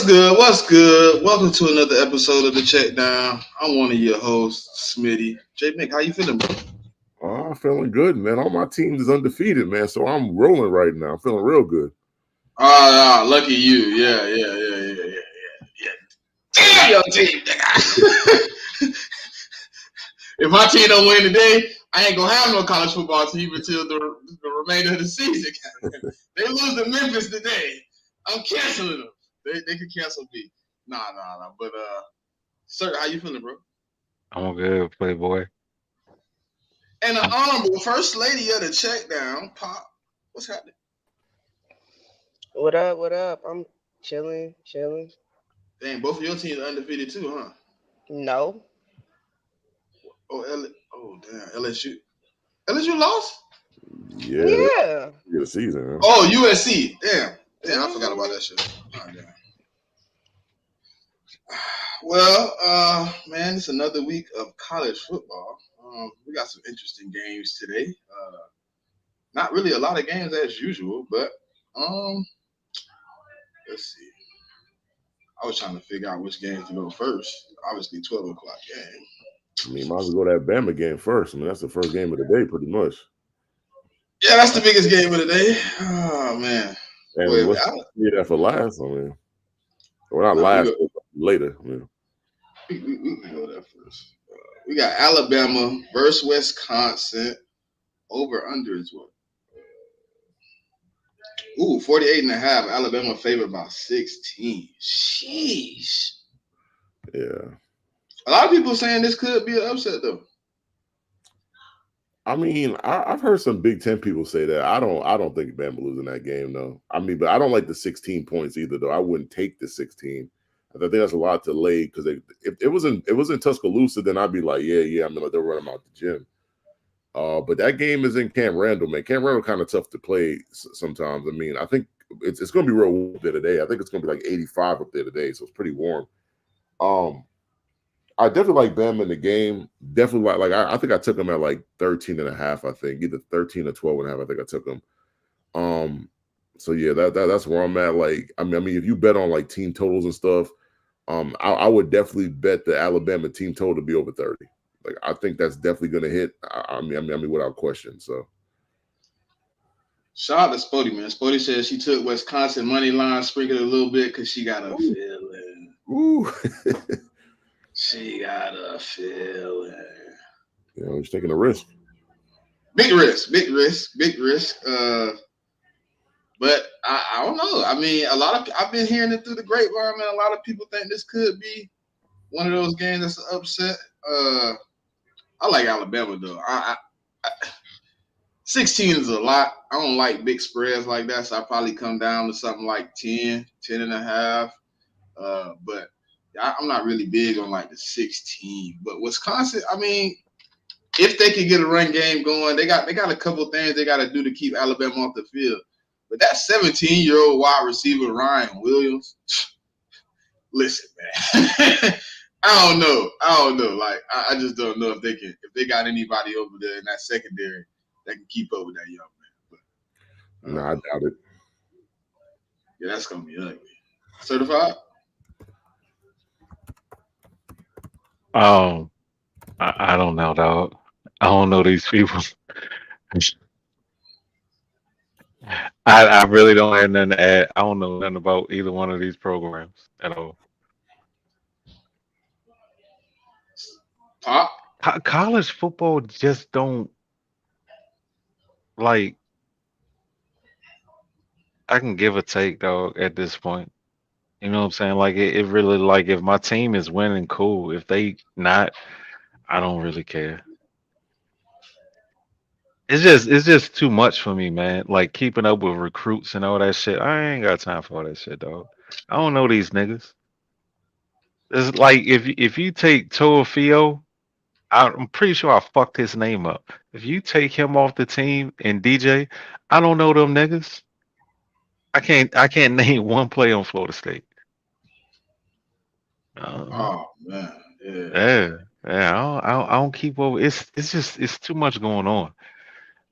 What's good? What's good? Welcome to another episode of the CheckDown. I'm one of your hosts, Smitty. J Mick, how you feeling, bro? Oh, I'm feeling good, man. All my teams is undefeated, man. So I'm rolling right now. I'm feeling real good. Lucky you. Yeah. Damn your team, nigga. If my team don't win today, I ain't gonna have no college football team until the remainder of the season. They lose to Memphis today. I'm canceling them. They can cancel me. Nah. But sir, how you feeling, bro? I'm good, Playboy. And the honorable first lady of the CheckDown, Pop. What's happening? What up? What up? I'm chilling. Dang, both of your teams are undefeated too, huh? No. Oh, damn, LSU. LSU lost? Yeah, Yeah. the season. Huh? Oh, USC. Damn, I forgot about that shit. Oh, damn. Well, man, it's another week of college football. We got some interesting games today. Not really a lot of games as usual, but let's see. I was trying to figure out which games to go first. Obviously, 12 o'clock game. I mean, might as well go that Bama game first. I mean, that's the first game of the day, pretty much. Yeah, that's the biggest game of the day. Oh, man. And let's see that for last. I mean, well, not last, but later. I mean. We can go there first. We got Alabama versus Wisconsin. Over under is what? 48.5. Alabama favored by 16. Sheesh. Yeah. A lot of people saying this could be an upset, though. I mean, I've heard some Big Ten people say that. I don't think Bama losing that game, though. I mean, but I don't like the 16 points either, though. I wouldn't take the 16. I think that's a lot to lay because if it was in Tuscaloosa, then I'd be like, yeah. I mean, like, they'll run them out the gym. But that game is in Camp Randall, man. Camp Randall kind of tough to play sometimes. I mean, I think it's going to be real warm there today. I think it's going to be like 85 up there today, so it's pretty warm. I definitely like Bama in the game. Definitely like I think I took them at like 13.5. I think either 13 or 12.5. I think I took them. So yeah, that's where I'm at. Like, I mean, if you bet on like team totals and stuff, I would definitely bet the Alabama team total to be over 30. Like, I think that's definitely going to hit. I mean, without question. So, shout out to Spody, man. Spody says she took Wisconsin money line, sprinkled a little bit because she got a feeling. Ooh. She got a feeling. You know, he's taking a risk. Big risk. But I don't know. I mean, I've been hearing it through the grapevine, man. A lot of people think this could be one of those games that's an upset. I like Alabama though. 16 is a lot. I don't like big spreads like that, so I probably come down to something like 10 and a half. But I'm not really big on like the 16. But Wisconsin, I mean, if they could get a run game going, they got a couple things they got to do to keep Alabama off the field. But that 17-year-old wide receiver Ryan Williams, listen, man. I don't know. Like, I just don't know if they got anybody over there in that secondary that can keep up with that young man. But, no, I doubt it. Yeah, that's gonna be ugly. Certified? I don't know, dog. I don't know these people. I really don't have nothing to add. I don't know nothing about either one of these programs at all. Pop? College football just don't like. I can give a take, dog, at this point. You know what I'm saying? Like it really like if my team is winning, cool. If they not, I don't really care. It's just too much for me, man. Like keeping up with recruits and all that shit. I ain't got time for all that shit, dog. I don't know these niggas. It's like if you take Toafio, I'm pretty sure I fucked his name up. If you take him off the team and DJ, I don't know them niggas. I can't name one play on Florida State. Oh man, yeah. Yeah, I don't keep over. It's too much going on.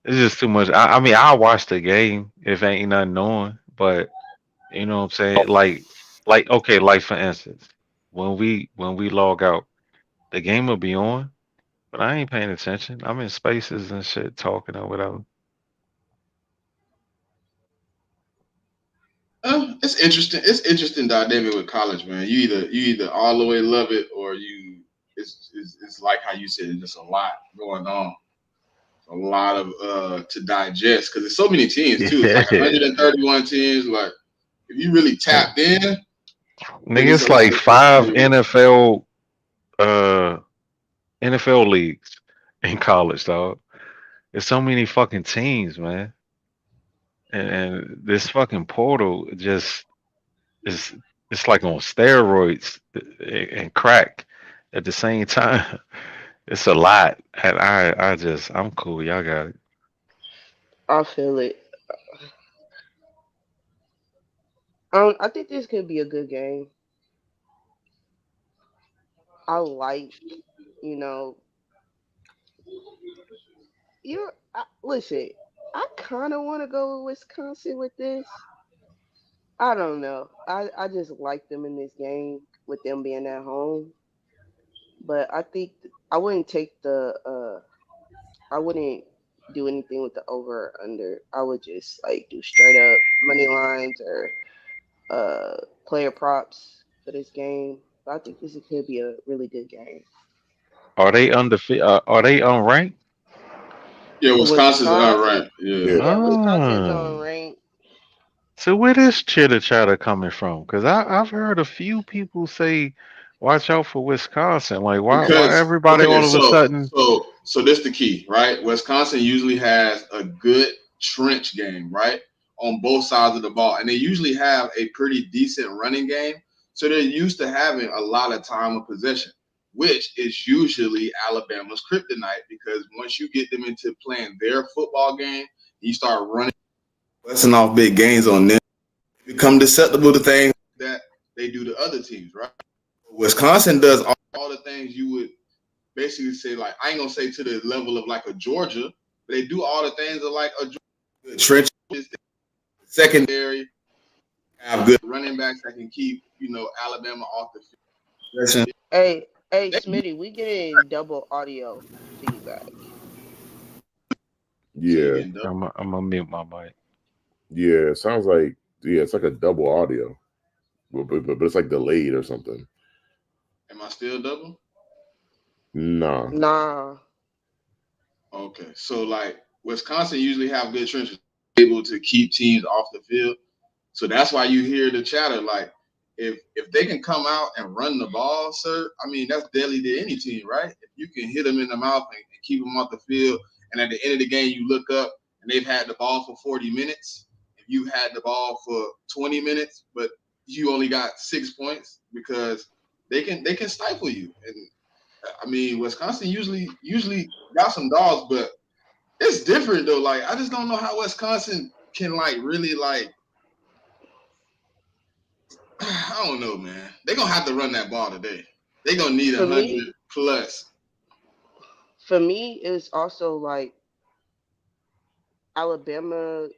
It's just too much. I mean, I'll watch the game if ain't nothing on, but you know what I'm saying? Like Like, okay, like for instance, when we log out, the game will be on, but I ain't paying attention. I'm in spaces and shit talking or whatever. It's interesting. It's interesting dynamic with college, man. You either all the way love it or you. It's like how you said. It's just a lot going on. A lot of to digest because there's so many teams too. It's like Yeah. 131 teams. Like if you really tapped in, then Nigga, it's a it's lot like of shit to five do. uh NFL leagues in college, dog. There's so many fucking teams, man. And this fucking portal just is it's like on steroids and crack at the same time. It's a lot. And I'm cool. Y'all got it. I feel it. I think this could be a good game. I like, you know, listen. I kind of want to go with Wisconsin with this. I don't know. I just like them in this game with them being at home. But I think I wouldn't take I wouldn't do anything with the over or under. I would just like do straight up money lines or uh player props for this game. But I think this could be a really good game. Are they undefeated? Are they unranked? Yeah, Wisconsin's Wisconsin, unranked. Yeah, Yeah. yeah, Wisconsin's Ah. on rank. So where this chitter chatter coming from? Because I've heard a few people say, "Watch out for Wisconsin." Like, why because everybody okay, all of a sudden? so this the key, right? Wisconsin usually has a good trench game, right, on both sides of the ball, and they usually have a pretty decent running game. So they're used to having a lot of time of possession, which is usually Alabama's kryptonite because once you get them into playing their football game, you start running, busting off big gains on them, become susceptible to things that they do to other teams, right? Wisconsin does all the things you would basically say, like, I ain't gonna say to the level of like a Georgia, but they do all the things of like a Georgia. Trenches, secondary, have good running backs that can keep, Alabama off the field. Hey, Smitty, we getting double audio feedback. You say you Yeah. getting double. I'm gonna mute my mic. Yeah. It sounds like it's like a double audio, but it's like delayed or something. Am I still double? Nah. Nah, Okay. So like Wisconsin usually have good trenches, able to keep teams off the field. So that's why you hear the chatter. Like, if they can come out and run the ball, sir, I mean that's deadly to any team, right? If you can hit them in the mouth and keep them off the field, and at the end of the game you look up and they've had the ball for 40 minutes, and you had the ball for 20 minutes, but you only got 6 points because they can stifle you. And I mean Wisconsin usually got some dogs, but it's different though. Like I just don't know how Wisconsin can like really like I don't know, man. They're gonna have to run that ball today. They're gonna need for 100 me, plus. it's also like Alabama.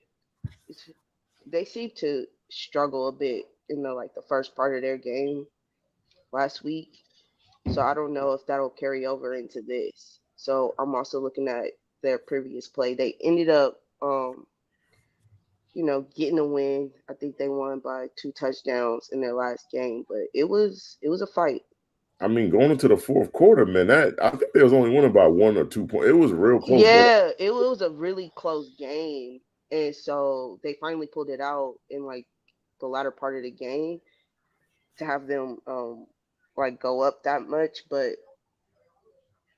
They seem to struggle a bit in the first part of their game last week. So I don't know if that'll carry over into this. So I'm also looking at their previous play. They ended up, getting a win. I think they won by 2 touchdowns in their last game, but it was a fight. I mean, going into the fourth quarter, man, that I think they was only winning by 1 or 2 points. It was real close going. Yeah, it was a really close game, and so they finally pulled it out in like the latter part of the game to have them like go up that much. But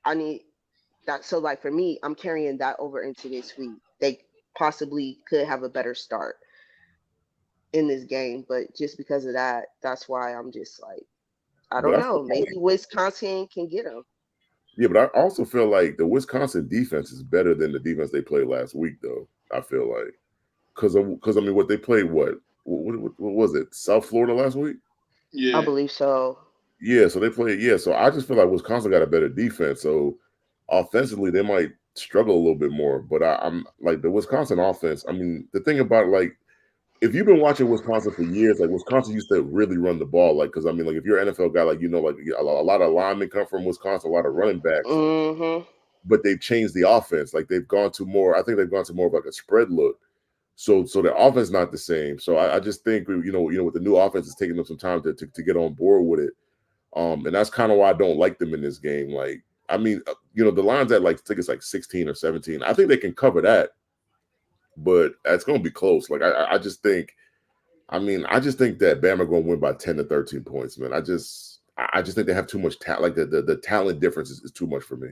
I need that. So like for me, I'm carrying that over into this week. They possibly could have a better start in this game, but just because of that, that's why I'm just like, I But don't I feel know. Maybe Wisconsin can get them. Yeah, but I also feel like the Wisconsin defense is better than the defense they played last week, though. I feel like because I mean, what they played, what was it? South Florida last week? I Yeah. believe so. Yeah, so they played. Yeah, so I just feel like Wisconsin got a better defense. So offensively, they might struggle a little bit more. But I'm like the Wisconsin offense. I mean, the thing about like if you've been watching Wisconsin for years, like Wisconsin used to really run the ball, like because I mean, like if you're an NFL guy, like like a lot of linemen come from Wisconsin, a lot of running backs, but they've changed the offense. Like they've gone to more. I think they've gone to more of like a spread look. So the offense is not the same. So I just think with the new offense, it's taking them some time to get on board with it. And that's kind of why I don't like them in this game. Like I mean, the line's at like I think it's like 16 or 17. I think they can cover that, but it's going to be close. Like I just think. I mean, I just think that Bama going to win by 10 to 13 points, man. I just think they have too much talent. Like the talent difference is too much for me.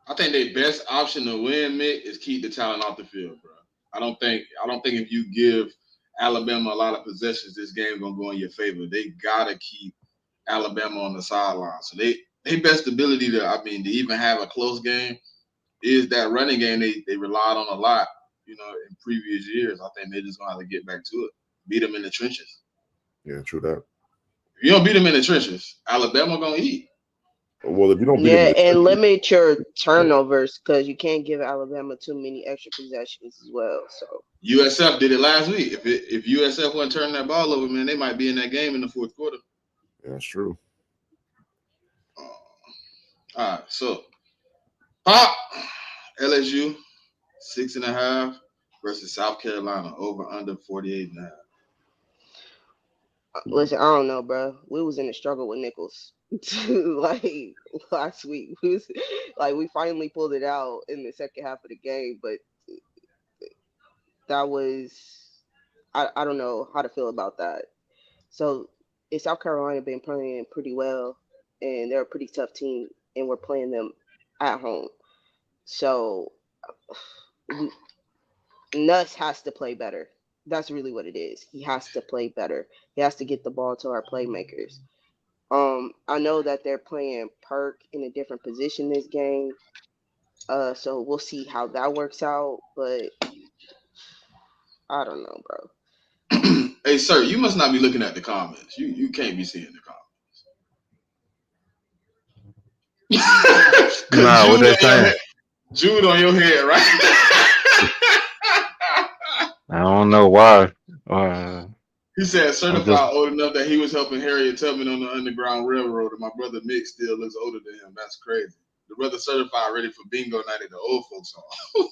I think their best option to win, Mick, is keep the talent off the field, bro. I don't think if you give Alabama a lot of possessions, this game gonna go in your favor. They gotta keep Alabama on the sideline. So they best ability to even have a close game is that running game they relied on a lot, in previous years. I think they're just gonna have to get back to it. Beat them in the trenches. Yeah, true that. If you don't beat them in the trenches, Alabama gonna eat. Well, if you don't beat Yeah, them and limit your turnovers because you can't give Alabama too many extra possessions as well. So USF did it last week. If USF wasn't turning that ball over, man, they might be in that game in the fourth quarter. Yeah, that's true. All right, so Pop LSU 6.5 versus South Carolina over under 48.5. listen, I don't know, bro. We was in a struggle with Nichols like last week. We finally pulled it out in the second half of the game, but that was I don't know how to feel about that. So South Carolina been playing pretty well, and they're a pretty tough team, and we're playing them at home. So Nuss has to play better. That's really what it is. He has to play better. He has to get the ball to our playmakers. I know that they're playing Perk in a different position this game. So we'll see how that works out, but I don't know, bro. Hey, sir, you must not be looking at the comments. You can't be seeing the comments. Nah, what they saying? Jude on your head, right? I don't know why. He said certified old enough that he was helping Harriet Tubman on the Underground Railroad, and my brother Mick still looks older than him. That's crazy. The brother certified ready for bingo night at the old folks home.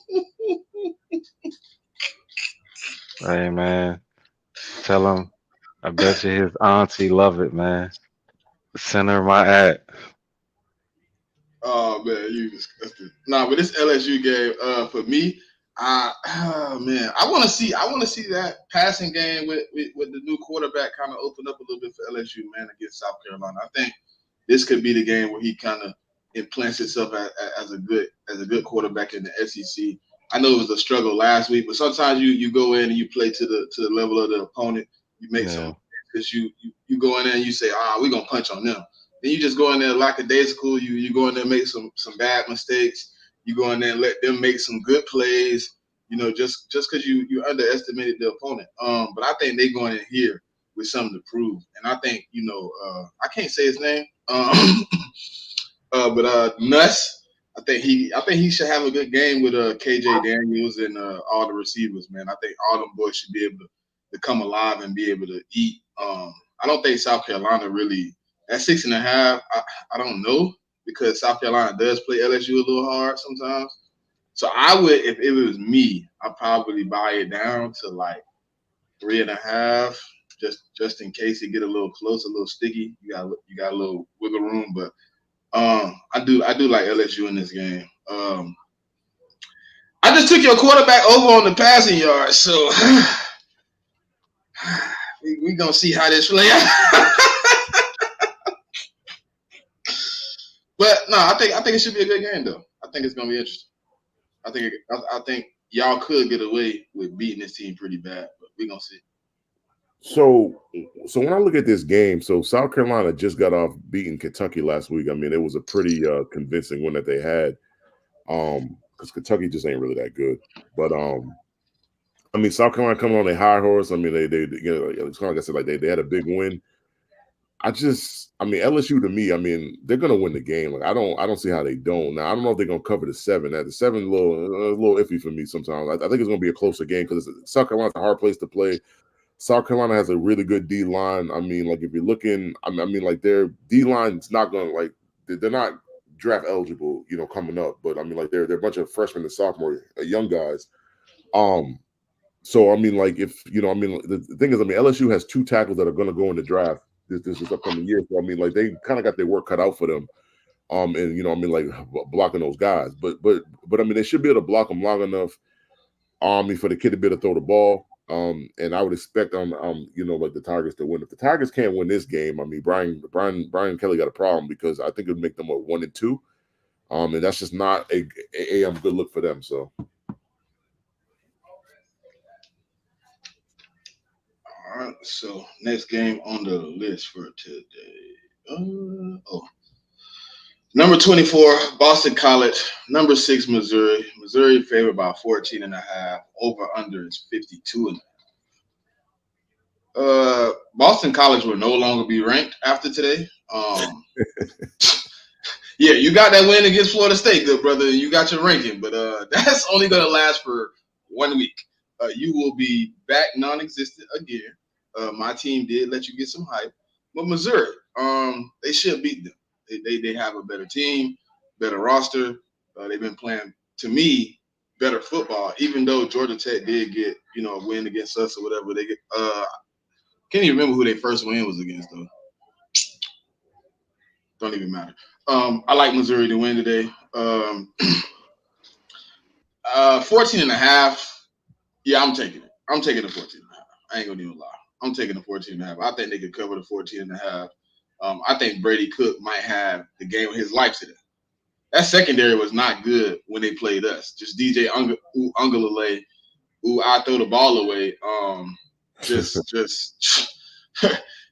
Hey, man. Tell him. I bet you his auntie love it, man. Send her my ad. Oh man, you disgusted. Nah, but this LSU game, for me, I want to see that passing game with the new quarterback kind of open up a little bit for LSU, man, against South Carolina. I think this could be the game where he kind of implants himself as a good quarterback in the SEC. I know it was a struggle last week, but sometimes you go in and you play to the level of the opponent. You make some because you go in there and you say, we're gonna punch on them. Then you just go in there lackadaisical. You go in there and make some bad mistakes. You go in there and let them make some good plays. Just because you underestimated the opponent. But I think they going in here with something to prove. And I think I can't say his name. But Nuss. I think he should have a good game with KJ Daniels and all the receivers, man. I think all them boys should be able to come alive and be able to eat. I don't think South Carolina really at 6.5. I don't know because South Carolina does play LSU a little hard sometimes. So I would, if it was me, I'd probably buy it down to like 3.5, just in case it get a little close, a little sticky. You got a little wiggle room, but I do like LSU in this game. I just took your quarterback over on the passing yard, so we gonna see how this play out. But no, I think it should be a good game though. I think it's gonna be interesting. I think y'all could get away with beating this team pretty bad, but we gonna see. So when I look at this game, so South Carolina just got off beating Kentucky last week. I mean, it was a pretty convincing win that they had. Because Kentucky just ain't really that good. But I mean, South Carolina coming on a high horse. I mean, they it's kind of like I said, like they had a big win. I mean, LSU to me, I mean, they're gonna win the game. Like I don't see how they don't. Now I don't know if they're gonna cover the 7. Now the 7 a little iffy for me sometimes. I think it's gonna be a closer game because South Carolina's a hard place to play. South Carolina has a really good D line. I mean, like if you're looking, I mean, like their D line's not gonna like they're not draft eligible, coming up. But I mean, like they're a bunch of freshmen and sophomore young guys. Um, so I mean, like if I mean, the thing is, I mean, LSU has 2 tackles that are going to go in the draft this upcoming year. So I mean, like they kind of got their work cut out for them. And I mean, like blocking those guys, but I mean, they should be able to block them long enough. For the kid to be able to throw the ball. And I would expect like the Tigers to win. If the Tigers can't win this game, I mean, Brian Kelly got a problem because I think it would make them 1-2. And that's just not a good look for them. So. All right, so next game on the list for today. Number 24, Boston College. Number 6, Missouri. Missouri favored by 14.5. Over under is 52.5. Boston College will no longer be ranked after today. Yeah, you got that win against Florida State, good brother. You got your ranking, but that's only going to last for 1 week. You will be back non-existent again. My team did let you get some hype, but Missouri, they should beat them. They have a better team, better roster. They've been playing, to me, better football. Even though Georgia Tech did get a win against us or whatever, they get. Can't even remember who their first win was against though. Don't even matter. I like Missouri to win today. 14.5. Yeah, I'm taking it. I'm taking the 14.5. I ain't gonna even lie. I'm taking the 14.5. I think they could cover the 14.5. I think Brady Cook might have the game of his life today. That secondary was not good when they played us. Just DJ Ungalale, who I throw the ball away. Just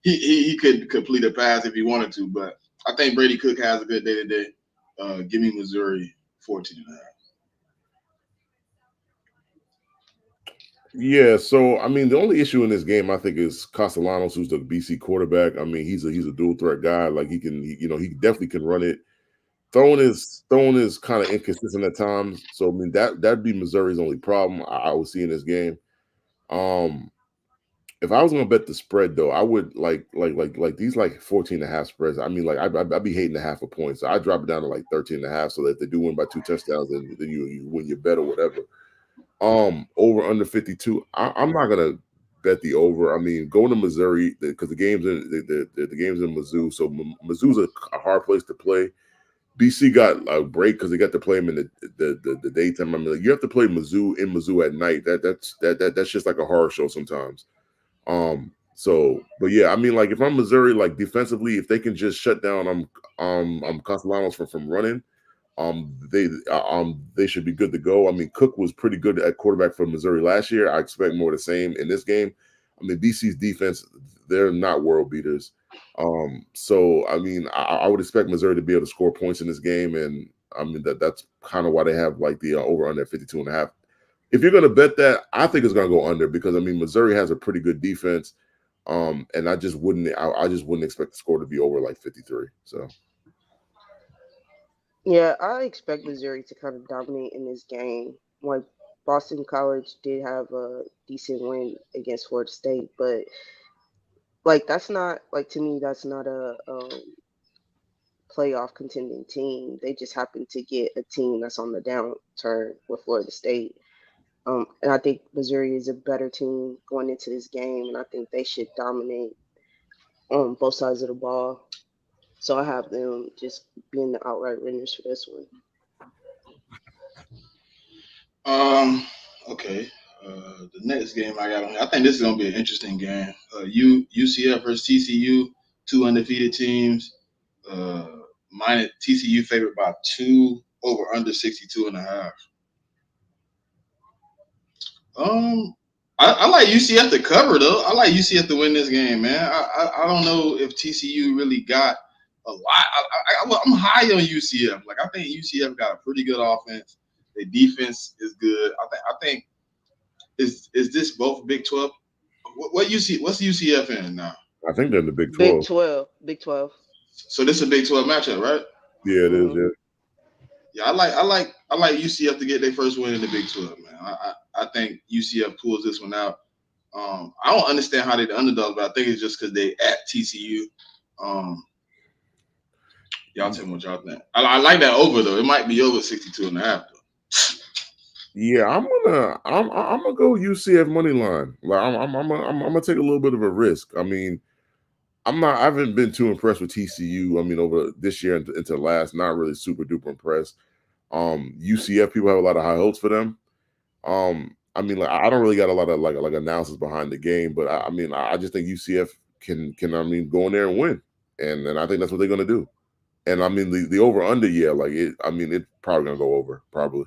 he could complete a pass if he wanted to, but I think Brady Cook has a good day today. Give me Missouri 14.5. Yeah, so I mean, the only issue in this game, I think, is Castellanos, who's the BC quarterback. I mean, he's a dual threat guy. Like he definitely can run it. Throwing is kind of inconsistent at times. So I mean, that'd be Missouri's only problem I would see in this game. If I was gonna bet the spread though, I would like these 14.5 spreads. I mean, like I'd be hating the half a point. So I drop it down to like 13.5. So that if they do win by 2 touchdowns, then you win your bet or whatever. Over under 52. I'm not gonna bet the over. I mean, going to Missouri because the game's in the game's in Mizzou, so Mizzou's a hard place to play. BC got a break because they got to play them in the daytime. I mean, like, you have to play Mizzou at night. That's just like a horror show sometimes. So, but yeah, I mean, like if I'm Missouri, like defensively, if they can just shut down Castellanos from running. They should be good to go. I mean, Cook was pretty good at quarterback for Missouri last year. I expect more of the same in this game. I mean, BC's defense, they're not world beaters. So I mean, I would expect Missouri to be able to score points in this game, and I mean that's kind of why they have like the over under 52.5. If you're gonna bet that, I think it's gonna go under because I mean Missouri has a pretty good defense. And I just wouldn't expect the score to be over like 53. So. Yeah, I expect Missouri to kind of dominate in this game. Like Boston College did have a decent win against Florida State, but like that's not like to me that's not a playoff contending team. They just happen to get a team that's on the downturn with Florida State. And I think Missouri is a better team going into this game, and I think they should dominate on both sides of the ball. So I have them just being the outright winners for this one. Okay. The next game I got on here, I think this is gonna be an interesting game. UCF versus TCU, 2 undefeated teams. Minus TCU favored by 2, over under 62.5. I like UCF to cover though. I like UCF to win this game, man. I don't know if TCU really got a lot. I'm high on UCF. Like I think UCF got a pretty good offense. Their defense is good. I think is this both Big 12? What's UCF in now? I think they're in the Big Big 12. 12. Big 12. So this is a Big 12 matchup, right? Yeah, it is. Mm-hmm. Yeah. Yeah, I like UCF to get their first win in the Big 12, man. I think UCF pulls this one out. I don't understand how they're the underdogs, but I think it's just because they at TCU. Y'all tell me what y'all think. I like that over though. It might be over 62.5 though. Yeah, I'm gonna go UCF money line. Like I'm gonna take a little bit of a risk. I mean, I haven't been too impressed with TCU. I mean, over this year into last, not really super duper impressed. UCF people have a lot of high hopes for them. I mean, like I don't really got a lot of like analysis behind the game, but I mean, I just think UCF can I mean go in there and win, and I think that's what they're gonna do. And I mean the over under, yeah, like it. I mean, it's probably gonna go over, probably.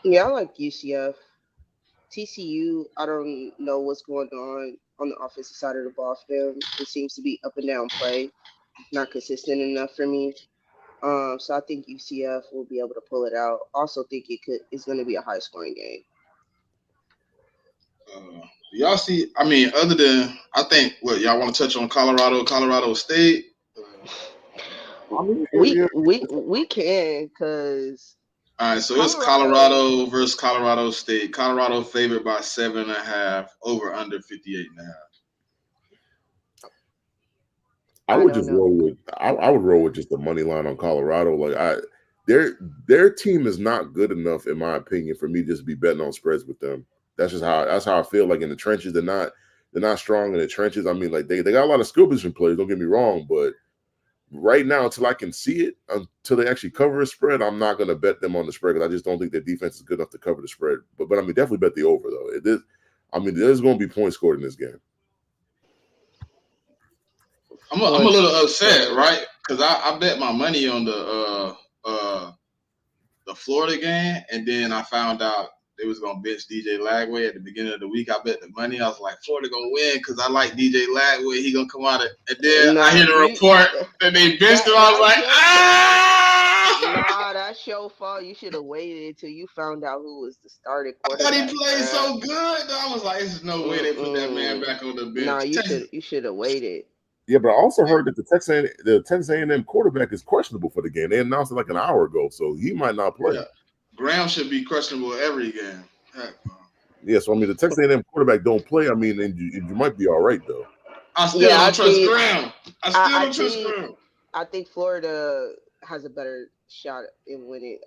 Yeah, I like UCF. TCU, I don't know what's going on the offensive side of the ball for them. It seems to be up and down play, not consistent enough for me. So I think UCF will be able to pull it out. Also think it's going to be a high scoring game. Y'all see? I mean, other than I think what y'all want to touch on Colorado State. I mean, We yeah. we can because All right, so it's Colorado versus Colorado State. Colorado favored by 7.5, over under 58.5. I would just roll with I would roll with just the money line on Colorado. Like their team is not good enough, in my opinion, for me to just be betting on spreads with them. That's how I feel. Like in the trenches, they're not strong in the trenches. I mean, like they got a lot of skill position players, don't get me wrong, but right now, until I can see it, until they actually cover a spread, I'm not gonna bet them on the spread because I just don't think their defense is good enough to cover the spread. But I mean, definitely bet the over though. It is. I mean, there's going to be points scored in this game. I'm a little upset, right? Because I bet my money on the Florida game, and then I found out they was gonna bench DJ Lagway at the beginning of the week. I bet the money. I was like, Florida gonna win because I like DJ Lagway. He gonna come out and then I hear the report that they benched him. I was like, Nah, that's your fault. You should have waited until you found out who was the starting quarterback. I thought he played so good. I was like, there's no way they put that man back on the bench. Nah, you should have waited. Yeah, but I also heard that the Texas A&M quarterback is questionable for the game. They announced it like an hour ago, so he might not play. Yeah. Graham should be questionable every game. Yeah, so I mean, the Texas A&M quarterback don't play. I mean, and you might be all right though. I still don't trust Graham. I still don't trust Graham. I think Florida has a better shot in winning.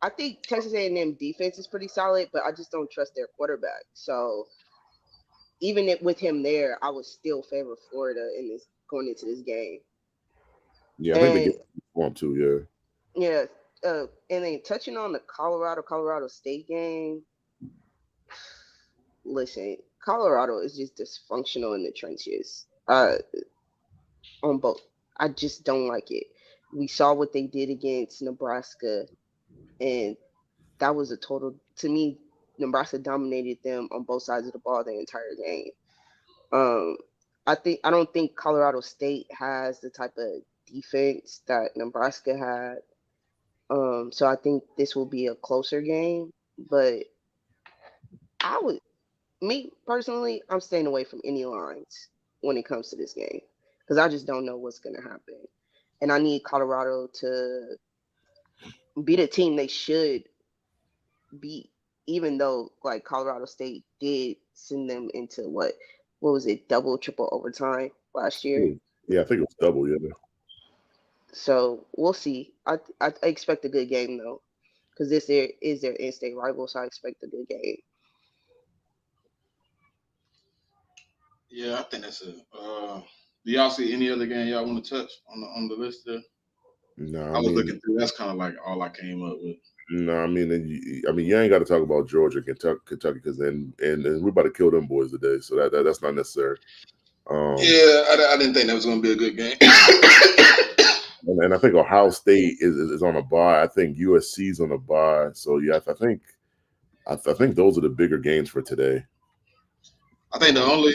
I think Texas A&M defense is pretty solid, but I just don't trust their quarterback. So even with him there, I would still favor Florida going into this game. Yeah, I think they get one too. Yeah. Yeah. And then touching on the Colorado State game, listen, Colorado is just dysfunctional in the trenches. On both, I just don't like it. We saw what they did against Nebraska, and that was to me, Nebraska dominated them on both sides of the ball the entire game. I don't think Colorado State has the type of defense that Nebraska had. So I think this will be a closer game, but me personally, I'm staying away from any lines when it comes to this game because I just don't know what's going to happen. And I need Colorado to be the team they should beat, even though like Colorado State did send them into what was it, double, triple overtime last year? Yeah, I think it was double, yeah. So we'll see. I expect a good game though, because this is their in-state rival, so I expect a good game. Yeah, I think that's it. Do y'all see any other game y'all want to touch on the list there? No, I was looking through. That's kind of like all I came up with. No, I mean, you ain't got to talk about Georgia, Kentucky, because then we're about to kill them boys today, so that's not necessary. Yeah, I didn't think that was going to be a good game. and I think Ohio State is on a bye. I think USC's on a bye. So yeah, I think those are the bigger games for today. I think Notre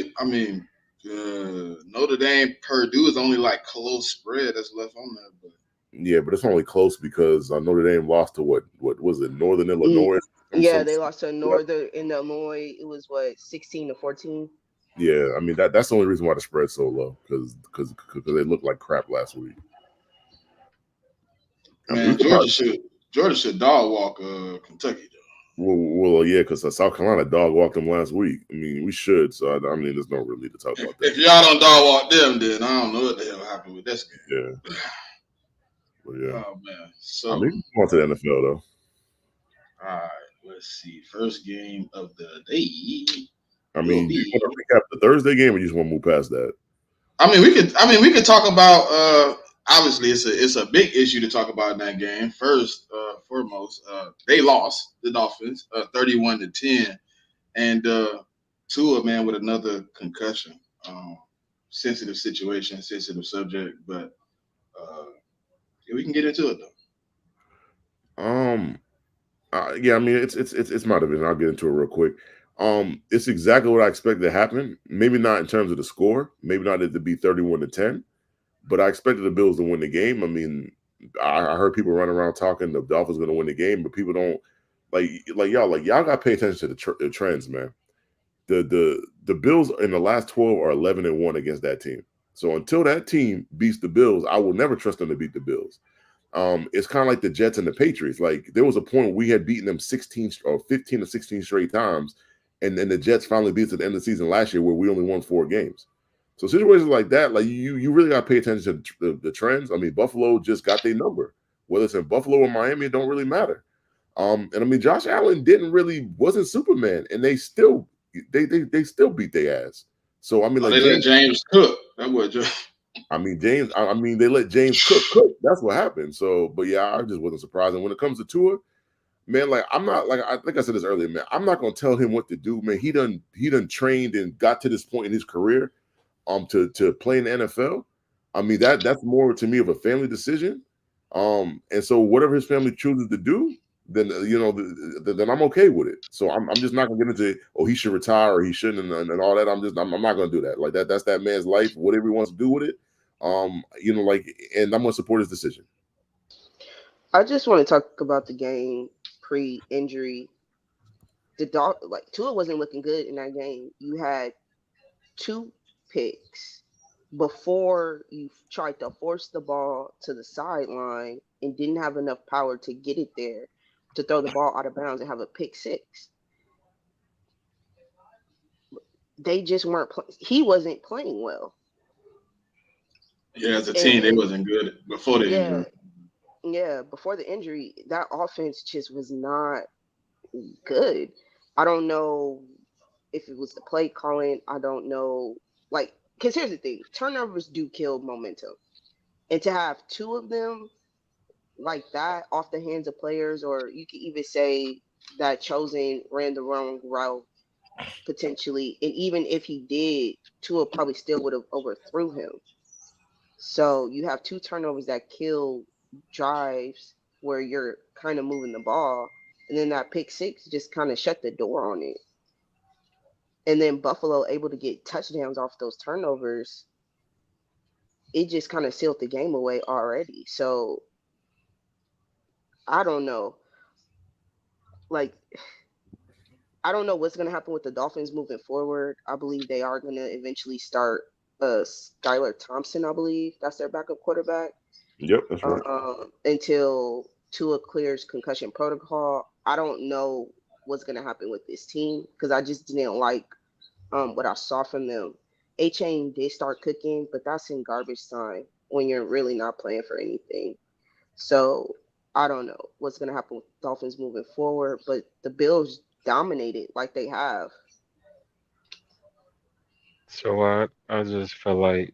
Dame Purdue is only like close spread that's left on there, but. Yeah, but it's only close because Notre Dame lost to what was it, Northern Illinois? I'm so Yeah, they lost to Northern in Illinois. It was what 16-14. yeah. I mean that's the only reason why the spread's so low because they looked like crap last week. I mean, we Man, could probably Georgia should dog walk Kentucky though. well yeah, because South Carolina dog walked them last week. I mean, we should. So I mean, there's no real need to talk about that. If y'all don't dog walk them, then I don't know what the hell happened with this game. Yeah, but yeah. Oh man. I So mean, come on to the NFL though. all right, let's see. First game of the day I will mean, do you be. want to recap the Thursday game, or you just want to move past that? We could talk about. Obviously, it's a big issue to talk about in that game. First, foremost, they lost the Dolphins, 31-10, and Tua, man, with another concussion. Sensitive situation, sensitive subject, but yeah, we can get into it though. Yeah, I mean, it's my division. I'll get into it real quick. It's exactly what I expected to happen. Maybe not in terms of the score. Maybe not it to be 31-10, but I expected the Bills to win the game. I mean, I heard people running around talking the Dolphins going to win the game, but people don't y'all got to pay attention to the trends, man. The Bills in the last 12 are 11-1 against that team. So until that team beats the Bills, I will never trust them to beat the Bills. It's kind of like the Jets and the Patriots. Like there was a point we had beaten them 16 or 15 or 16 straight times, and then the Jets finally beat us at the end of the season last year where we only won 4 games. So situations like that, like you really got to pay attention to the trends. I mean, Buffalo just got their number. Whether it's in Buffalo or Miami, it don't really matter. And I mean, Josh Allen wasn't Superman, and they still beat their ass. So I mean, like They let James cook. That was just. I mean, James. I mean, they let James cook. That's what happened. So, but yeah, I just wasn't surprised. And when it comes to Tua, man, like I'm not like I think I said this earlier, man. I'm not gonna tell him what to do, man. He done trained and got to this point in his career, to play in the NFL. I mean, that's more to me of a family decision. And so whatever his family chooses to do, then then I'm okay with it. So I'm just not gonna get into he should retire or he shouldn't and all that. I'm not gonna do that. Like that's that man's life. Whatever he wants to do with it. And I'm gonna support his decision. I just want to talk about the game pre-injury. The dog, like Tua wasn't looking good in that game. You had 2 picks before you tried to force the ball to the sideline and didn't have enough power to get it there to throw the ball out of bounds and have a pick 6. They just weren't. He wasn't playing well. Yeah, as a team, they wasn't good before the injury. Yeah, before the injury, that offense just was not good. I don't know if it was the play calling. I don't know. Because here's the thing. Turnovers do kill momentum. And to have 2 of them like that off the hands of players, or you could even say that Chosen ran the wrong route potentially. And even if he did, Tua probably still would have overthrew him. So you have 2 turnovers that kill drives where you're kind of moving the ball. And then that pick 6 just kind of shut the door on it. And then Buffalo able to get touchdowns off those turnovers. It just kind of sealed the game away already. So I don't know. I don't know what's going to happen with the Dolphins moving forward. I believe they are going to eventually start Skylar Thompson, I believe. That's their backup quarterback. Yep, that's right. Until Tua clears concussion protocol. I don't know what's going to happen with this team because I just didn't like what I saw from them. A-Chain did start cooking, but that's in garbage time when you're really not playing for anything. So I don't know what's going to happen with Dolphins moving forward, but the Bills dominated like they have. So I just feel like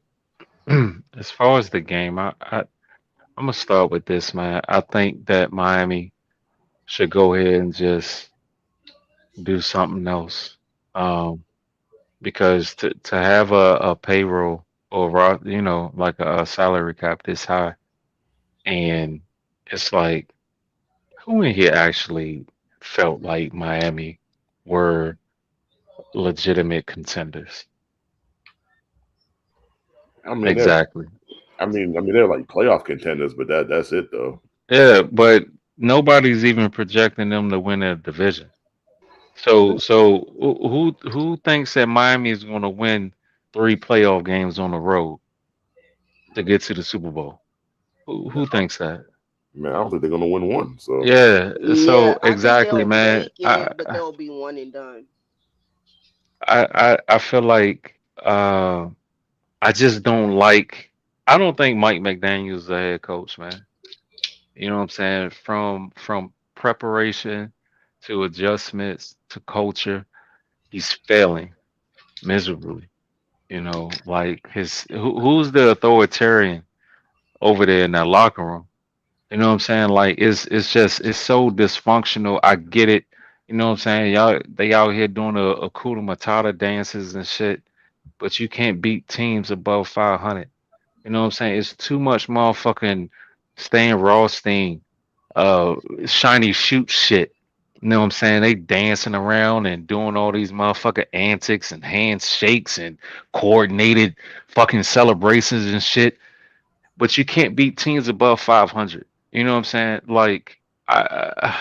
as far as the game, I'm gonna start with this, man. I think that Miami should go ahead and just do something else. Um, because to have a payroll or like a salary cap this high, and it's like who in here actually felt like Miami were legitimate contenders? I mean, Exactly. they're like playoff contenders, but that's it though. Yeah, but nobody's even projecting them to win a division. So who thinks that Miami is going to win three playoff games on the road to get to the Super Bowl? Who thinks that? Man, I don't think they're gonna win one. So Yeah. Yeah, So I think exactly, they'll man. make it, but they'll be one and done. I feel like I just don't like. I don't think Mike McDaniel's the head coach, man. You know what I'm saying? From preparation to adjustments to culture, he's failing miserably. You know, like who's the authoritarian over there in that locker room? You know what I'm saying? Like it's just it's so dysfunctional. I get it. You know what I'm saying? Y'all they out here doing a Hakuna Matata dances and shit, but you can't beat teams above 500. You know what I'm saying? It's too much motherfucking Stan Rothstein, uh, shiny shoot shit. You know what I'm saying? They dancing around and doing all these motherfucking antics and handshakes and coordinated fucking celebrations and shit. But you can't beat teams above 500. You know what I'm saying? Like I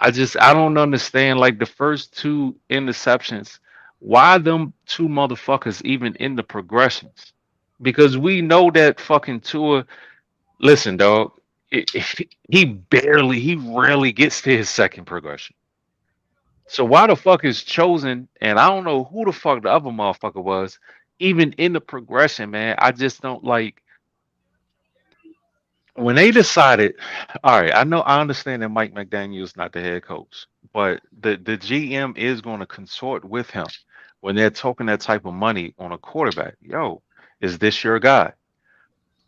don't understand. Like the first two interceptions, why them two motherfuckers even in the progressions? Because we know that fucking Tua. Listen, dog. He rarely gets to his second progression. So why the fuck is chosen? And I don't know who the fuck the other motherfucker was. Even in the progression, man, I just don't like when they decided. All right, I understand that Mike McDaniel is not the head coach, but the GM is going to consort with him when they're talking that type of money on a quarterback. Yo, is this your guy?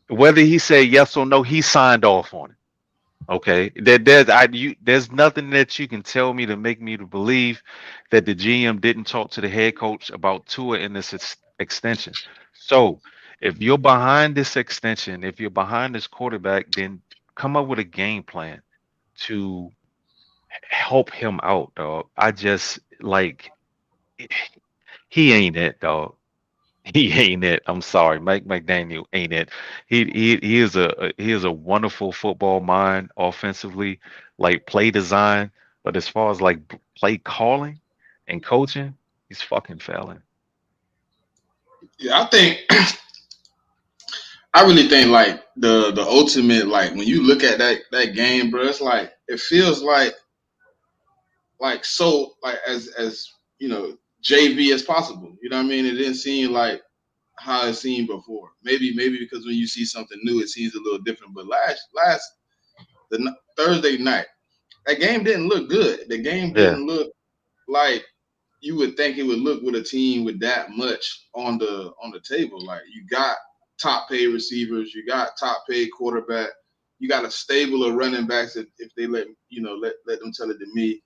Whether he said yes or no, he signed off on it. Okay, there's nothing that you can tell me to make me to believe that the GM didn't talk to the head coach about Tua in this extension. So if you're behind this extension, if you're behind this quarterback, then come up with a game plan to help him out, dog. I just like he ain't it, dog. He ain't it. I'm sorry, Mike McDaniel ain't it. He is a wonderful football mind offensively, like play design, but as far as like play calling and coaching, he's fucking failing. Yeah, I really think like the ultimate like when you look at that game, bro, it's like it feels like so like as you know JV as possible. You know what I mean? It didn't seem like how it seemed before. Maybe because when you see something new, it seems a little different. But Thursday night, that game didn't look good. The game Yeah, didn't look like you would think it would look with a team with that much on the table. Like you got top paid receivers, you got top paid quarterback, you got a stable of running backs if they let them tell it to me.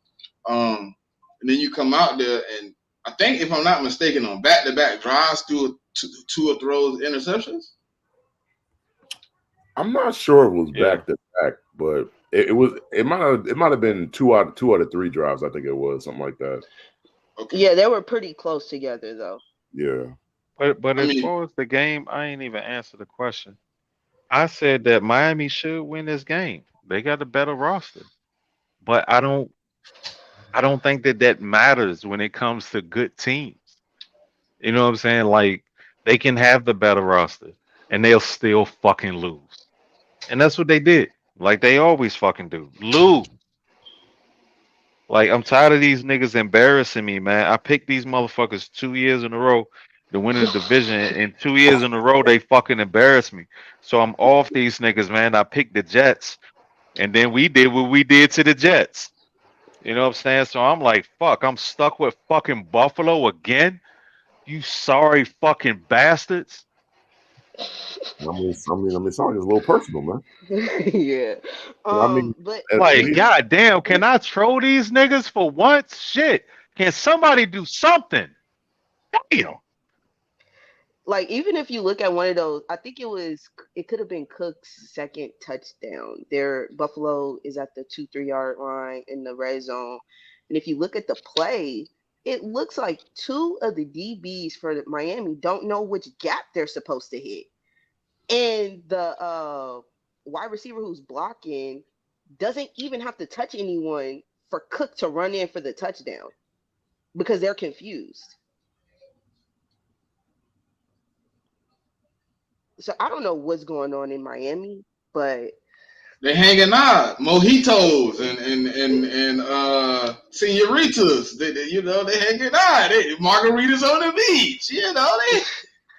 And then you come out there and I think if I'm not mistaken on back to back drives through two or throws interceptions. I'm not sure if it was yeah. back to back, but it might have been two out of three drives. I think it was something like that. Okay, Yeah, they were pretty close together though. Yeah. But I as mean, far as the game, I ain't even answered the question. I said that Miami should win this game. They got a better roster, but I don't think that that matters when it comes to good teams. You know what I'm saying? Like they can have the better roster and they'll still fucking lose. And that's what they did. Like they always fucking do. Lose. Like I'm tired of these niggas embarrassing me, man. I picked these motherfuckers 2 years in a row to win the division, and 2 years in a row they fucking embarrassed me. So I'm off these niggas, man. I picked the Jets, and then we did what we did to the Jets. You know what I'm saying? So I'm like, fuck, I'm stuck with fucking Buffalo again. You sorry fucking bastards. It's all just a little personal, man. Yeah. I mean, But at Like, least goddamn, can I troll these niggas for once? Shit. Can somebody do something? Damn. like even if you look at one of those, I think it could have been Cook's second touchdown. Their Buffalo is at the 2-3 yard line in the red zone, and if you look at the play, it looks like two of the DBs for Miami don't know which gap they're supposed to hit, and the wide receiver who's blocking doesn't even have to touch anyone for Cook to run in for the touchdown because they're confused. So I don't know what's going on in Miami, but They hanging out, mojitos and senoritas. They hanging out. They margaritas on the beach.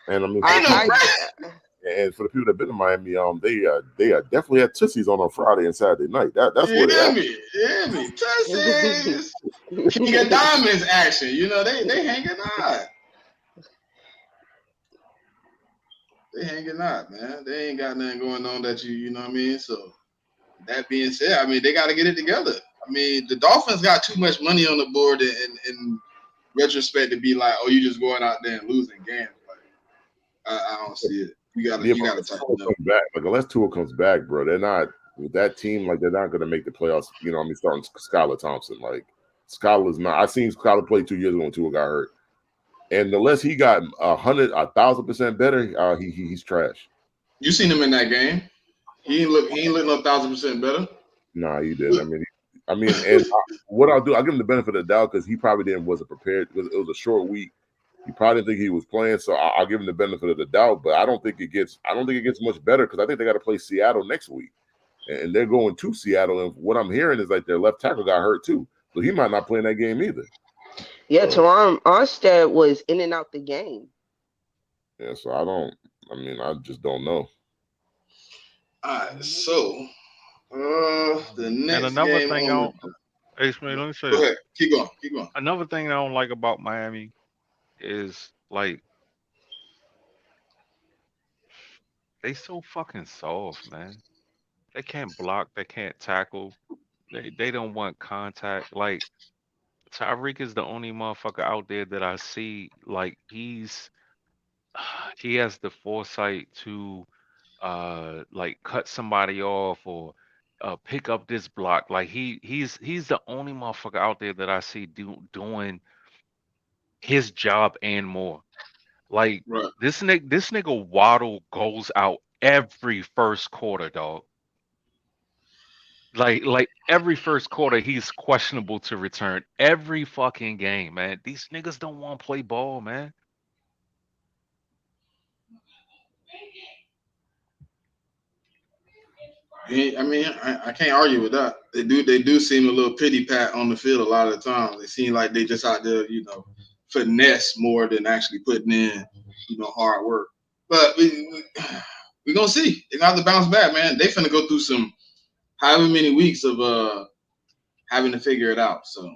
And I mean, ain't no I pressure. and for the people that've been to Miami, they definitely had Tootsies on Friday and Saturday night. That's You what they hear are. me? You hear me? Tussies. King of Diamonds action. They hanging out. They hanging out, man. They ain't got nothing going on that you know what I mean? So that being said, I mean, they got to get it together. I mean, the Dolphins got too much money on the board in retrospect to be like, oh, you just going out there and losing games. Like, I don't see it. You gotta tighten up. Back. Like unless Tua comes back, bro, they're not with that team. Like they're not going to make the playoffs. You know, I mean, starting Skylar Thompson. Like Skylar's not. I seen Skylar play 2 years ago when Tua got hurt, and unless he got 1,000% better, he's trash. You seen him in that game? He ain't look no 1,000% better. Nah, he did. I mean, and what I'll do, I'll give him the benefit of the doubt because he probably wasn't prepared because it was a short week. He probably didn't think he was playing, so I'll give him the benefit of the doubt. But I don't think it gets much better because I think they got to play Seattle next week, and they're going to Seattle. And what I'm hearing is like their left tackle got hurt too, so he might not play in that game either. Yeah, Teron Armstead was in and out the game. Yeah, so I just don't know. All right, so the next And another game thing on let me say Go this. ahead. Keep going. Another thing I don't like about Miami is like they so fucking soft, man. They can't block, they can't tackle, they don't want contact. Like Tyreek is the only motherfucker out there that I see like he has the foresight to like cut somebody off or pick up this block. Like he's the only motherfucker out there that I see doing his job and more. Like Right. this nigga Waddle goes out every first quarter, dog. Like every first quarter he's questionable to return every fucking game, man. These niggas don't want to play ball, man. I mean, I can't argue with that. They do seem a little pity pat on the field a lot of the time. They seem like they just out there, finesse more than actually putting in, hard work. But we gonna see. They got to bounce back, man. They finna go through some however many weeks of having to figure it out. So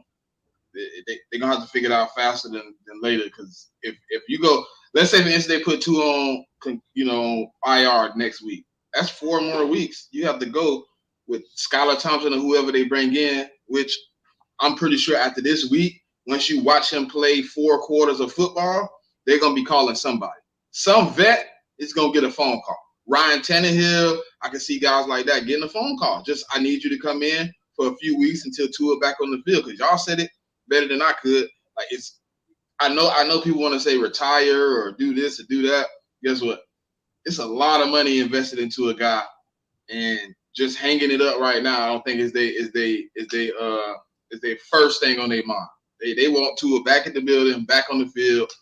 they're gonna have to figure it out faster than later. Because if you go, let's say for instance they put 2 on, IR next week. That's 4 more weeks. You have to go with Skylar Thompson or whoever they bring in, which I'm pretty sure after this week, once you watch him play 4 quarters of football, they're going to be calling somebody. Some vet is going to get a phone call. Ryan Tannehill, I can see guys like that getting a phone call. Just, I need you to come in for a few weeks until Tua back on the field because y'all said it better than I could. Like I know people want to say retire or do this or do that. Guess what? It's a lot of money invested into a guy, and just hanging it up right now, I don't think is they first thing on their mind. They want Tua back at the building, back on the field,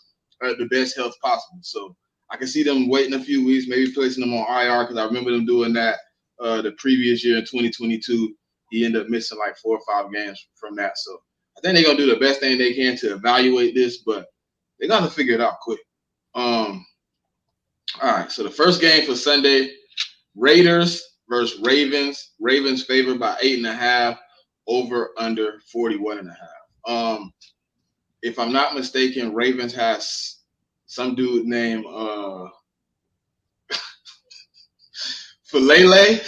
at the best health possible. So I can see them waiting a few weeks, maybe placing them on IR because I remember them doing that the previous year in 2022. He ended up missing like 4 or 5 games from that. So I think they're gonna do the best thing they can to evaluate this, but they're gonna figure it out quick. All right, so the first game for Sunday, Raiders versus Ravens. Ravens favored by 8.5, over under 41.5. If I'm not mistaken, Ravens has some dude named Falele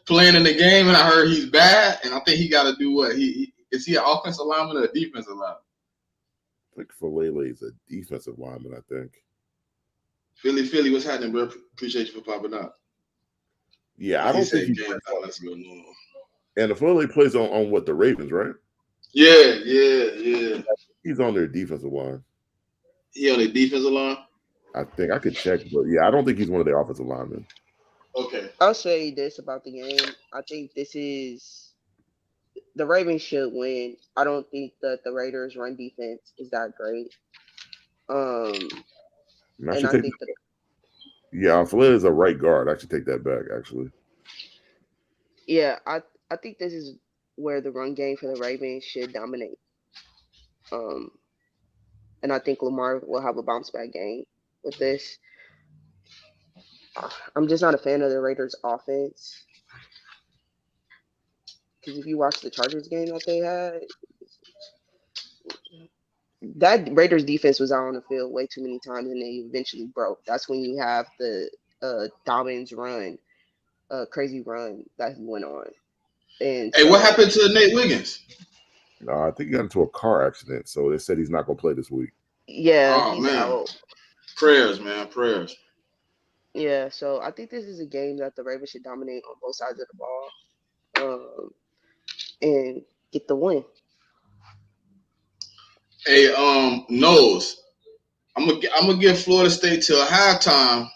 playing in the game, and I heard he's bad, and I think he got to do what? Is he an offensive lineman or a defensive lineman? I think Falele is a defensive lineman, I think. Philly, what's happening, bro? Appreciate you for popping up. Yeah, I don't think he plays on. Let's go on. And the Philly plays on what, the Ravens, right? Yeah. He's on their defensive line. He on their defensive line? I think I could check, but yeah, I don't think he's one of their offensive linemen. Okay. I'll say this about the game. I think this is the Ravens should win. I don't think that the Raiders' run defense is that great. Um, And I and should I take think that yeah, Flynn is a right guard. I should take that back actually. yeah, I think this is where the run game for the Ravens should dominate. Um, and I think Lamar will have a bounce back game with this. I'm just not a fan of the Raiders' offense because if you watch the Chargers game that they had, that Raiders defense was out on the field way too many times and they eventually broke. That's when you have the Dobbins run, crazy run that he went on. And Hey, what so, happened to Nate Wiggins? I think he got into a car accident, so they said he's not going to play this week. yeah, Oh he's man, out. prayers, man, prayers. Yeah, so I think this is a game that the Ravens should dominate on both sides of the ball, and get the win. Hey, Knowles, I'm gonna give Florida State till halftime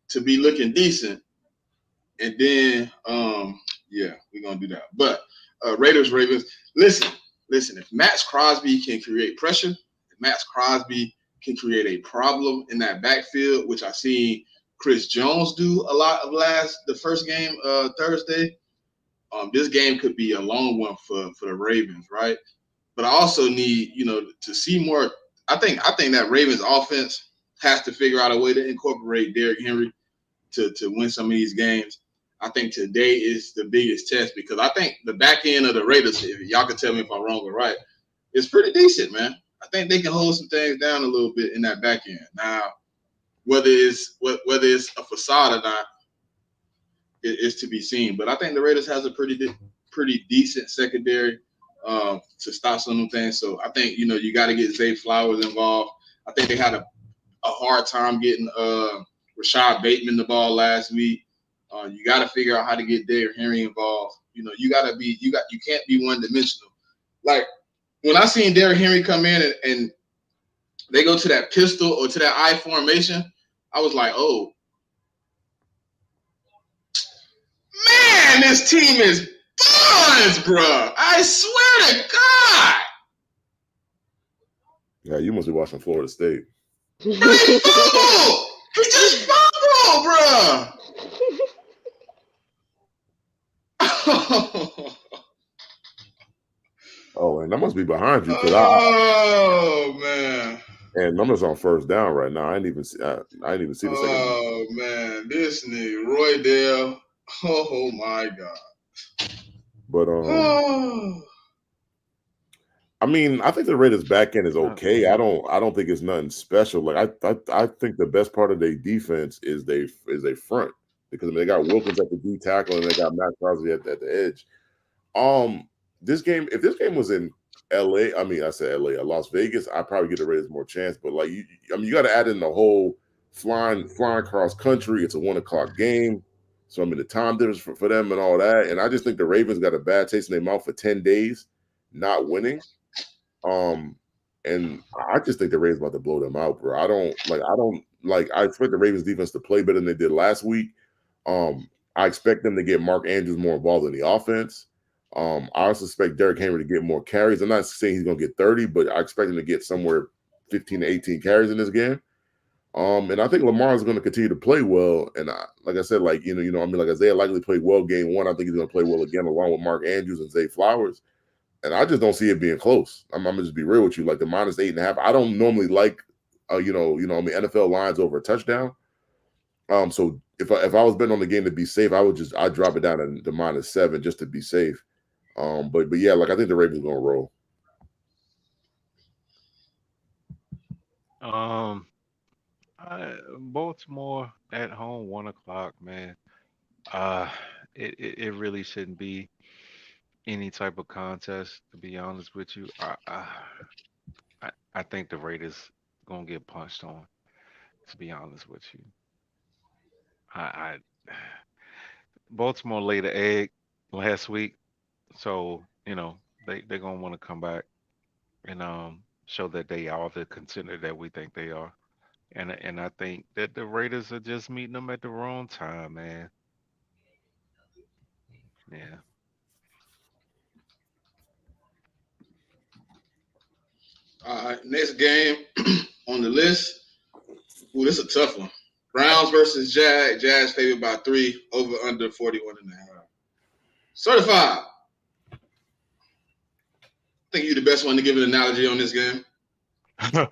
to be looking decent, and then yeah, we're gonna do that. But Raiders, Ravens, listen. If Max Crosby can create pressure, if Max Crosby can create a problem in that backfield, which I seen Chris Jones do a lot of the first game Thursday. This game could be a long one for the Ravens, right? But I also need, to see more. I think that Ravens offense has to figure out a way to incorporate Derrick Henry to win some of these games. I think today is the biggest test because I think the back end of the Raiders, if y'all can tell me if I'm wrong or right, is pretty decent, man. I think they can hold some things down a little bit in that back end. Now, whether it's a facade or not, is to be seen. But I think the Raiders has a pretty decent secondary to stop some of them things. So I think you got to get Zay Flowers involved. I think they had a hard time getting Rashad Bateman the ball last week. You got to figure out how to get Derrick Henry involved. You can't be one dimensional. Like when I seen Derrick Henry come in and they go to that pistol or to that I formation, I was like, oh man, this team is buns, bro. I swear to God. Yeah, you must be watching Florida State. Bro, he fumbled. He just fumbled, bro. Oh, and that must be behind you because Oh man. and numbers on first down right now. I didn't even see the second one. Oh man. This nigga Roy Dale. Oh my God. But Oh. I mean, I think the Raiders back end is Uh, okay. I don't think it's nothing special. Like I think the best part of their defense is they front because I mean, they got Wilkins at the D tackle and they got Matt Crosby at the edge. This game, if this game was in LA, I mean, I said LA, Las Vegas, I'd probably get the Raiders more chance. But like, I mean, you got to add in the whole flying cross country. It's a 1 o'clock game, so I mean, the time difference for them and all that. And I just think the Ravens got a bad taste in their mouth for 10 days, not winning. Um, and I just think the Ravens about to blow them out, bro. I don't like. I expect the Ravens defense to play better than they did last week. I expect them to get Mark Andrews more involved in the offense. I also expect Derrick Henry to get more carries. I'm not saying he's going to get 30, but I expect him to get somewhere 15 to 18 carries in this game. And I think Lamar is going to continue to play well. And like I said, I mean, like Isaiah likely played well game one. I think he's going to play well again, along with Mark Andrews and Zay Flowers. And I just don't see it being close. I'm gonna just be real with you. Like the -8.5, I don't normally like, I mean, NFL lines over a touchdown. So if I was betting on the game to be safe, I'd drop it down to -7 just to be safe. But yeah, like I think the Ravens gonna roll. um, Baltimore at home, 1 o'clock, man. Uh, it really shouldn't be any type of contest, to be honest with you. I think the Raiders gonna get punched on, to be honest with you. I Baltimore laid an egg last week, so they're gonna want to come back and show that they are the contender that we think they are. And I think that the Raiders are just meeting them at the wrong time, man. Yeah. All right, next game on the list. Ooh, this is a tough one. Browns versus Jag. Jazz favored by 3, over under 41.5. Certified. I think you're the best one to give an analogy on this game. I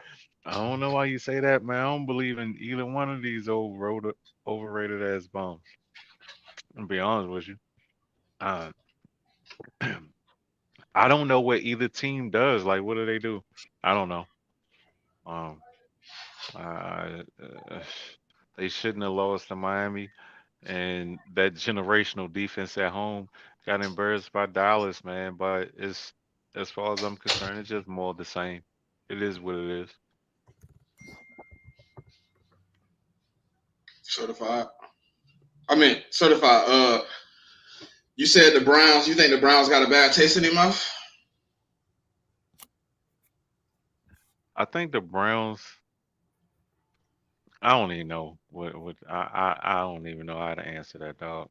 don't know why you say that, man. I don't believe in either one of these overrated ass bombs. To be honest with you, uh, I don't know what either team does. Like, what do they do? I don't know. Um, uh, uh, they shouldn't have lost to Miami, and that generational defense at home got embarrassed by Dallas, man. But it's as far as I'm concerned, it's just more of the same. It is what it is. Certified. I mean, certified. You said the Browns. You think the Browns got a bad taste in their mouth? I think the Browns. I don't even know what I don't even know how to answer that, dog.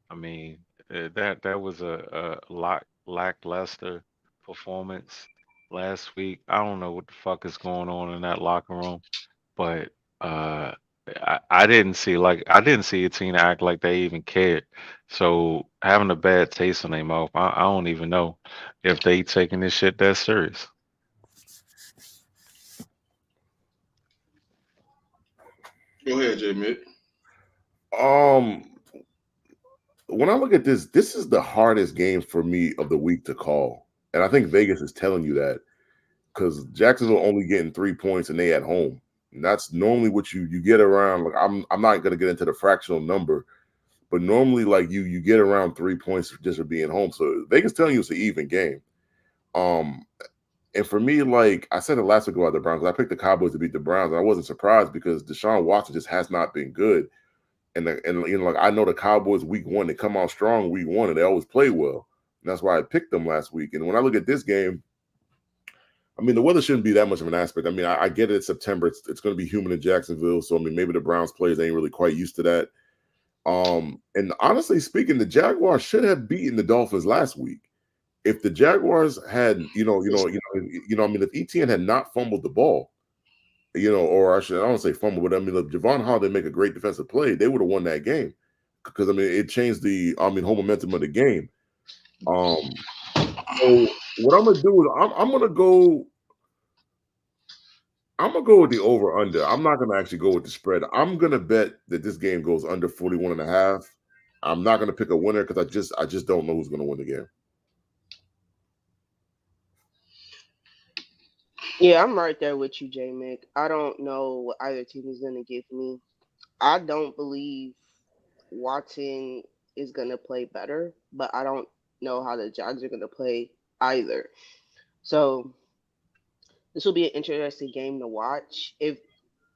I mean, that was a lackluster performance last week. I don't know what the fuck is going on in that locker room, but uh, I didn't see a team act like they even cared. So having a bad taste in their mouth, I don't even know if they taking this shit that serious. Go ahead, J. Mick. Um, when I look at this, this is the hardest game for me of the week to call, and I think Vegas is telling you that because Jacksonville only getting 3 points and they at home. And that's normally what you get around. Like I'm not gonna get into the fractional number, but normally like you get around 3 points just for being home. So Vegas telling you it's an even game. Um, and for me, like I said it last week about the Browns, I picked the Cowboys to beat the Browns. And I wasn't surprised because Deshaun Watson just has not been good. And you know, like I know the Cowboys week one, they come out strong week one and they always play well. And that's why I picked them last week. And when I look at this game, I mean, the weather shouldn't be that much of an aspect. I mean, I get it. It's September. It's going to be humid in Jacksonville. So, I mean, maybe the Browns players ain't really quite used to that. And honestly speaking, the Jaguars should have beaten the Dolphins last week. If the Jaguars had, I mean, if ETN had not fumbled the ball, or I don't say fumble, but I mean, if Javon Holiday make a great defensive play, they would have won that game because I mean, it changed whole momentum of the game. So what I'm gonna do is I'm gonna go with the over under. I'm not gonna actually go with the spread. I'm gonna bet that this game goes under 41.5. I'm not gonna pick a winner because I just don't know who's gonna win the game. Yeah, I'm right there with you, J Mick. I don't know what either team is gonna give me. I don't believe Watson is gonna play better, but I don't know how the Jags are gonna play either. So this will be an interesting game to watch. If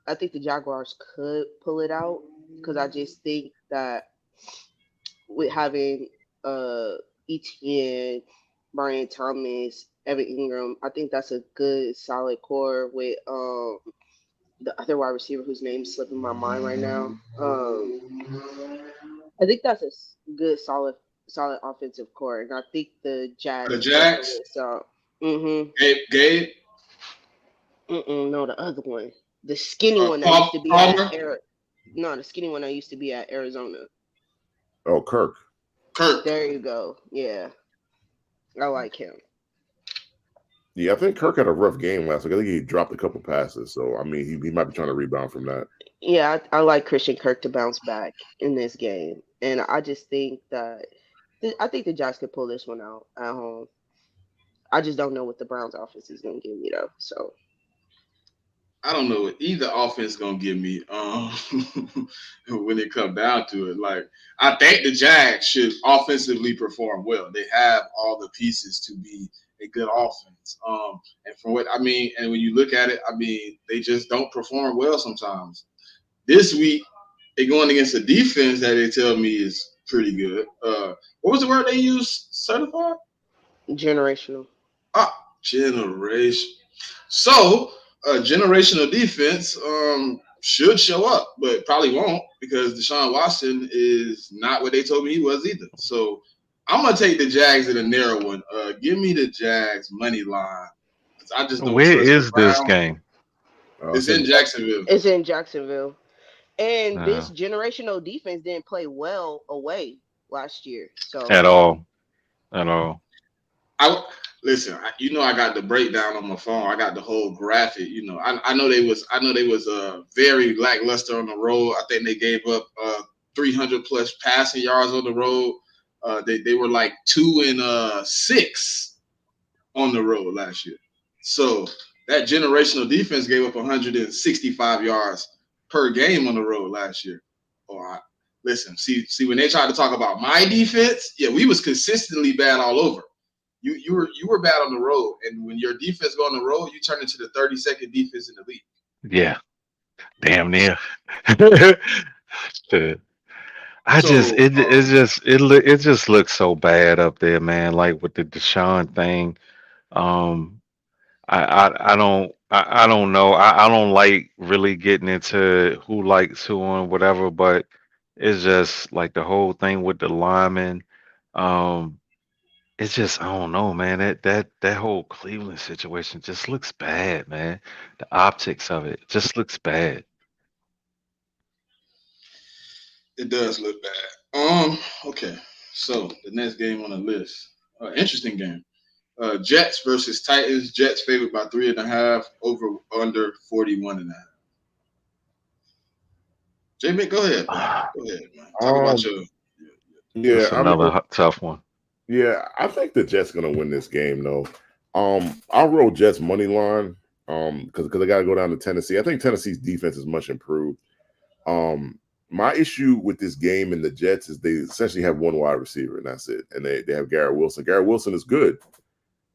I think the Jaguars could pull it out, because I just think that with having uh ETN, Brian Thomas, Evan Ingram, I think that's a good solid core with the other wide receiver whose name's slipping my mind right now. I think that's a good solid offensive core, and I think the The Jags could pull Jags. this out. Mm-hmm. Gabe. No, the other one, the skinny one that used to be at Palmer. No, the skinny one that used to be at Arizona. Oh, Kirk. There you go. Yeah, I like him. Yeah, I think Kirk had a rough game last week. I think he dropped a couple passes. So I mean, he might be trying to rebound from that. Yeah, I like Christian Kirk to bounce back in this game, and I just think that I think the Jacks could pull this one out at home. I just don't know what the Browns offense is going to give me though. So I don't know what either offense gonna give me when it come down to it. Like I think the Jags should offensively perform well. They have all the pieces to be a good offense. And from what I mean, and when you look at it, I mean they just don't perform well sometimes. This week they going against a defense that they tell me is pretty good. What was the word they used? Certified? generational. Generation. So a generational defense should show up, but probably won't because Deshaun Watson is not what they told me he was either. So I'm gonna take the Jags in a narrow one. Give me the Jags money line. 'Cause I just don't Where trust the is this Browns. game? It's Send in it. Jacksonville. It's in Jacksonville. And Uh, this generational defense didn't play well away last year. at So all. At all. I listen. I got the breakdown on my phone. I got the whole graphic. I know they was very lackluster on the road. I think they gave up 300 plus passing yards on the road. They were like 2-6 on the road last year. So that generational defense gave up 165 yards per game on the road last year. Oh, listen, see when they tried to talk about my defense, yeah, we was consistently bad all over. You were bad on the road, and when your defense go on the road, you turn into the 32nd defense in the league. Yeah. Damn near. Shit. I just So it just looks so bad up there, man. Like with the Deshaun thing. Um, I don't know. I don't like really getting into who likes who and whatever, but it's just like the whole thing with the linemen. Um, it's just I don't know, man. That whole Cleveland situation just looks bad, man. The optics of it just looks bad. it does look bad. Okay. So the next game on the list, interesting game. Jets versus Titans. Jets favored by 3.5. Over under 41.5. Jamie, go ahead, man. Go ahead, man. Talk about Um, your. yeah, That's I mean, another tough one. yeah, I think the Jets gonna win this game though. I'll roll Jets money line. Because they got to go down to Tennessee. I think Tennessee's defense is much improved. Um, my issue with this game and the Jets is they essentially have one wide receiver and that's it. And they have Garrett Wilson. Garrett Wilson is good.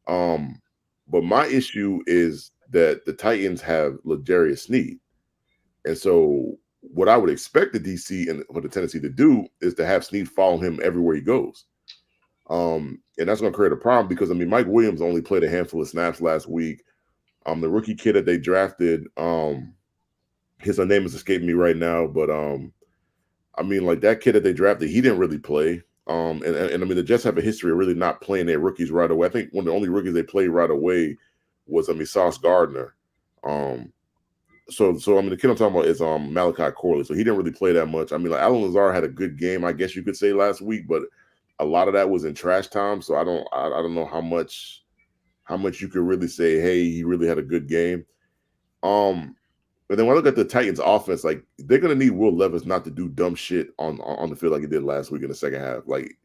Um, but my issue is that the Titans have L'Jarius Sneed. And so what I would expect the DC and for the Tennessee to do is to have Sneed follow him everywhere he goes. And that's going to create a problem because I mean Mike Williams only played a handful of snaps last week. The rookie kid that they drafted, his name is escaping me right now, but I mean like that kid that they drafted, he didn't really play. And I mean the Jets have a history of really not playing their rookies right away. I think one of the only rookies they played right away was Sauce Gardner. Um, so I mean the kid I'm talking about is Malachi Corley. So he didn't really play that much. I mean like Alan Lazard had a good game, I guess you could say last week, but a lot of that was in trash time. So I don't know how much you could really say, hey, he really had a good game. But then when I look at the Titans offense, like they're gonna need Will Levis not to do dumb shit on the field like he did last week in the second half. Like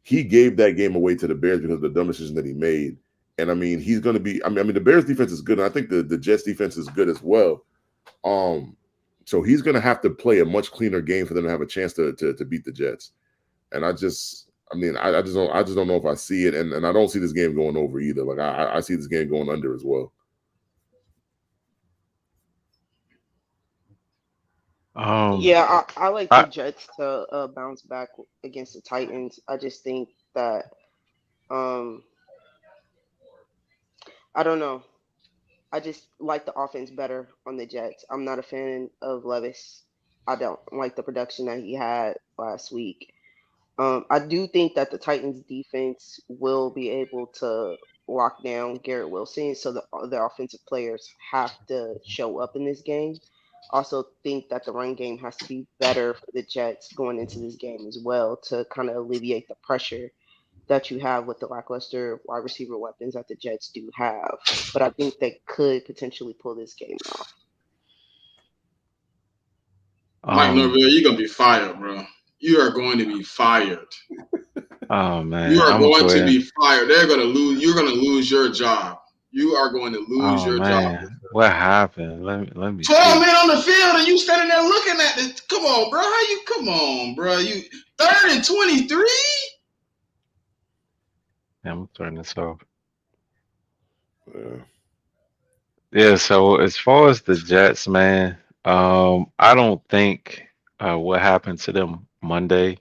he gave that game away to the Bears because of the dumb decision that he made. And I mean, he's gonna be. I mean, the Bears defense is good, and I think the Jets defense is good as well. Um, so he's gonna have to play a much cleaner game for them to have a chance to beat the Jets. And I mean, I just don't know if I see it, and I don't see this game going over either. Like I see this game going under as well. Um, yeah, I like the I Jets to bounce back against the Titans. I just think that um I don't know. I just like the offense better on the Jets. I'm not a fan of Levis. I don't like the production that he had last week. I do think that the Titans defense will be able to lock down Garrett Wilson, so the offensive players have to show up in this game. Also, think that the run game has to be better for the Jets going into this game as well to kind of alleviate the pressure that you have with the lackluster wide receiver weapons that the Jets do have. But I think they could potentially pull this game off. Mike um Norvell, you're gonna be fired, bro. You are going to be fired. oh You man, are I'm gonna going go to ahead. be fired. They're gonna lose. You're gonna lose your job. You are going to lose Oh your job. man, what happened? Let me 12 see. men on the field and you standing there looking at this. Come on, bro. How you? Come on, bro. You 3rd and 23. Yeah, I'm gonna turn this off. Yeah. Yeah, so as far as the Jets, man, I don't think what happened to them Monday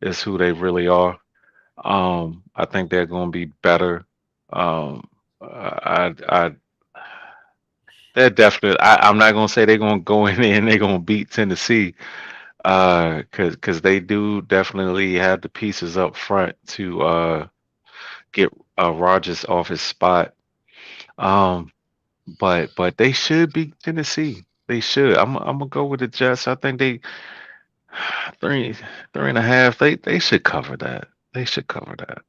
is who they really are. I think they're gonna be better. I they're definitely. I'm not gonna say they're gonna go in there and they're gonna beat Tennessee. Cause they do definitely have the pieces up front to get Rodgers off his spot. Um, but they should beat Tennessee. They should. I'm gonna go with the Jets. I think they three three and a half. They should cover that. They should cover that.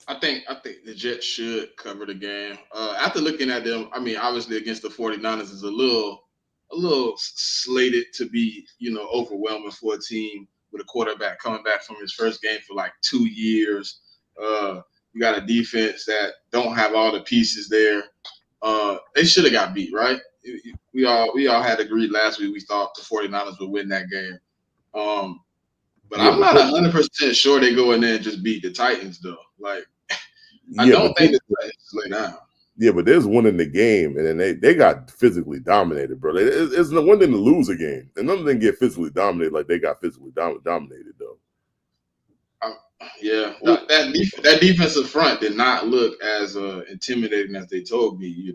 I think the Jets should cover the game. After looking at them, I mean, obviously against the 49ers is a little slated to be, overwhelming for a team with a quarterback coming back from his first game for like 2 years. You got a defense that don't have all the pieces there. They should have got beat, right? We all had agreed last week we thought the 49ers would win that game. Um, but Yeah, I'm but not 100% sure they go in there and just beat the Titans though. Like I yeah, but don't think the Titans lay down. yeah, but there's one in the game, and then they got physically dominated, bro. It's one thing to lose a game, another thing to get physically dominated like they got physically dominated though. Um, yeah, that defensive front did not look as intimidating as they told me.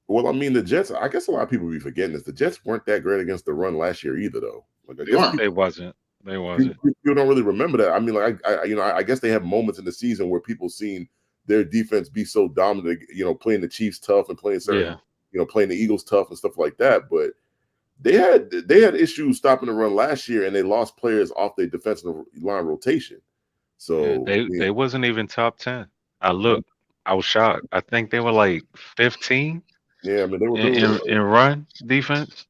Well, I mean, the Jets. I guess a lot of people be forgetting this. The Jets weren't that great against the run last year either, though. Like I They guess weren't. They wasn't. They people, wasn't. people don't really remember that. I mean, like I guess they have moments in the season where people seen their defense be so dominant. Playing the Chiefs tough and playing certain, Yeah. playing the Eagles tough and stuff like that. But they had issues stopping the run last year, and they lost players off their defensive line rotation. Yeah. So yeah, They wasn't even top 10. I looked. I was shocked. I think they were like 15 yeah, I mean they were in middle of in, the in run defense.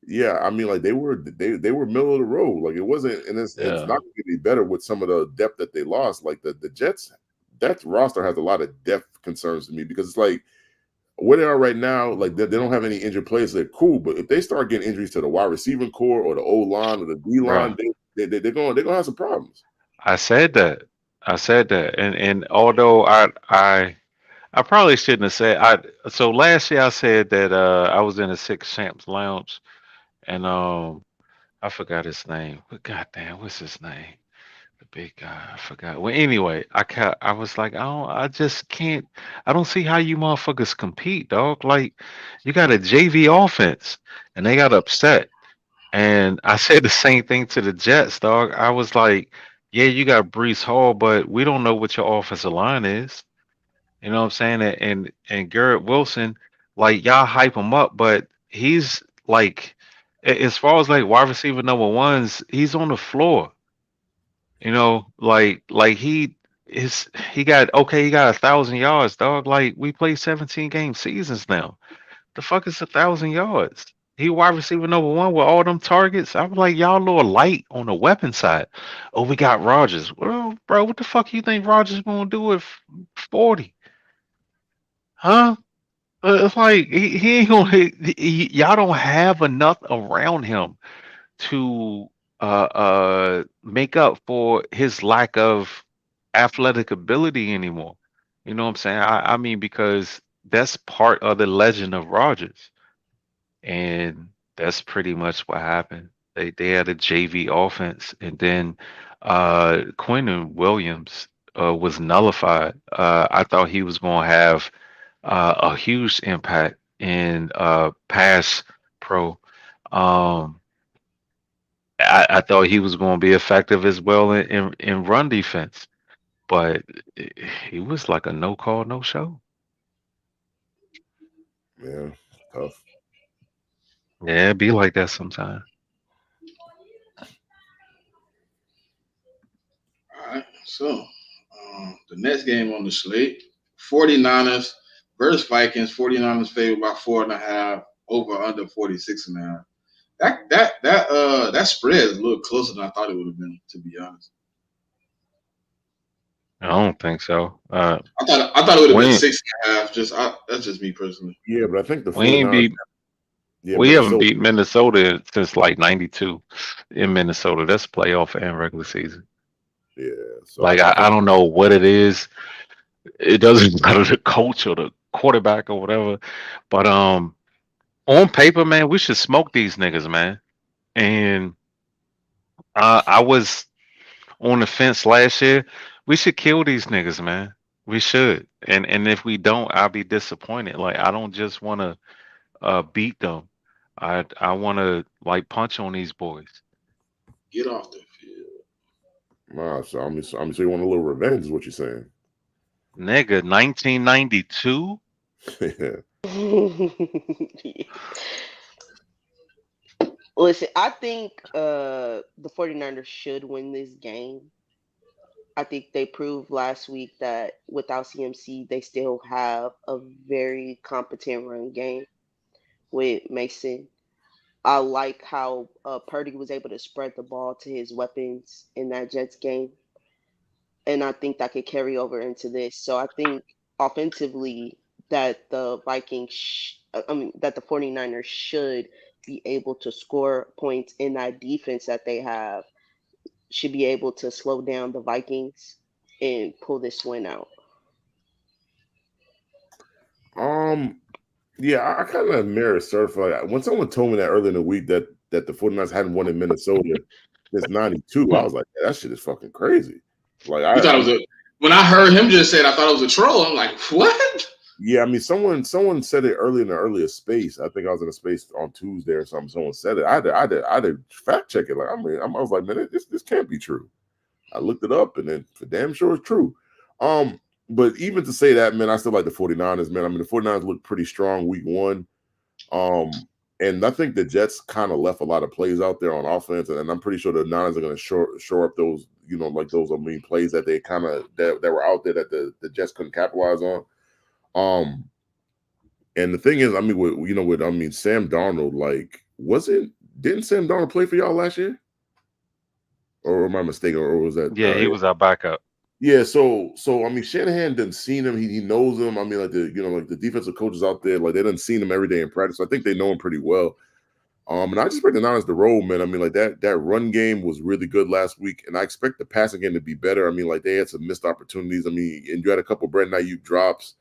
yeah, I mean like they were middle of the road. Like it wasn't, and it's Yeah. not going to be better with some of the depth that they lost. Like the Jets, that roster has a lot of depth concerns to me because it's like where they are right now, like they don't have any injured players. They're cool, but if they start getting injuries to the wide receiving core or the O line or the D line, Bro, they're gonna have some problems. I said that. I said that. And although I probably shouldn't have said I so last year I said that I was in a Six Champs lounge and I forgot his name. But goddamn, what's his name? The big guy. I forgot. Well, anyway, I was like, I just can't. I don't see how you motherfuckers compete, dog. Like, you got a JV offense, and they got upset. And I said the same thing to the Jets, dog. I was like, yeah, you got Brees Hall, but we don't know what your offensive line is. You know what I'm saying? And Garrett Wilson, like y'all hype him up, but he's like, as far as like wide receiver number ones, he's on the floor. Like he got okay, he got 1,000 yards, dog. Like we play 17 game seasons now. The fuck is 1,000 yards? He wide receiver number one with all them targets. I was like, y'all a little light on the weapon side. Oh, we got Rogers. Well, bro, what the fuck you think Rogers gonna do with 40? Huh? It's like he ain't gonna. Y'all don't have enough around him to make up for his lack of athletic ability anymore. You know what I'm saying? I mean because that's part of the legend of Rogers, and that's pretty much what happened. They had a JV offense, and then Quentin Williams was nullified. I thought he was going to have a huge impact in pass pro. Um, I thought he was going to be effective as well in run defense, but he was like a no call, no show. Yeah, tough. Yeah, it be like that sometimes. All right. So the next game on the slate, 49ers versus Vikings. 49ers favored by 4.5, over under 46.5. That spread is a little closer than I thought it would have been, to be honest. I don't think so. I thought it would have We been ain't, 6.5. That's just me personally. Yeah, but I think the we ain't 49ers, beat yeah, we haven't Minnesota. beat Minnesota since like '92 in Minnesota. That's playoff and regular season. Yeah, so Like I I think don't know what it is. It doesn't matter the coach or the quarterback or whatever. But on paper, man, we should smoke these niggas, man. And I was on the fence last year. We should kill these niggas, man. We should. And if we don't, I'll be disappointed. Like I don't just want to beat them. I want to like punch on these boys. Get off the field. Nah, so you want a little revenge, is what you're saying? Nigga, 1992? Yeah. Listen, I think the 49ers should win this game. I think they proved last week that without CMC, they still have a very competent run game with Mason. I like how Purdy was able to spread the ball to his weapons in that Jets game. And I think that could carry over into this. So I think offensively that the that the 49ers should be able to score points in that defense that they have, should be able to slow down the Vikings and pull this win out. Um, yeah, I kind of mirror certified. When someone told me that earlier in the week that the 49ers hadn't won in Minnesota since '92, I was like, that shit is fucking crazy. Like You thought it was a when I heard him just say it, I thought it was a troll. I'm like, what? yeah, I mean, someone said it earlier in the earlier space. I think I was in a space on Tuesday or something. Someone said it. I had to fact check it. Like, I was like, man, this can't be true. I looked it up, and then for damn sure it's true. But even to say that, man, I still like the 49ers, man. I mean, the 49ers looked pretty strong week one. And I think the Jets kind of left a lot of plays out there on offense, and I'm pretty sure the Niners are going to shore up those, like those plays that they kind of that were out there that the Jets couldn't capitalize on. And the thing is, I mean, with Sam Darnold, like, didn't Sam Darnold play for y'all last year? Or am I mistaken? Or was that? Yeah, he was our backup. Yeah. So I mean, Shanahan didn't seen him. He knows him. I mean, like the defensive coaches out there, like they didn't see him every day in practice. So I think they know him pretty well. And I just expect the Niners to roll, man. I mean, like that run game was really good last week, and I expect the passing game to be better. I mean, like they had some missed opportunities. I mean, and you had a couple of Brandon Ayuk drops.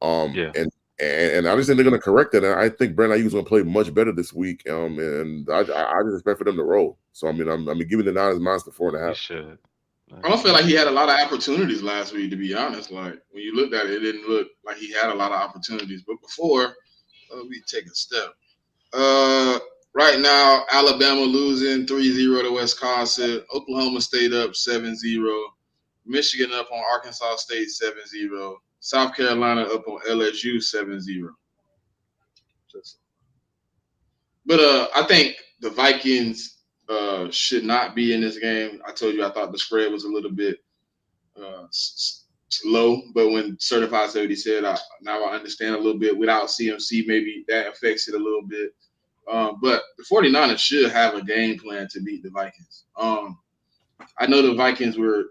Yeah. And I just think they're going to correct that. And I think Brandon Ayuk is going to play much better this week. And I just expect for them to roll. So I mean, giving the Niners minus the 4.5. You should. I don't feel like he had a lot of opportunities last week, to be honest. Like when you looked at it, it didn't look like he had a lot of opportunities. But before, let me take a step. Right now, Alabama losing 3-0 to Wisconsin. Oklahoma State up 7-0. Michigan up on Arkansas State 7-0. South Carolina up on LSU 7-0. But I think the Vikings should not be in this game. I told you I thought the spread was a little bit low, but when Certified 70 said, now I understand a little bit. Without CMC, maybe that affects it a little bit. But the 49ers should have a game plan to beat the Vikings. I know the Vikings were,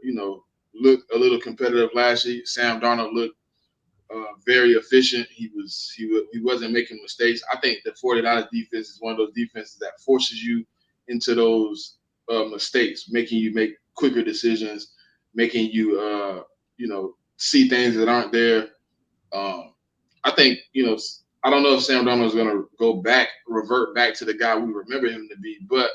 looked a little competitive last year. Sam Darnold looked very efficient. He wasn't making mistakes. I think the 49ers defense is one of those defenses that forces you into those mistakes, making you make quicker decisions, making you see things that aren't there. I think I don't know if Sam Darnold is going to revert back to the guy we remember him to be, but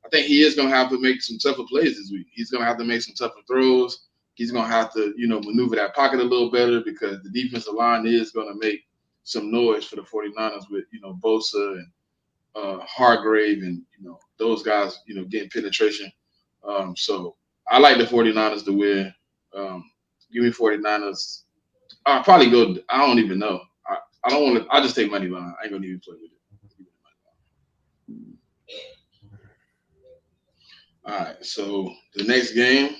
I think he is going to have to make some tougher plays this week. He's going to have to make some tougher throws. He's going to have to, maneuver that pocket a little better because the defensive line is going to make some noise for the 49ers with, Bosa and Hargrave and, those guys, getting penetration. So I like the 49ers to win. Give me 49ers. I'll probably go. I don't even know. I don't want to. I just take money line. I ain't going to even play with it. All right. So the next game.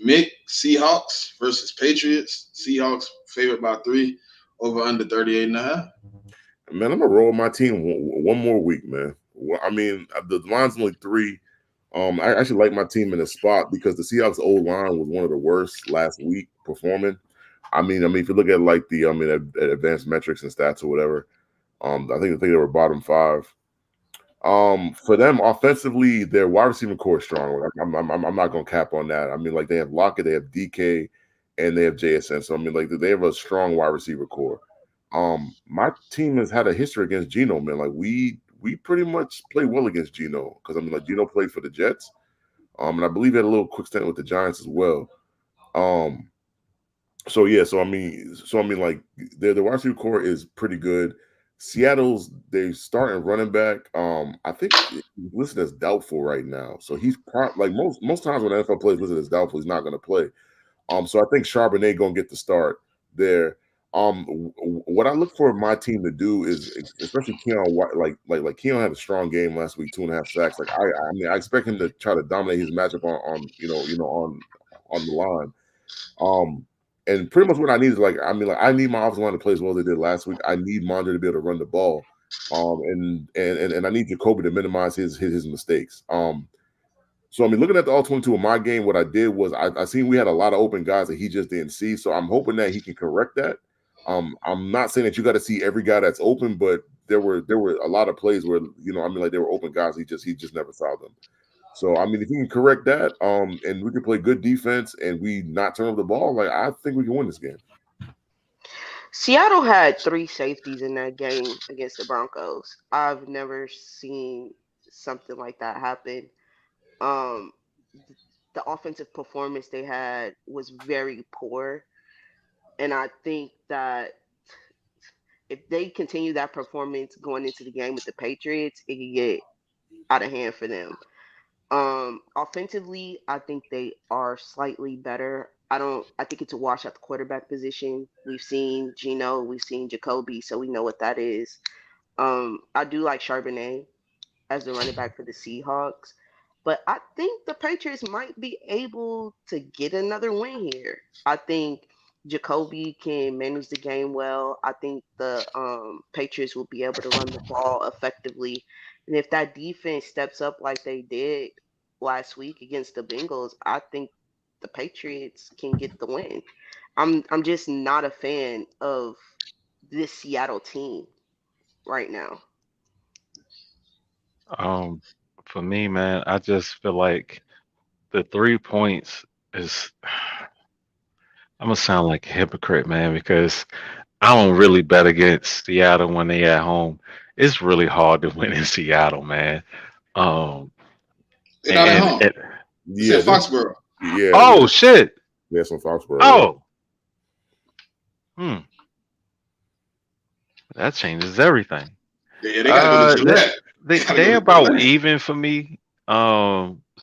Mick, Seahawks versus Patriots. Seahawks favored by 3, over under 38.5. Man, I'm gonna roll my team one more week, man. I mean, the line's only 3. I actually like my team in a spot because the Seahawks old line was one of the worst last week performing. I mean, if you look at like the at advanced metrics and stats or whatever, I think they were bottom 5. For them offensively, their wide receiver core is strong. I'm not gonna cap on that. I mean, like they have Lockett, they have DK, and they have JSN. So I mean, like they have a strong wide receiver core. My team has had a history against Geno, man. Like we pretty much play well against Geno because I mean, like Geno played for the Jets, and I believe he had a little quick stint with the Giants as well. So I mean, like the wide receiver core is pretty good. Seattle's they starting running back. I think he's listed as doubtful right now. So he's like most times when the NFL plays listed as doubtful, he's not going to play. So I think Charbonnet gonna get the start there. What I look for my team to do is, especially Keon White, like Keon had a strong game last week, 2.5 sacks. Like I mean, I expect him to try to dominate his matchup on on the line. And pretty much what I need is like I need my offensive line to play as well as they did last week. I need Mondre to be able to run the ball, and I need Jacoby to minimize his mistakes. So I mean, looking at the all 22 of my game, what I did was I seen we had a lot of open guys that he just didn't see. So I'm hoping that he can correct that. I'm not saying that you got to see every guy that's open, but there were a lot of plays where like they were open guys. He just never saw them. So I mean, if he can correct that, and we can play good defense and we not turn over the ball, like I think we can win this game. Seattle had three safeties in that game against the Broncos. I've never seen something like that happen. Um, the offensive performance they had was very poor, and I think that if they continue that performance going into the game with the Patriots, it could get out of hand for them. Offensively, I think they are slightly better. I think it's a wash at the quarterback position. We've seen Gino, we've seen Jacoby, so we know what that is. I do like Charbonnet as the running back for the Seahawks. But I think the Patriots might be able to get another win here. I think Jacoby can manage the game well. I think the Patriots will be able to run the ball effectively. And if that defense steps up like they did last week against the Bengals, I think the Patriots can get the win. I'm just not a fan of this Seattle team right now. Um, for me, man, I just feel like the 3 points is. I'm gonna sound like a hypocrite, man, because I don't really bet against Seattle when they at home. It's really hard to win in Seattle, man. Um, They're not at and, home. and It's in Yeah, Foxborough. oh shit, yeah, some Foxborough. Yeah. oh, hmm, that changes everything. Yeah, they got to go to They Gillette. They got to go they to about Gillette. even for me.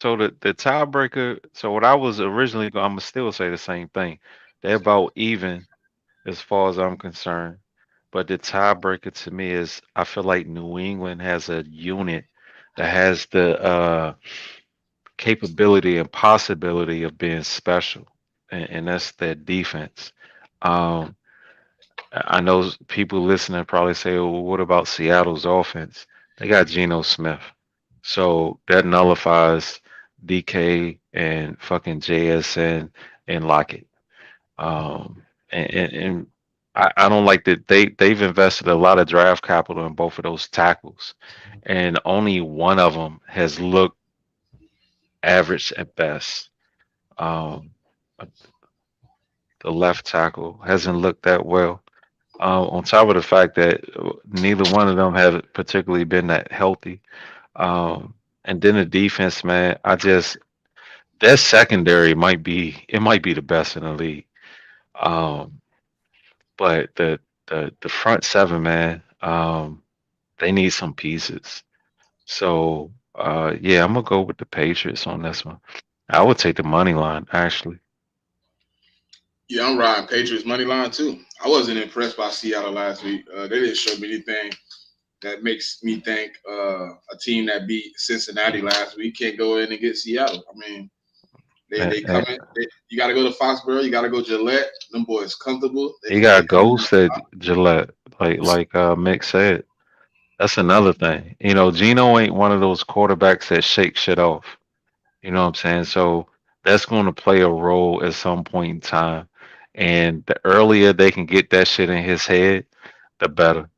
So the tiebreaker. So what I was originally, I'm gonna still say the same thing. They're about even as far as I'm concerned. But the tiebreaker to me is I feel like New England has a unit that has the capability and possibility of being special, and that's their defense. Um, I know people listening probably say, well, what about Seattle's offense? They got Geno Smith. So that nullifies DK and fucking JSN and Lockett. And I don't like that they've invested a lot of draft capital in both of those tackles, and only one of them has looked average at best. Um, the left tackle hasn't looked that well. On top of the fact that neither one of them have particularly been that healthy. And then the defense, man, their secondary might be the best in the league. Um, but the front seven, man, they need some pieces. So yeah, I'm gonna go with the Patriots on this one. I would take the money line actually. Yeah, I'm riding Patriots money line too. I wasn't impressed by Seattle last week. They didn't show me anything that makes me think a team that beat Cincinnati last week can't go in and get Seattle. I mean, And, they and come in. You got to go to Foxborough. You got to go Gillette. Them boys comfortable. you They got come in. Ghost at Gillette, like Mick said. That's another thing. Gino ain't one of those quarterbacks that shake shit off. You know what I'm saying? So that's going to play a role at some point in time. And the earlier they can get that shit in his head, the better.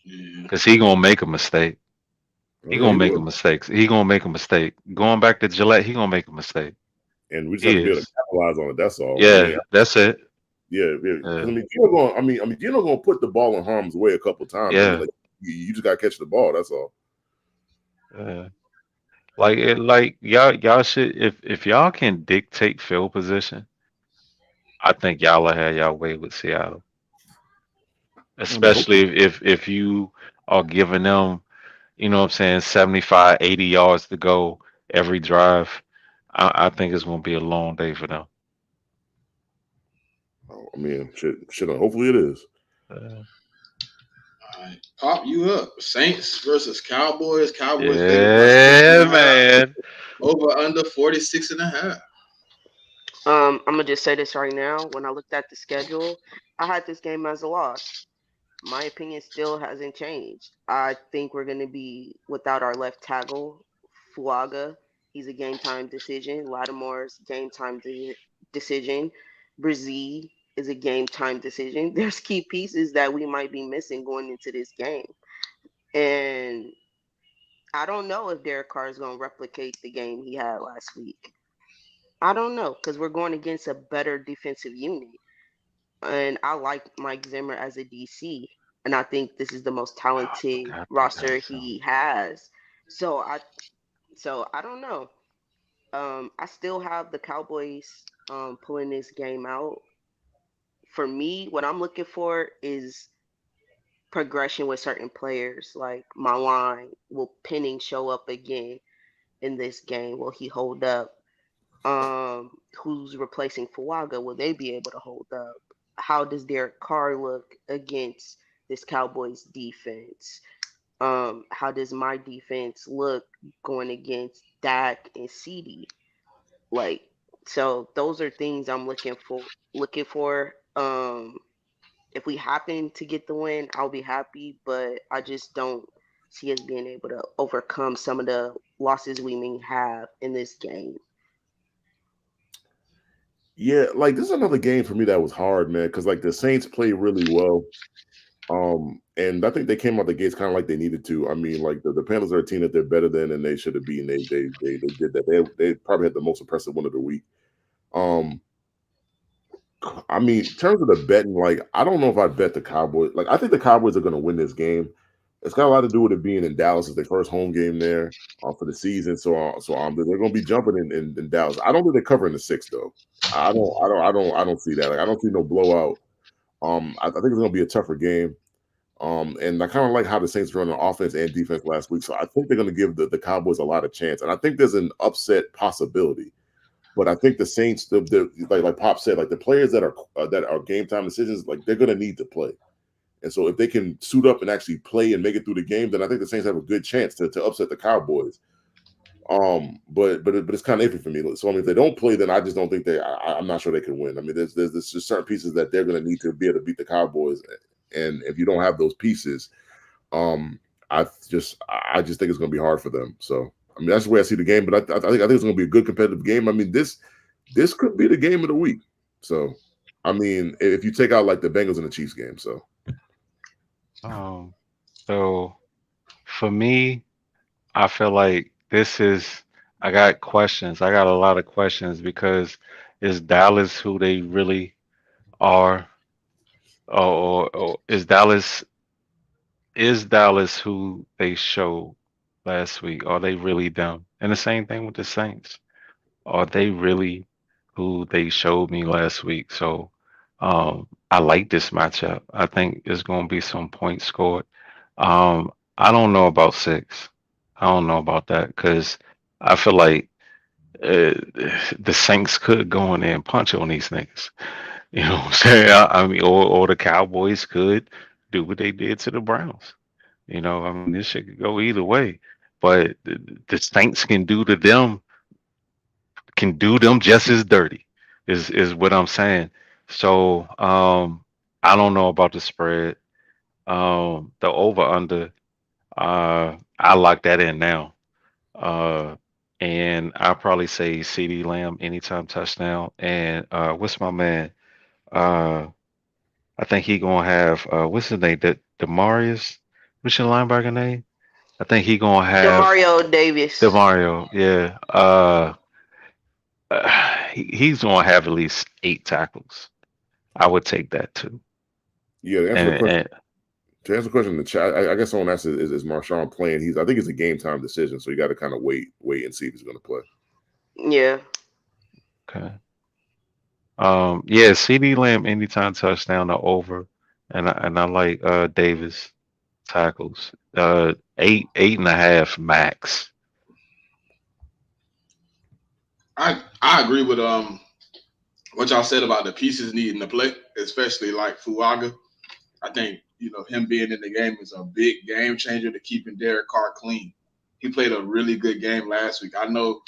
Yeah. Because he gonna make a mistake. Oh He yeah, gonna he make a will. mistake. He gonna make a mistake. Going back to Gillette, he gonna make a mistake. And we just have He to be able to is. capitalize on it. That's all. I mean, Yeah, that's it. yeah, yeah. Because Yeah, Gino going to put the ball in harm's way a couple times. I mean, yeah, like you just got to catch the ball. That's all. yeah. Like y'all should if y'all can dictate field position, I think y'all will have y'all way with Seattle. I mean, especially hopefully, if you are giving them, you know what I'm saying, 75, 80 yards to go every drive. I think it's gonna be a long day for them. I mean, shit. Hopefully, it is. Uh, All right. Pop you up. Saints versus Cowboys. Cowboys favored by six and yeah, a half. man. Over under 46 and a half. I'm gonna just say this right now. When I looked at the schedule, I had this game as a loss. My opinion still hasn't changed. I think we're gonna be without our left tackle, Fuaga. He's a game time decision. Lattimore's game time decision. Brzee is a game time decision. There's key pieces that we might be missing going into this game, and I don't know if Derek Carr is gonna replicate the game he had last week. I don't know because we're going against a better defensive unit, and I like Mike Zimmer as a DC, and I think this is the most I talented forgot about that roster film. he has. So I don't know. I still have the Cowboys pulling this game out. For me, what I'm looking for is progression with certain players. Like my line, will Penning show up again in this game? Will he hold up? Who's replacing Fuaga? Will they be able to hold up? How does Derek Carr look against this Cowboys defense? How does my defense look going against Dak and CD? Like, so those are things I'm looking for. If we happen to get the win, I'll be happy, but I just don't see us being able to overcome some of the losses we may have in this game. Yeah, like this is another game for me that was hard, man, because like the Saints played really well. And I think they came out the gates kind of like they needed to. I mean, like the Panthers are a team that they're better than, and they should have beaten. They did that. They probably had the most impressive win of the week. Um, I mean, in terms of the betting, like I don't know if I'd bet the Cowboys. Like I think the Cowboys are going to win this game. It's got a lot to do with it being in Dallas. It's their first home game there for the season. So they're going to be jumping in Dallas. I don't think they're covering the six though. I don't see that. Like I don't see no blowout. I think it's going to be a tougher game. And I kind of like how the Saints run on offense and defense last week. So I think they're going to give the Cowboys a lot of chance. And I think there's an upset possibility. But I think the Saints, like Pop said, like the players that are game time decisions, like they're going to need to play. And so if they can suit up and actually play and make it through the game, then I think the Saints have a good chance to upset the Cowboys. But it's kind of iffy for me. So I mean, if they don't play, then I just don't think I'm not sure they can win. I mean, there's just certain pieces that they're going to need to be able to beat the Cowboys, and if you don't have those pieces, I just think it's going to be hard for them. So I mean, that's the way I see the game. But I think it's going to be a good competitive game. I mean, this could be the game of the week. So I mean, if you take out like the Bengals and the Chiefs game, so Um, so for me, I feel like this is. I got questions. I got a lot of questions because is Dallas who they really are, or is Dallas who they showed last week? Are they really them? And the same thing with the Saints. Are they really who they showed me last week? So I like this matchup. I think there's going to be some points scored. I don't know about six. I don't know about that because I feel like uh, the Saints could go in there and punch on these niggas. You know what I'm saying? I mean, or the Cowboys could do what they did to the Browns. You know, I mean, this shit could go either way. But the Saints can do them just as dirty, is what I'm saying. So I don't know about the spread. The over under, I lock that in now. Uh, and I'll probably say CD Lamb anytime touchdown. And what's my man? Uh, I think he gonna have what's his name? Demarius. What's your linebacker name? I think he gonna have Demario Davis. Demario. Yeah. He's gonna have at least 8 tackles. I would take that too. yeah. To answer the And, question, and in the chat, I guess someone asked is Marshawn playing? I think it's a game time decision, so you got to kind of wait and see if he's going to play. Yeah. okay. Yeah, CD Lamb anytime touchdown or over, and I like Davis tackles. 8.5 max. I agree with what y'all said about the pieces needing to play, especially like Fuaga. I think him being in the game is a big game changer to keeping Derek Carr clean. He played a really good game last week. I know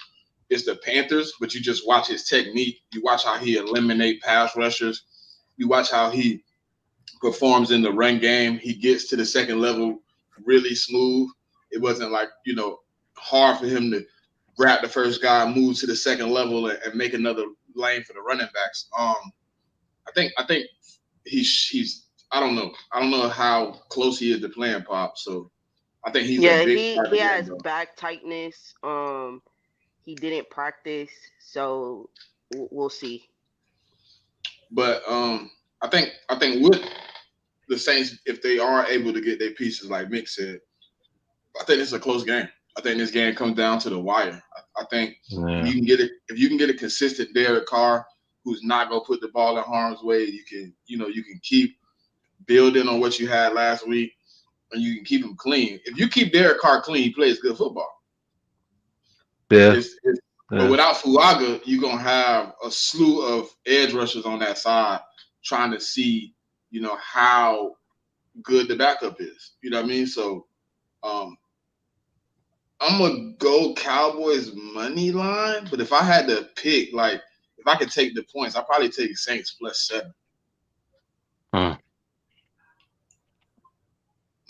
it's the Panthers, but you just watch his technique. You watch how he eliminate pass rushers. You watch how he performs in the run game. He gets to the second level really smooth. It wasn't like hard for him to grab the first guy, move to the second level, and make another lane for the running backs. I think he's I don't know. I don't know how close he is to playing Pop. So I think he's a Yeah, big he part he of that has though. back tightness. He didn't practice, so we'll see. But I think with the Saints, if they are able to get their pieces, like Mick said, I think it's a close game. I think this game comes down to the wire. I think Yeah. if you can get a consistent Derek Carr who's not gonna put the ball in harm's way, you can keep building on what you had last week, and you can keep him clean. If you keep Derek Carr clean, he plays good football. Yeah. But Yeah. without Fuaga, you're gonna have a slew of edge rushers on that side trying to see, how good the backup is. You know what I mean? So um, I'm gonna go Cowboys money line, but if I had to pick, like if I could take the points, I'd probably take Saints plus 7. Hmm.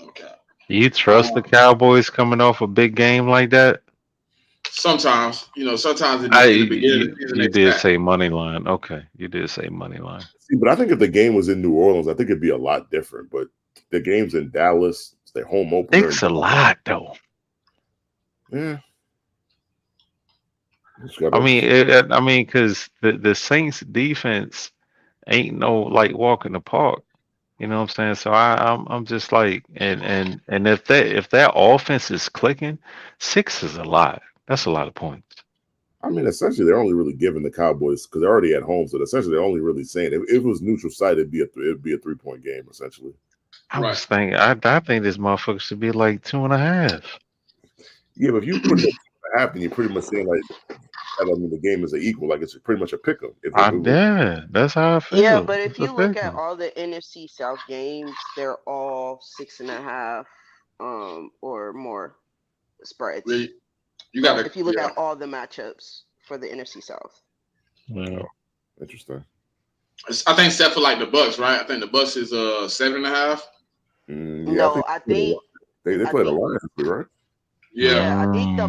Okay. You trust the Cowboys coming off a big game like that? Sometimes in I the beginning of the season you they did stack. say money line. Okay, you did say money line. See, but I think if the game was in New Orleans, I think it'd be a lot different. But the game's in Dallas. It's their home opener. Six a lot though. Yeah. I mean, because the Saints defense ain't no like walk in the park. You know what I'm saying? So I'm just like, and if that offense is clicking, 6 is a lot. That's a lot of points. I mean, essentially, they're only really giving the Cowboys because they're already at home. So essentially, they're only really saying if it was neutral site, it'd be a 3-point game essentially. I Right. was thinking, I think this motherfucker should be like 2.5. Yeah, but if you put it at half, then you're pretty much saying like, I mean, the game is an equal. Like it's pretty much a pick 'em. If it was, Yeah, that's how I Yeah, feel. but if It's a you look pick at 'em. all the NFC South games, they're all 6.5, or more spreads. Really, you got to, If you look yeah. at all the matchups for the NFC South. Yeah. interesting. I think except for like the Bucks, right? I think the Bucks is 7.5. Yeah, I No, think I think they I played a think Lions, right? Yeah, yeah, I think Mm,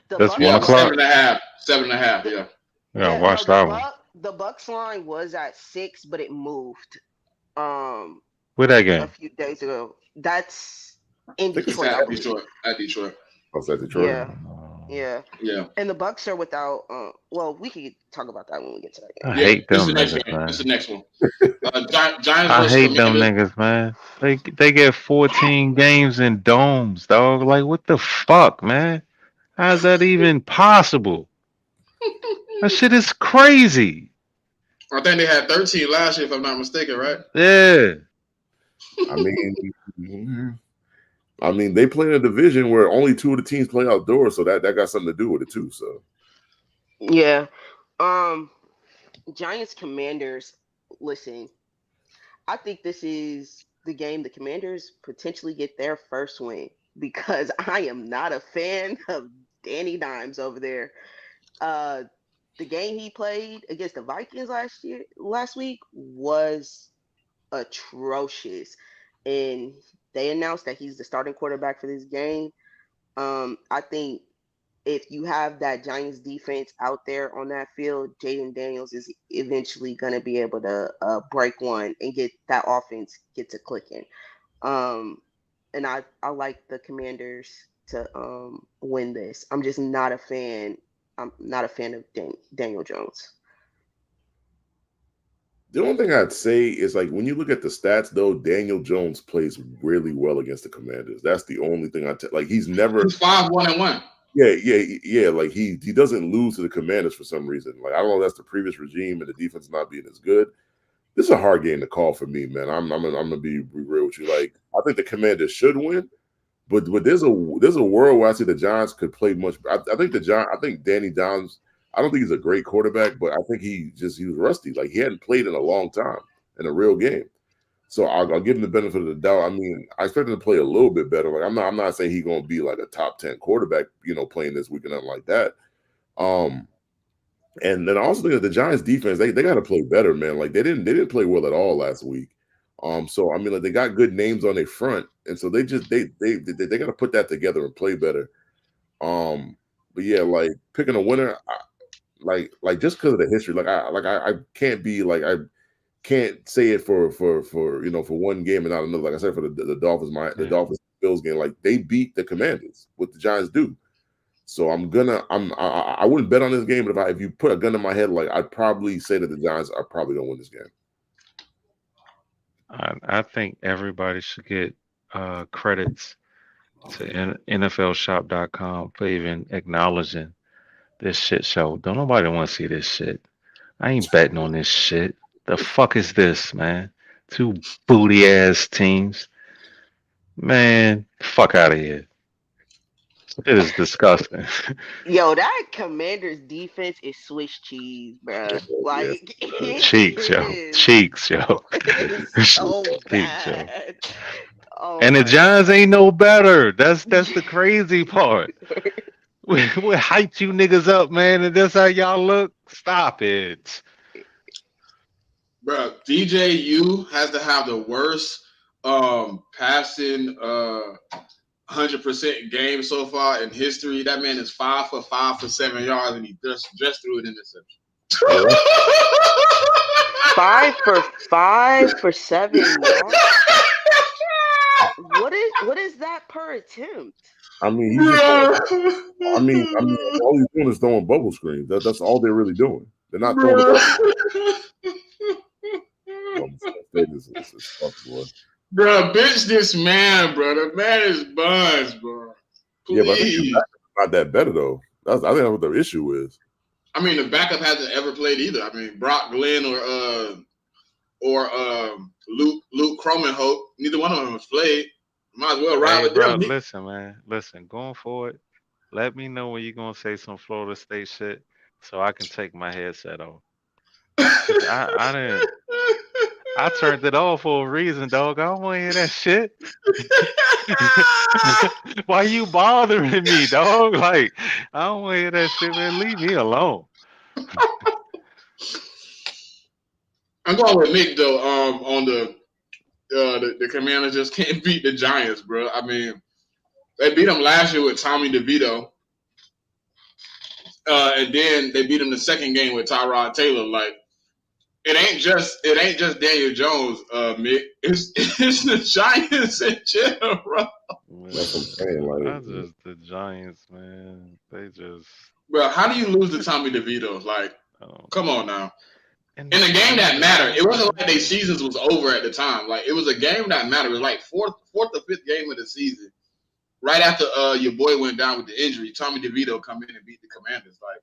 the that's Bucks one yeah, was o'clock. 7.5, 7.5. the Yeah, Yeah, yeah, no, watch that one. the Bucks line was at 6, but it moved um Where that a game? few days ago. That's in I think it's Detroit, it's I at believe. Detroit. At Detroit. outside Detroit. Yeah, Oh, yeah. Yeah, And the Bucks are without well, we could talk about that when we get to that I game. yeah. hate This is the them next niggas, game. This is the man. next one. Giants I versus hate them Commanders. niggas, man. They get 14 games in domes, dog. Like what the fuck, man? How's that even possible? That shit is crazy. I think they had 13 last year, if I'm not mistaken, right? Yeah. I mean, they play in a division where only 2 of the teams play outdoors, so that got something to do with it too. So Yeah. Um Giants Commanders, listen, I think this is the game the Commanders potentially get their first win because I am not a fan of Danny Dimes over there. Uh, the game he played against the Vikings last week was atrocious, and they announced that he's the starting quarterback for this game. I think if you have that Giants defense out there on that field, Jaden Daniels is eventually going to be able to break one and get that offense get to clicking. Um, and I like the Commanders to win this. I'm just not a fan. I'm not a fan of Daniel Jones. the only thing I'd say is like when you look at the stats, though, Daniel Jones plays really well against the Commanders. That's the only thing like. He's never. He's 5-1-1. Yeah. Like he doesn't lose to the Commanders for some reason. Like I don't know if that's the previous regime and the defense not being as good, This is a hard game to call for me, man. I'm gonna be real with you. Like, I think the Commanders should win, but there's a world where I see the Giants could play much. I think Danny Jones. I don't think he's a great quarterback, but I think he was rusty. Like, he hadn't played in a long time in a real game. So I'll give him the benefit of the doubt. I mean, I expect him to play a little bit better. Like, I'm not saying he's gonna be like a top 10 quarterback, playing this week and nothing like that. And then I also think that the Giants defense, they got to play better, man. Like, they didn't play well at all last week. So I mean, like, they got good names on their front, and so they got to put that together and play better. But yeah, like, picking a winner, like just because of the history, I can't be like, I can't say it for one game and not another. Like I said, for the Dolphins, the Dolphins Bills game, like, they beat the Commanders, what the Giants do. So I wouldn't bet on this game, but if you put a gun in my head, like, I'd probably say that the Giants are probably gonna win this game. I think everybody should get credits to NFLshop.com for even acknowledging this shit show. Don't nobody want to see this shit. I ain't betting on this shit. The fuck is this, man? Two booty ass teams. Man, fuck out of here. It is disgusting. Yo, that Commanders defense is Swiss cheese, bro. Like, Cheeks, yo. It is so Cheeks, yo. bad. Oh, And the Giants ain't no better. That's the crazy part. We hyped you niggas up, man, and that's how y'all look. Stop it. Bro, DJU has to have the worst passing 100% game so far in history. That man is 5 for 5 for 7 yards, and he just threw an interception. 5 for 5 for 7 yards. What is that per attempt? I mean, all he's doing is throwing bubble screens. That's all they're really doing. They're not throwing. Bro, bitch, this man, bro. The man is buns, bro. Please. Yeah, but I think the not that better though. I think that's what the issue is. I mean, the backup hasn't ever played either. I mean, Brock Glenn or Luke Cromenhope, neither one of them has played. Might as well ride with them. Listen, man. Listen, going forward, let me know when you're gonna say some Florida State shit so I can take my headset off. I turned it off for a reason, dog. I don't want to hear that shit. Why you bothering me, dog? Like, I don't want to hear that shit, man. Leave me alone. I'm going with Mick though. On the Commanders just can't beat the Giants, bro. I mean, they beat them last year with Tommy DeVito, and then they beat them the second game with Tyrod Taylor. Like, it ain't just Daniel Jones, Mick. It's the Giants in general. That's what I'm saying. Like, That's just the Giants, man. They just. Bro, how do you lose to Tommy DeVito? Like, come on now. In a game that mattered, it wasn't like their seasons was over at the time. Like, it was a game that mattered. It was like fourth or fifth game of the season. Right after your boy went down with the injury, Tommy DeVito come in and beat the Commanders. Like,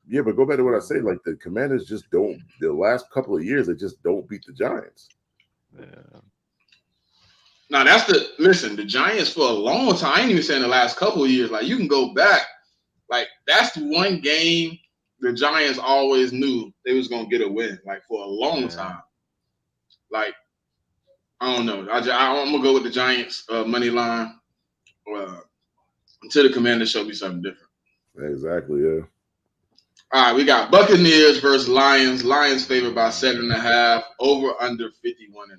yeah, but go back to what I say. Like, the Commanders just don't. The last couple of years, they just don't beat the Giants. Yeah. Now listen. The Giants for a long time. I ain't even saying the last couple of years. Like, you can go back. Like, that's the one game the Giants always knew they was gonna get a win. Like, for a long time. Like, I don't know. I'm gonna go with the Giants money line until the Commanders show me something different. Exactly. Yeah. All right, we got Buccaneers versus Lions. Lions favored by 7.5. Over under 51.5.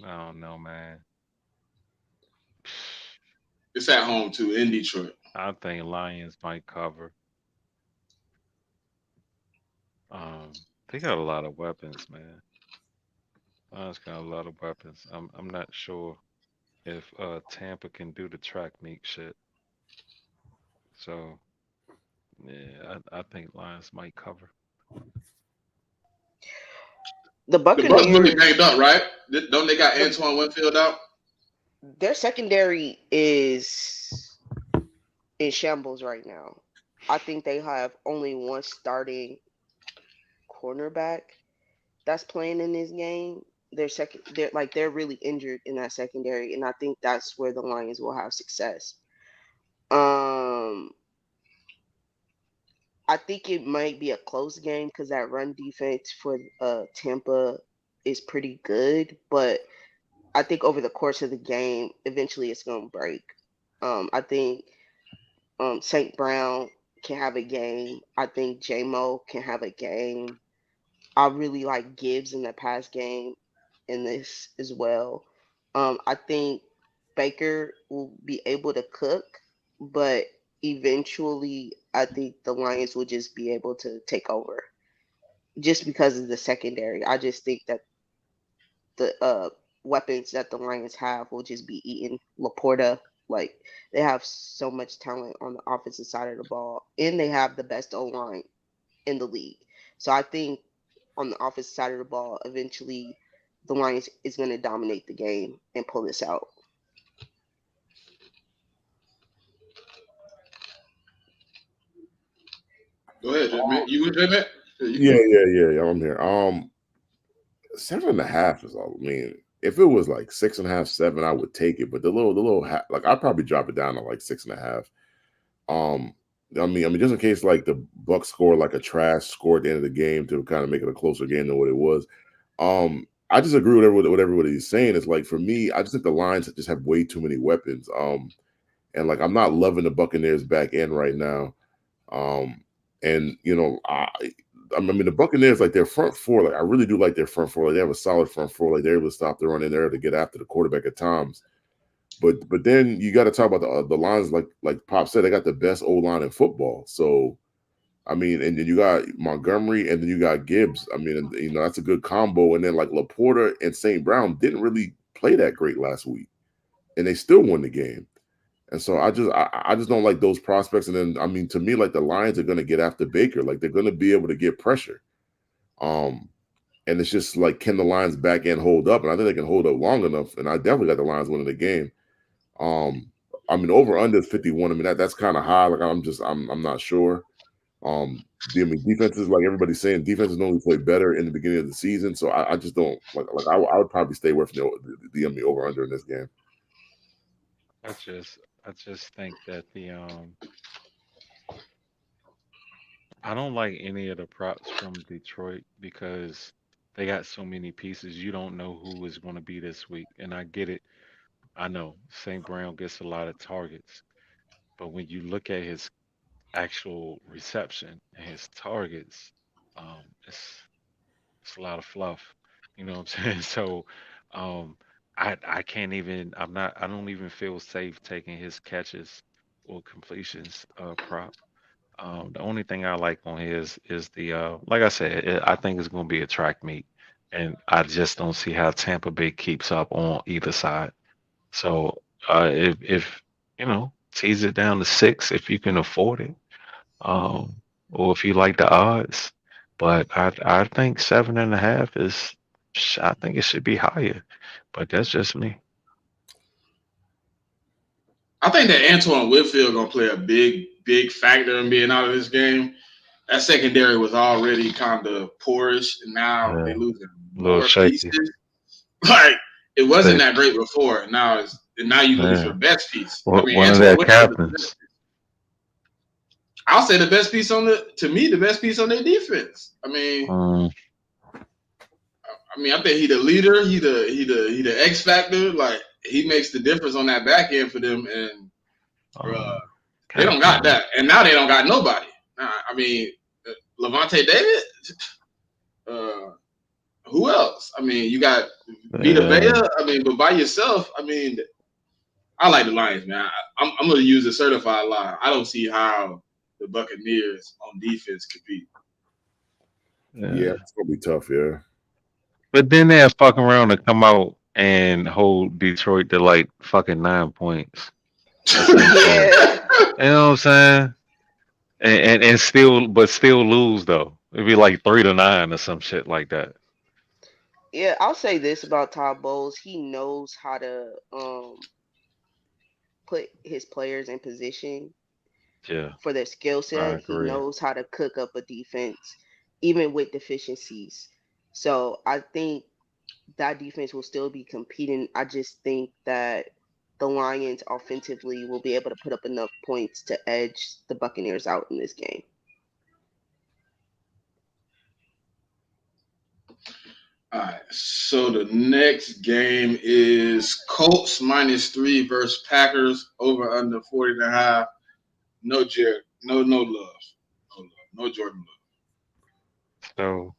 I don't know, man. It's at home too in Detroit. I think Lions might cover. They got a lot of weapons, man. Lions got a lot of weapons. I'm not sure if Tampa can do the track meet shit. So yeah, I think Lions might cover. The Bucks really banged up, right? Don't they got Antoine Winfield out? Their secondary is in shambles right now. I think they have only one starting cornerback that's playing in this game. They're really injured in that secondary, and I think that's where the Lions will have success. Um, I think it might be a close game because that run defense for Tampa is pretty good, but I think over the course of the game, eventually it's gonna break. I think St. Brown can have a game. I think JMO can have a game. I really like Gibbs in the pass game in this as well. I think Baker will be able to cook, but eventually I think the Lions will just be able to take over just because of the secondary. I just think that the weapons that the Lions have will just be eating Laporta. Like they have so much talent on the offensive side of the ball, and they have the best O line in the league. So I think on the offensive side of the ball, eventually the Lions is going to dominate the game and pull this out. Go ahead, J man. You with J man? Yeah. I'm here. 7.5 is all. I mean, if it was like 6.5, 7, I would take it. But like I'd probably drop it down to like 6.5. I mean, just in case like the Bucks score like a trash score at the end of the game to kind of make it a closer game than what it was. I just agree with what everybody's saying. It's like for me, I just think the Lions just have way too many weapons. And like I'm not loving the Buccaneers back end right now. And I mean the Buccaneers, like their front four, like I really do like their front four. Like they have a solid front four. Like they're able to stop the run in there to get after the quarterback at times. But then you got to talk about the lines. Like Pop said, they got the best O line in football. So I mean, and then you got Montgomery, and then you got Gibbs. I mean, that's a good combo. And then like Laporta and St. Brown didn't really play that great last week, and they still won the game. And so I just don't like those prospects. And then I mean, to me, like the Lions are going to get after Baker. Like they're going to be able to get pressure. And it's just like, can the Lions back end hold up? And I think they can hold up long enough. And I definitely got the Lions winning the game. I mean, over under 51. I mean, that's kind of high. Like I'm not sure. I mean, defenses, like everybody's saying, defenses normally play better in the beginning of the season. So I just don't like I would probably stay away from the over under in this game. I just think that I don't like any of the props from Detroit because they got so many pieces. You don't know who is going to be this week. And I get it. I know St. Brown gets a lot of targets, but when you look at his actual reception and his targets, um, it's it's a lot of fluff. You know what I'm saying? So um, I can't even. I don't even feel safe taking his catches or completions prop. The only thing I like on his is the like I said, I think it's going to be a track meet, and I just don't see how Tampa Bay keeps up on either side. So if tease it down to 6 if you can afford it, um, or if you like the odds. But I think 7.5 is I think it should be higher, but that's just me. I think that Antoine Whitfield gonna play a big factor in being out of this game. That secondary was already kind of poorish, and now Yeah, they losing a little more shaky. pieces. Like it wasn't Say, that great before. Now you lose your man, best piece. I mean, one of Antoine their Whitfield is the best. captains. I'll say the best piece the best piece on their defense. Um, I think he the leader. He the X factor. Like he makes the difference on that back end for them, and uh, um, they don't got captain. that. And now they don't got nobody. I mean, Levante David. Uh, who else? I mean, you got Vita Vea. Yeah, But by yourself, I like the Lions, man. I'm going to use a certified lie. I don't see how the Buccaneers on defense compete. Yeah, yeah. it's gonna be tough. Yeah. But then they'll fuck around and come out and hold Detroit to like fucking 9 points or some shit. Yeah, You know what I'm saying? And still lose though. It'd be like 3-9 or some shit like that. yeah. I'll say this about Todd Bowles: he knows how to put his players in position Yeah, for their skill I set. He agree. knows how to cook up a defense. even with deficiencies. So I think that defense will still be competing. I just think that the Lions offensively will be able to put up enough points to edge the Buccaneers out in this game. All right. So the next game is Colts -3 versus Packers over under 40.5. No Jared. No love. No love. No Jordan Love.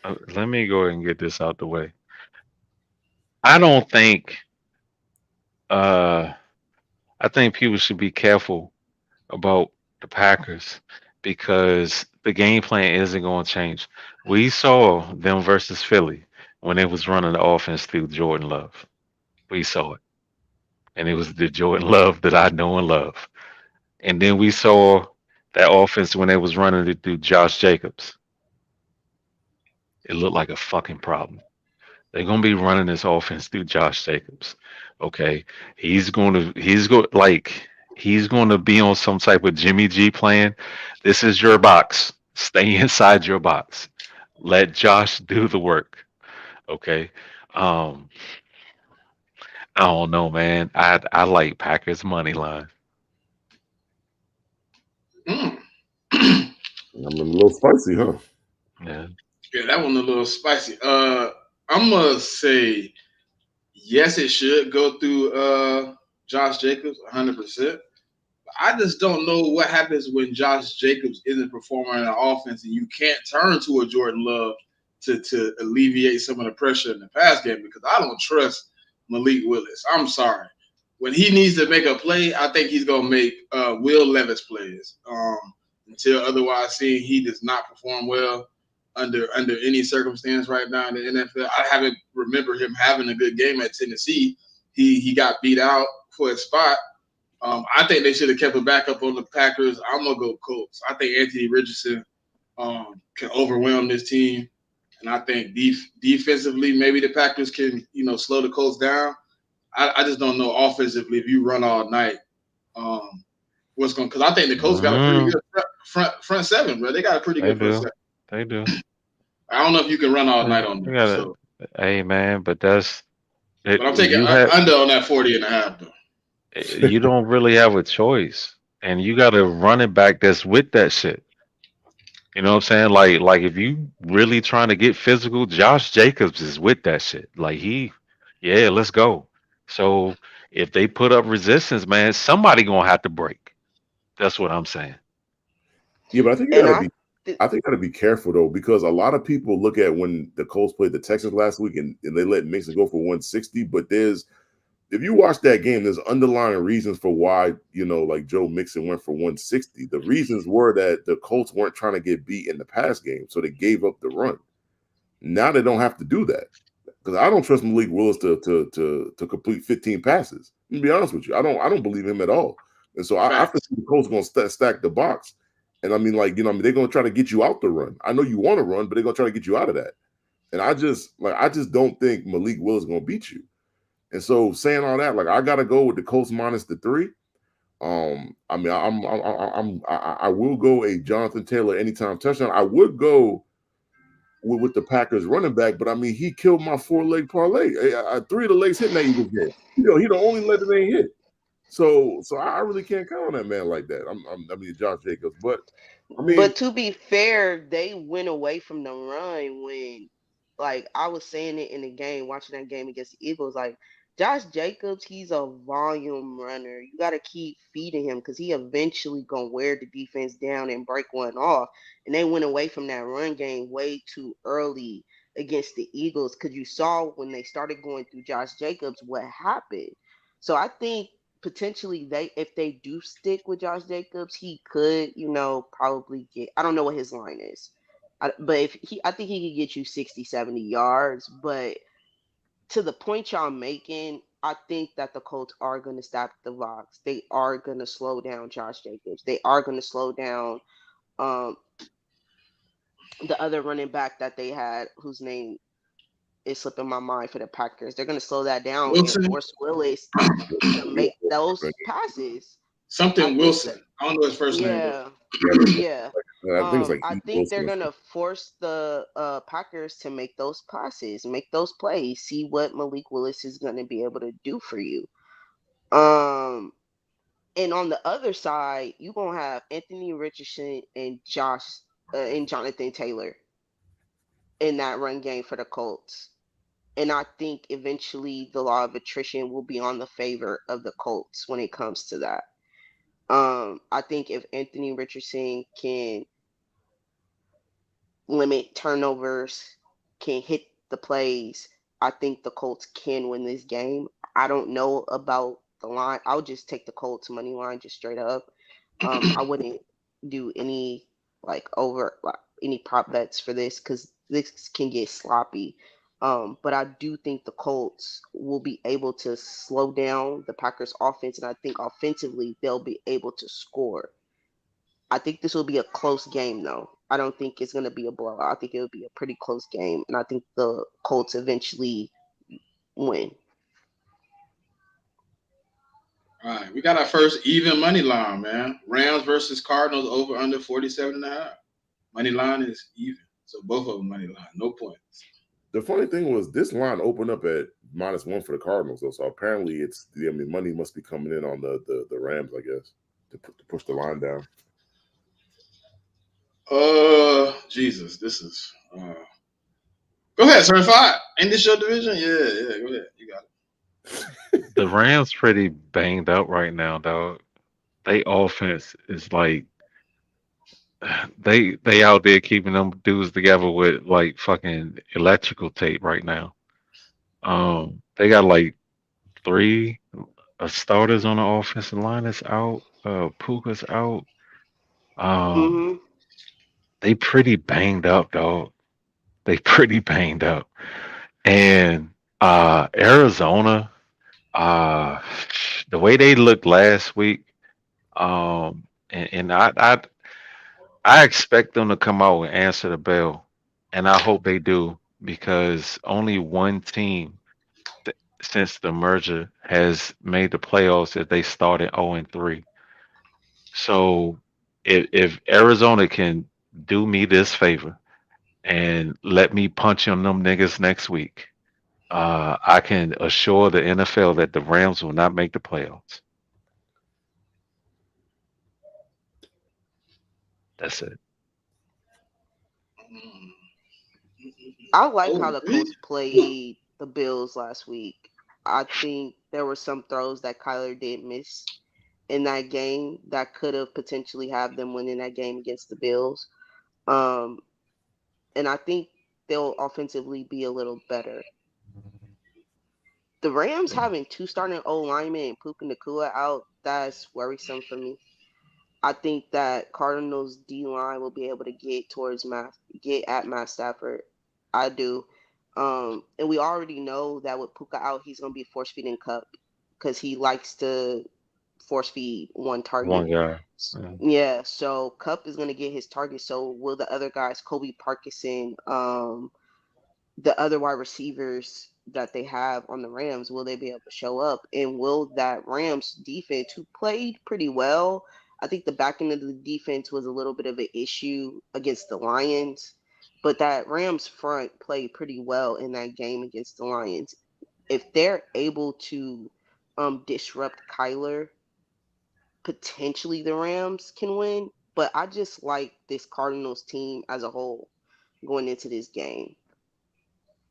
So let me go ahead and get this out the way. I don't think uh I think people should be careful about the Packers because the game plan isn't going to change. We saw them versus Philly when they was running the offense through Jordan Love. We saw it. And it was the Jordan Love that I know and love. And then we saw that offense when they was running it through Josh Jacobs. It looked like a fucking problem. They're gonna be running this offense through Josh Jacobs. Okay. He's going to be on some type of Jimmy G plan. This is your box. Stay inside your box. Let Josh do the work. Okay. Um, I don't know, man. I like Packers money line. Mm. I'm a little spicy, huh? Yeah. Yeah, that one a little spicy. I'm gonna say yes, it should go through Josh Jacobs 100%. I just don't know what happens when Josh Jacobs isn't performing in the offense and you can't turn to a Jordan Love to alleviate some of the pressure in the pass game because I don't trust Malik Willis. I'm sorry. When he needs to make a play, I think he's going to make Will Levis plays. Until otherwise seen, he does not perform well under any circumstance right now in the NFL. I haven't remember him having a good game at Tennessee. He got beat out for his spot. I think they should have kept a backup on the Packers. I'm gonna go Colts. I think Anthony Richardson can overwhelm this team, and I think defensively maybe the Packers can slow the Colts down. I just don't know offensively if you run all night. What's going? Because I think the Colts got a pretty Mm, good front seven, bro. They got a pretty they good front do. seven. They do. I don't know if you can run all Yeah, night on you them. gotta. So, Hey, man, but that's it. but I'm taking under on that 40.5 though. You don't really have a choice, and you got to run it back that's with that shit. You know what I'm saying? Like if you really trying to get physical, Josh Jacobs is with that shit. Yeah, let's go. So if they put up resistance, man, somebody gonna have to break. That's what I'm saying. Yeah, but I think you And gotta I, be th- I think you gotta be careful though, because a lot of people look at when the Colts played the Texans last week and they let Mixon go for 160, but there's if you watch that game, there's underlying reasons for why, like Joe Mixon went for 160. The reasons were that the Colts weren't trying to get beat in the pass game, so they gave up the run. Now they don't have to do that. Because I don't trust Malik Willis to complete 15 passes. To be honest with you, I don't believe him at all. And so I think Facts. the Colts going to stack the box. And I mean, they're going to try to get you out the run. I know you want to run, but they're going to try to get you out of that. And I just don't think Malik Willis is going to beat you. And so saying all that, I got to go with the Colts minus the 3. I mean, I will go a Jonathan Taylor anytime touchdown. I would go with the Packers running back, but I mean, he killed my 4-leg parlay. 3 of the legs hitting that Eagles game. He the only leg that ain't hit. So I really can't count on that man like that. I mean, Josh Jacobs, but I mean, but to be fair, they went away from the run when, like I was saying it in the game, watching that game against the Eagles, like Josh Jacobs, he's a volume runner. You got to keep feeding him because he eventually gonna wear the defense down and break one off. And they went away from that run game way too early against the Eagles because you saw when they started going through Josh Jacobs what happened. So I think potentially they if they do stick with Josh Jacobs, he could, probably get I don't know what his line is. But if he I think he could get you 60, 70 yards, but to the point y'all making, I think that the Colts are going to stop the box. They are going to slow down Josh Jacobs. They are going to slow down um the other running back that they had whose name is slipping my mind for the Packers. They're going to slow that down and Wilson. force Willis to make those passes. I Something think that Wilson. I don't know his first name, but yeah, Yeah, but yeah. I think it's like I Heath think Wilson they're or something. gonna force the Packers to make those passes, make those plays, see what Malik Willis is gonna be able to do for you. Um, and on the other side, you're gonna have Anthony Richardson and and Jonathan Taylor in that run game for the Colts. And I think eventually the law of attrition will be on the favor of the Colts when it comes to that. I think if Anthony Richardson can limit turnovers, can hit the plays, I think the Colts can win this game. I don't know about the line. I would just take the Colts money line just straight up. I wouldn't do any any prop bets for this because this can get sloppy. But I do think the Colts will be able to slow down the Packers offense, and I think offensively they'll be able to score. I think this will be a close game, though. I don't think it's going to be a blowout. I think it will be a pretty close game, and I think the Colts eventually win. all right, we got our first even money line, man. Rams versus Cardinals over under 47.5. Money line is even. So both of them money line, no points. The funny thing was this line opened up at -1 for the Cardinals, though. So apparently, money must be coming in on the Rams, I guess, to push the line down. Jesus, this is. Go ahead, certified. Ain't this your division? Yeah, go ahead. You got it. The Rams pretty banged up right now, dog. They offense is like they out there keeping them dudes together with like fucking electrical tape right now. They got like three starters on the offensive line that's out. Puka's out. Um, Hmm. they pretty banged up, dog. They pretty banged up. And Arizona, uh, the way they looked last week, and I expect them to come out and answer the bell, and I hope they do because only one team since the merger has made the playoffs if they started 0-3. So if Arizona can do me this favor and let me punch on them niggas next week, I can assure the NFL that the Rams will not make the playoffs. That's it. Mm. I like Oh, how the three. Colts played the Bills last week. I think there were some throws that Kyler did miss in that game that could have potentially have them winning that game against the Bills. Um, and I think they'll offensively be a little better. The Rams having two starting O linemen and Puka Nakua out, that's worrisome for me. I think that Cardinals D line will be able to get at Matt Stafford. I do. And we already know that with Puka out, he's gonna be force feeding Cup because he likes to force feed one One target. guy. Yeah. Yeah, so Cup is gonna get his target. So will the other guys, Kobe Parkinson, the other wide receivers that they have on the Rams, will they be able to show up? And will that Rams defense, who played pretty well, I think the back end of the defense was a little bit of an issue against the Lions, but that Rams front played pretty well in that game against the Lions. If they're able to disrupt Kyler, potentially the Rams can win. But I just like this Cardinals team as a whole going into this game,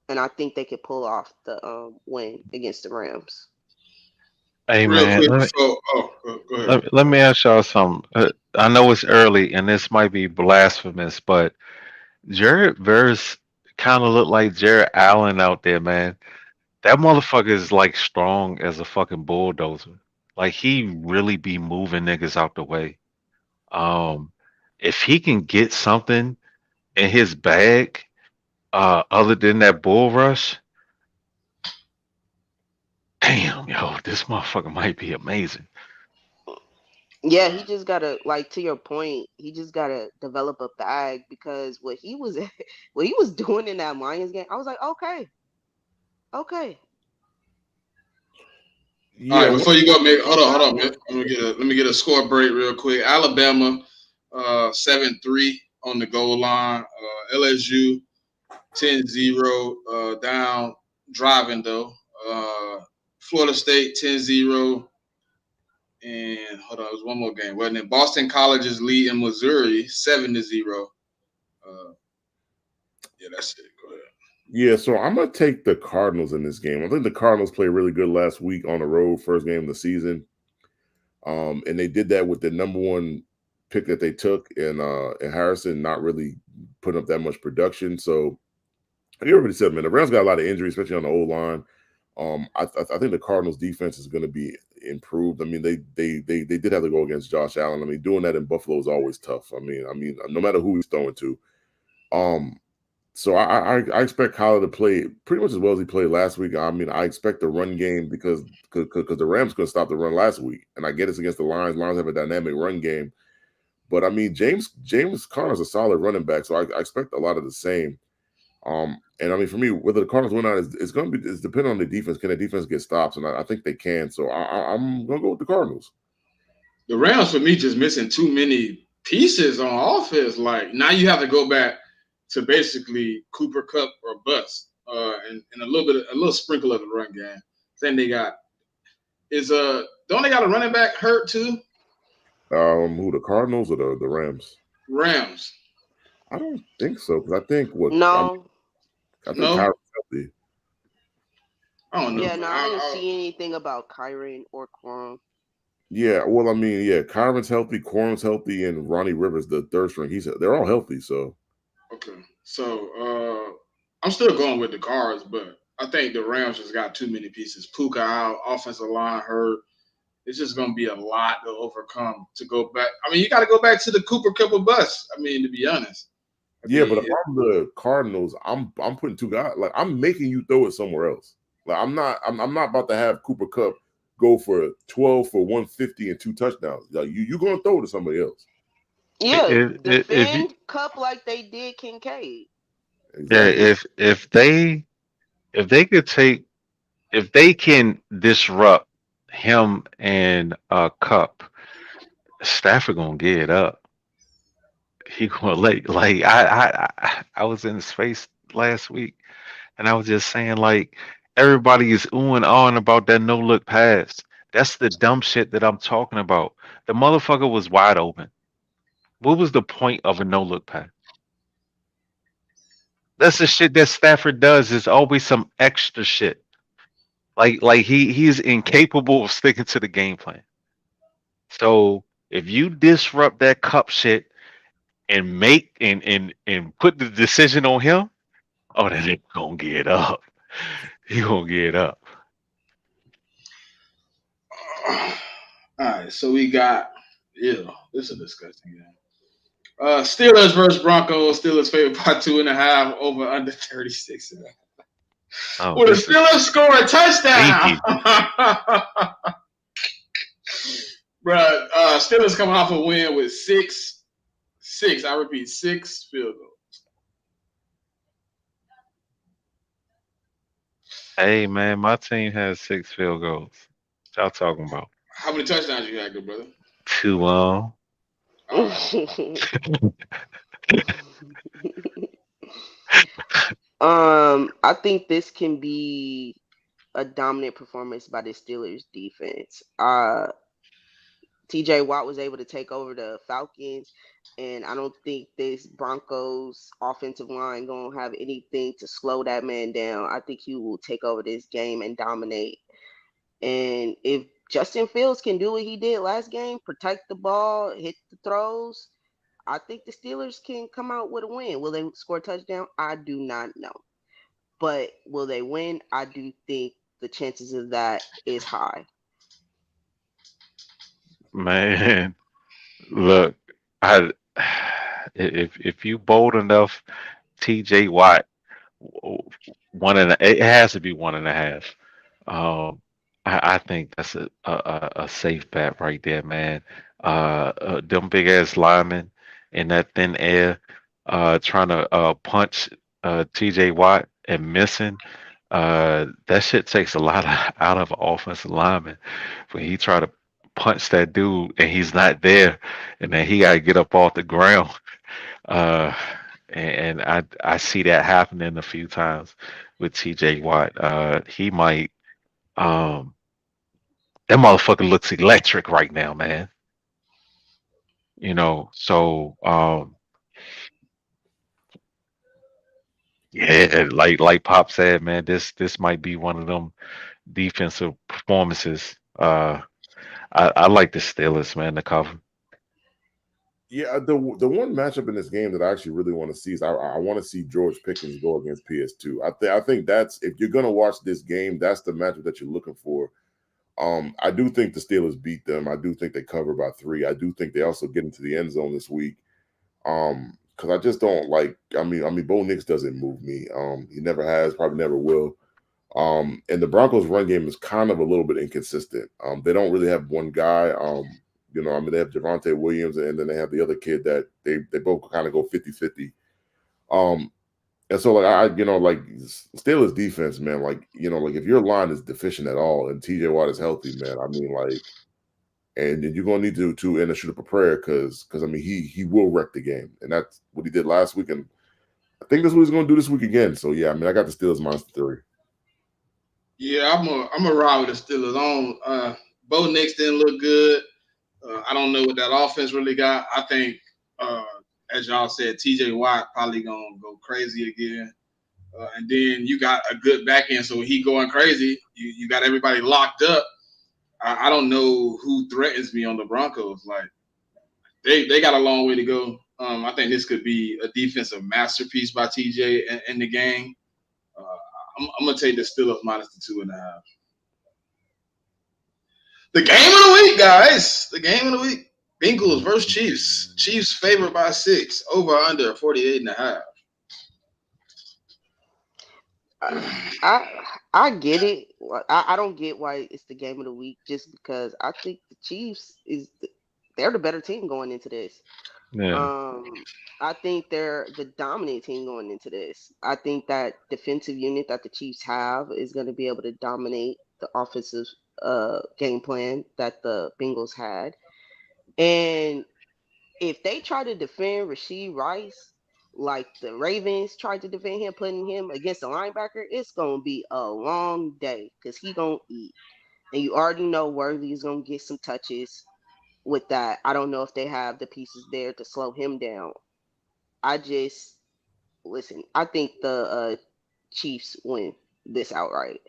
and I think they could pull off the win against the Rams. Hey Real man, quick before. Oh, go ahead. let me ask y'all something. I know it's early and this might be blasphemous, but Jared Verse kind of looked like Jared Allen out there, man. That motherfucker is like strong as a fucking bulldozer. Like he really be moving niggas out the way. Um, if he can get something in his bag, other than that bull rush, damn, yo, this motherfucker might be amazing. Yeah, he just gotta like to your point. He just gotta develop a bag because what he was what he was doing in that Lions game, I was like, okay, okay. All Yeah, right, what, before you go, make They hold on. traveling. Let me get a score break real quick. Alabama, 7-3 on the goal line. LSU 10-0 down driving though. Uh, Florida State 10-0. And hold on, it was one more game, wasn't it? Boston College's lead in Missouri 7-0. Uh, yeah, that's it. Go ahead. yeah, so I'm gonna take the Cardinals in this game. I think the Cardinals played really good last week on the road, first game of the season. And they did that with the number one pick that they took in Harrison, not really putting up that much production. So you already said, man, the Rams got a lot of injuries, especially on the old line. I think the Cardinals defense is going to be improved. I mean, they did have to go against Josh Allen. I mean, doing that in Buffalo is always tough. I mean, no matter who he's throwing to. Um, so I expect Kyler to play pretty much as well as he played last week. I mean, I expect the run game because the Rams couldn't stop the run last week, and I get it's against the Lions. Lions have a dynamic run game, but I mean, James Conner's a solid running back, so I expect a lot of the same. And I mean, for me, whether the Cardinals win or not is going to be is depending on the defense. Can the defense get stops? And I think they can. So I'm going to go with the Cardinals. The Rams for me just missing too many pieces on offense. Like now you have to go back to basically Cooper Cup or bust, and a little sprinkle of the run game. Then they got don't they got a running back hurt too? Who, the Cardinals or the Rams? Rams. I don't think so because No. I think No, Kyler's healthy. I don't know, Yeah, man. no, I didn't see anything about Kyron or Quorum. Yeah, well, I mean, yeah, Kyron's healthy, Quorum's healthy, and Ronnie Rivers, the third string, they're all healthy. So Okay, so I'm still going with the Cards, but I think the Rams just got too many pieces. Puka out, offensive line hurt. It's just going to be a lot to overcome to go back. I mean, you got to go back to the Cooper Cup or bust. I mean, to be honest. I yeah, but mean, if I'm the Cardinals, I'm putting two guys, like I'm making you throw it somewhere else. Like I'm not about to have Cooper Cup go for 12 for 150 and two touchdowns. Like you going to throw it to somebody else. Yeah, If you, defend Cup like they did Kincaid. yeah, Exactly. if they could take if they can disrupt him and Cup, Stafford gonna get it up. He gonna like I was in space last week and I was just saying like everybody is oohing on about that no look pass. That's the dumb shit that I'm talking about. The motherfucker was wide open. What was the point of a no look pass? That's the shit that Stafford does. Is always some extra shit. Like he's incapable of sticking to the game plan. So if you disrupt that cup shit and make and put the decision on him, oh, then he gonna get up. He gonna get up. all right, so we got, this is a disgusting game. Steelers versus Broncos. Steelers favored by 2.5 over under 36. Oh, Will the this is Steelers score a touchdown? stinky. Bruh, Steelers coming off a win with six. I repeat, 6 field goals. Hey man, my team has 6 field goals. What y'all talking about? How many touchdowns you had, good brother? Two All right. I think this can be a dominant performance by the Steelers defense. TJ Watt was able to take over the Falcons, and I don't think this Broncos offensive line gonna have anything to slow that man down. I think he will take over this game and dominate. And if Justin Fields can do what he did last game, protect the ball, hit the throws, I think the Steelers can come out with a win. Will they score a touchdown? I do not know. But will they win? I do think the chances of that is high. man. Look, I if you bold enough, TJ Watt, it has to be 1.5. Um, I think that's a safe bet right there, man. Them big ass linemen in that thin air, trying to punch TJ Watt and missing. That shit takes a lot out of an offensive lineman when he try to punch that dude and he's not there, and then he got to get up off the ground. Uh, and I see that happening a few times with T.J. Watt. He might um that motherfucker looks electric right now, man. So yeah, like Pop said, man, this might be one of them defensive performances. I like the Steelers, man, the cover. Yeah, the one matchup in this game that I actually really want to see is I want to see George Pickens go against PS2. I think that's, if you're gonna watch this game, that's the matchup that you're looking for. I do think the Steelers beat them. I do think they cover by 3. I do think they also get into the end zone this week. Because I just don't like. I mean, Bo Nix doesn't move me. He never has, probably never will. And the Broncos' run game is kind of a little bit inconsistent. They don't really have one guy. They have Javonte Williams, and then they have the other kid that they both kind of go 50-50. And so Steelers defense, man, like if your line is deficient at all and TJ Watt is healthy, man, I mean, and you're gonna need to end a shoot up a prayer because I mean he will wreck the game, and that's what he did last week, and I think that's what he's gonna do this week again. So yeah, I mean, I got the Steelers -3. Yeah, I'm a ride with the Steelers on. Bo Nix didn't look good. I don't know what that offense really got. I think, as y'all said, T.J. Watt probably gonna go crazy again. And then you got a good back end, so he going crazy. You got everybody locked up. I don't know who threatens me on the Broncos. Like they got a long way to go. I think this could be a defensive masterpiece by TJ in the game. Uh, I'm gonna take the Steelers minus the 2.5. The game of the week, guys. The game of the week. Bengals versus Chiefs. Chiefs favored by 6. Over under 48.5. I I get it. I don't get why it's the game of the week just because I think the Chiefs they're the better team going into this. Yeah. Um, I think they're the dominant team going into this. I think that defensive unit that the Chiefs have is going to be able to dominate the offensive game plan that the Bengals had. And if they try to defend Rasheed Rice like the Ravens tried to defend him, putting him against the linebacker, it's gonna be a long day because he gonna eat. And you already know Worthy is gonna get some touches with that. I don't know if they have the pieces there to slow him down. I just listen. I think the Chiefs win this outright.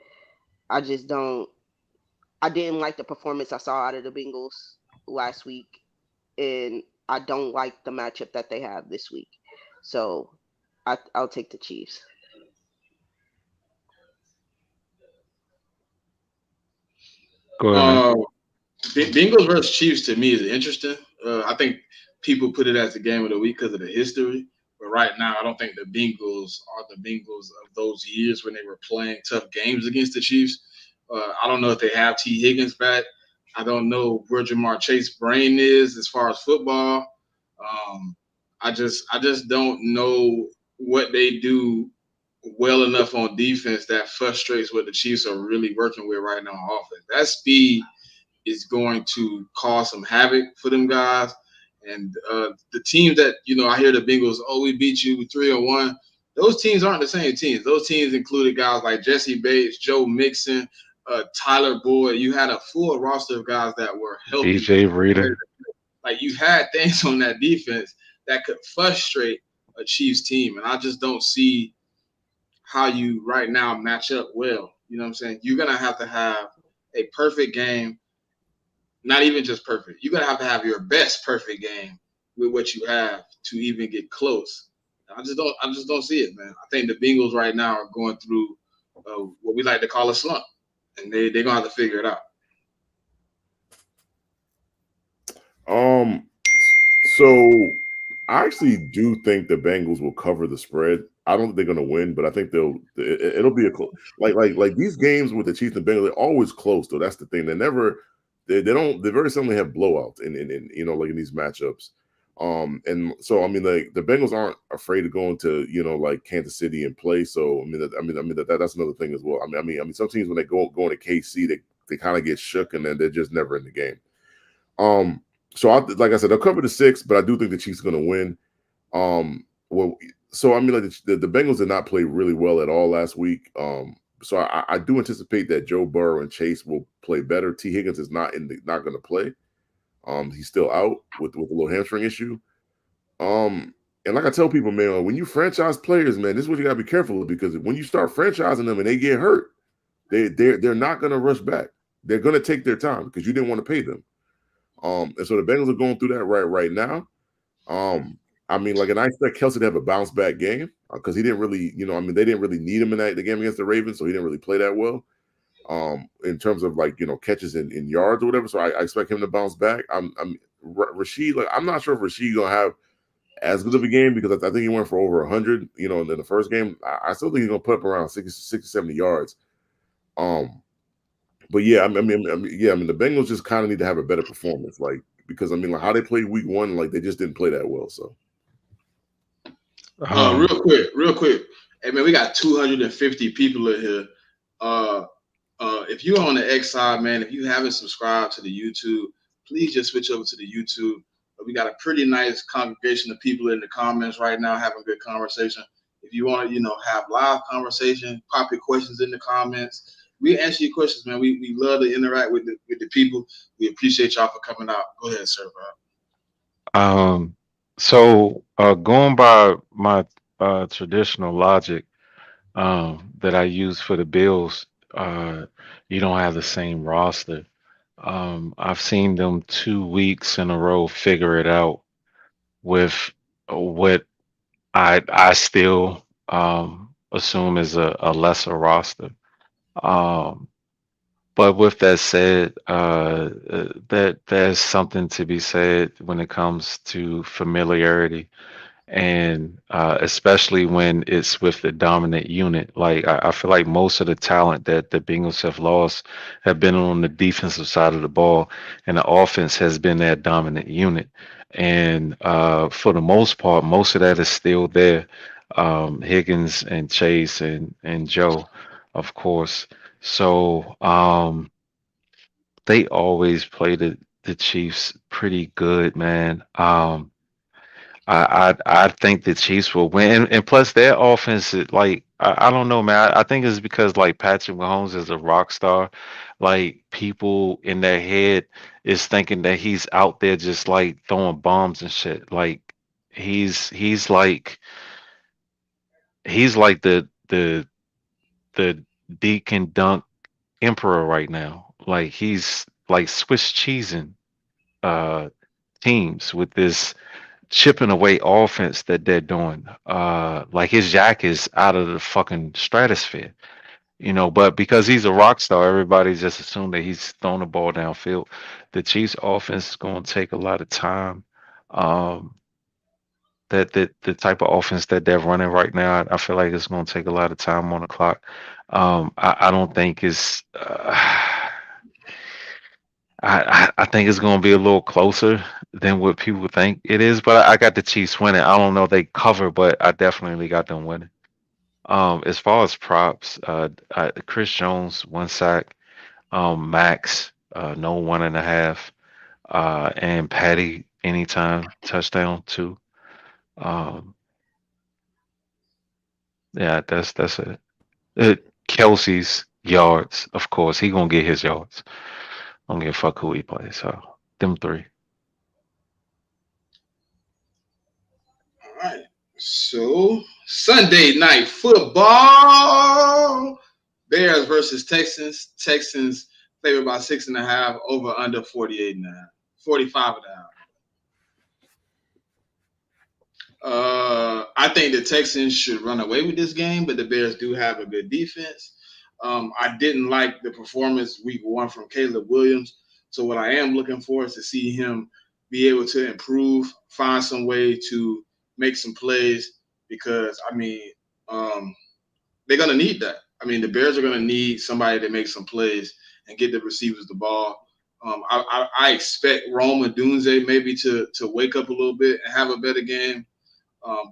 I just don't. I didn't like the performance I saw out of the Bengals last week, and I don't like the matchup that they have this week. So I'll take the Chiefs. Go ahead, man. Uh, Bengals versus Chiefs to me is interesting. I think people put it as the game of the week because of the history. But right now, I don't think the Bengals are the Bengals of those years when they were playing tough games against the Chiefs. I don't know if they have T. Higgins back. I don't know where Jamar Chase's brain is as far as football. Um, I just don't know what they do well enough on defense that frustrates what the Chiefs are really working with right now on offense. That speed is going to cause some havoc for them guys. And the teams that, I hear the Bengals, oh, we beat you 3-1. Those teams aren't the same teams. Those teams included guys like Jesse Bates, Joe Mixon, Tyler Boyd. You had a full roster of guys that were healthy. DJ Reader. Like you had things on that defense that could frustrate a Chiefs team. And I just don't see how you right now match up well. You know what I'm saying? You're going to have a perfect game, not even just perfect. You're gonna have your best perfect game with what you have to even get close. I just don't see it, man. I think the Bengals right now are going through what we like to call a slump, and they're gonna have to figure it out. Um, so I actually do think the Bengals will cover the spread. I don't think they're going to win, but I think it'll be like these games with the Chiefs and Bengals. They're always close, though. That's the thing. They very seldom have blowouts in like in these matchups. And so I mean, like the Bengals aren't afraid of going to like Kansas City and play. So that's another thing as well. I mean, some teams when they go into KC, they kind of get shook and then they're just never in the game. So like I said, they'll cover the 6, but I do think the Chiefs are going to win. Well, so I mean, like the Bengals did not play really well at all last week. So I do anticipate that Joe Burrow and Chase will play better. T. Higgins is not going to play. He's still out with a little hamstring issue. And like I tell people, man, when you franchise players, man, this is what you gotta be careful of, because when you start franchising them and they get hurt, they're not gonna rush back. They're gonna take their time because you didn't want to pay them. And so the Bengals are going through that right now. I mean, like, and I expect Kelsey to have a bounce back game because he didn't really, they didn't really need him in the game against the Ravens, so he didn't really play that well. In terms of like catches in yards or whatever. So I expect him to bounce back. Rashid, like I'm not sure if Rashid gonna have as good of a game because I think he went for over 100, in the first game. I still think he's gonna put up around 60, 70 yards. But yeah, I mean, the Bengals just kind of need to have a better performance, like because like how they played week 1, like they just didn't play that well. So, real quick, hey man, we got 250 people in here. If you're on the X side, man, if you haven't subscribed to the YouTube, please just switch over to the YouTube. We got a pretty nice congregation of people in the comments right now having good conversation. If you want to, have live conversation, pop your questions in the comments. We answer your questions, man. We love to interact with the people. We appreciate y'all for coming out. Go ahead, sir, bro. So going by my traditional logic that I use for the Bills, you don't have the same roster. I've seen them 2 weeks in a row figure it out with what I still assume is a lesser roster. Um, but with that said, that there's something to be said when it comes to familiarity, and especially when it's with the dominant unit. Like I feel like most of the talent that the Bengals have lost have been on the defensive side of the ball, and the offense has been that dominant unit. And for the most part, most of that is still there. Higgins and Chase and Joe, of course. So they always play the Chiefs pretty good, man. I think the Chiefs will win, and plus their offense is like I don't know, man. I think it's because like Patrick Mahomes is a rock star. Like people in their head is thinking that he's out there just like throwing bombs and shit. Like he's like the deke and dunk emperor right now. Like he's like Swiss cheesing uh teams with this chipping away offense that they're doing. Like his jack is out of the fucking stratosphere, but because he's a rock star, everybody just assumed that he's throwing the ball downfield. The Chiefs offense is going to take a lot of time. Um, that the type of offense that they're running right now, I feel like it's going to take a lot of time on the clock. I don't think it's. I think it's going to be a little closer than what people think it is, but I got the Chiefs winning. I don't know if they cover, but I definitely got them winning. As far as props, Chris Jones 1 sack, Max no 1.5, and Patty anytime touchdown 2. Um, yeah, that's it. Kelsey's yards, of course, he gonna get his yards. I don't give a fuck who he plays. So them 3. All right. So Sunday night football. Bears versus Texans. Texans favored by 6.5, over under 48.5, 45.5. I think the Texans should run away with this game, but the Bears do have a good defense. I didn't like the performance week 1 from Caleb Williams. So what I am looking for is to see him be able to improve, find some way to make some plays, because they're gonna need that. The Bears are gonna need somebody to make some plays and get the receivers the ball. I expect Roma Dunze maybe to wake up a little bit and have a better game.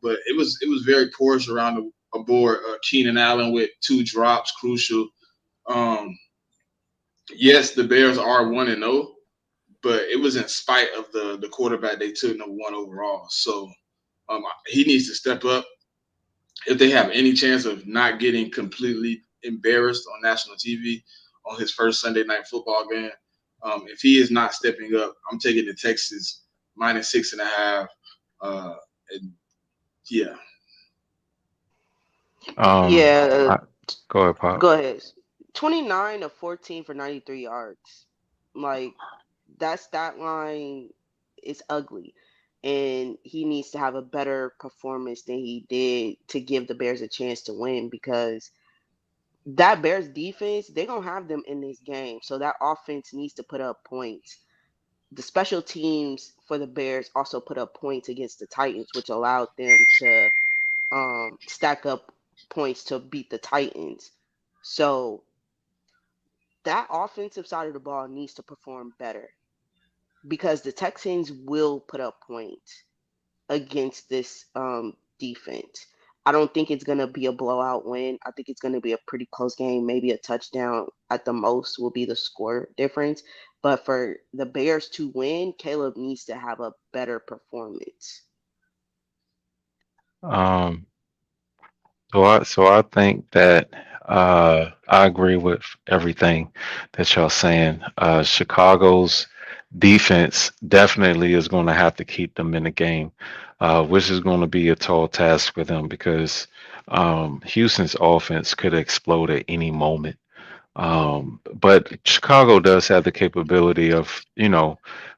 But it was very porous around the board. Keenan Allen with 2 drops, crucial. Um, yes, the Bears are 1-0, but it was in spite of the quarterback they took #1 overall. So he needs to step up if they have any chance of not getting completely embarrassed on national TV on his first Sunday night football game. If he is not stepping up, I'm taking the Texans -6.5. And yeah, Um, Yeah, I, go ahead, Pop. go ahead. 29 of 14 for 93 yards. Like that stat line is ugly. And he needs to have a better performance than he did to give the Bears a chance to win because that Bears defense, they're going to have them in this game. So that offense needs to put up points. The special teams for the Bears also put up points against the Titans, which allowed them to stack up points to beat the Titans. So that offensive side of the ball needs to perform better because the Texans will put up points against this defense. I don't think it's going to be a blowout win. I think it's going to be a pretty close game. Maybe a touchdown at the most will be the score difference. But for the Bears to win, Caleb needs to have a better performance. Um, so I think that I agree with everything that y'all saying. Chicago's defense definitely is going to have to keep them in the game, which is going to be a tall task for them because Houston's offense could explode at any moment. But Chicago does have the capability of,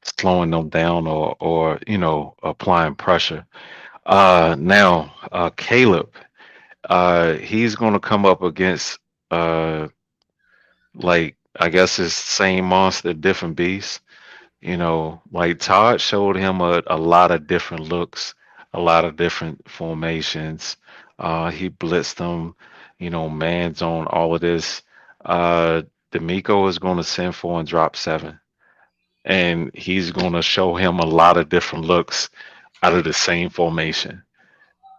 slowing them down or applying pressure. Now, Caleb, he's going to come up against, uh, like, I guess his same monster, different beast. Like Todd showed him a lot of different looks, a lot of different formations. He blitzed them, man zone, all of this. Uh, D'Amico is going to send for and drop 7, and he's going to show him a lot of different looks out of the same formation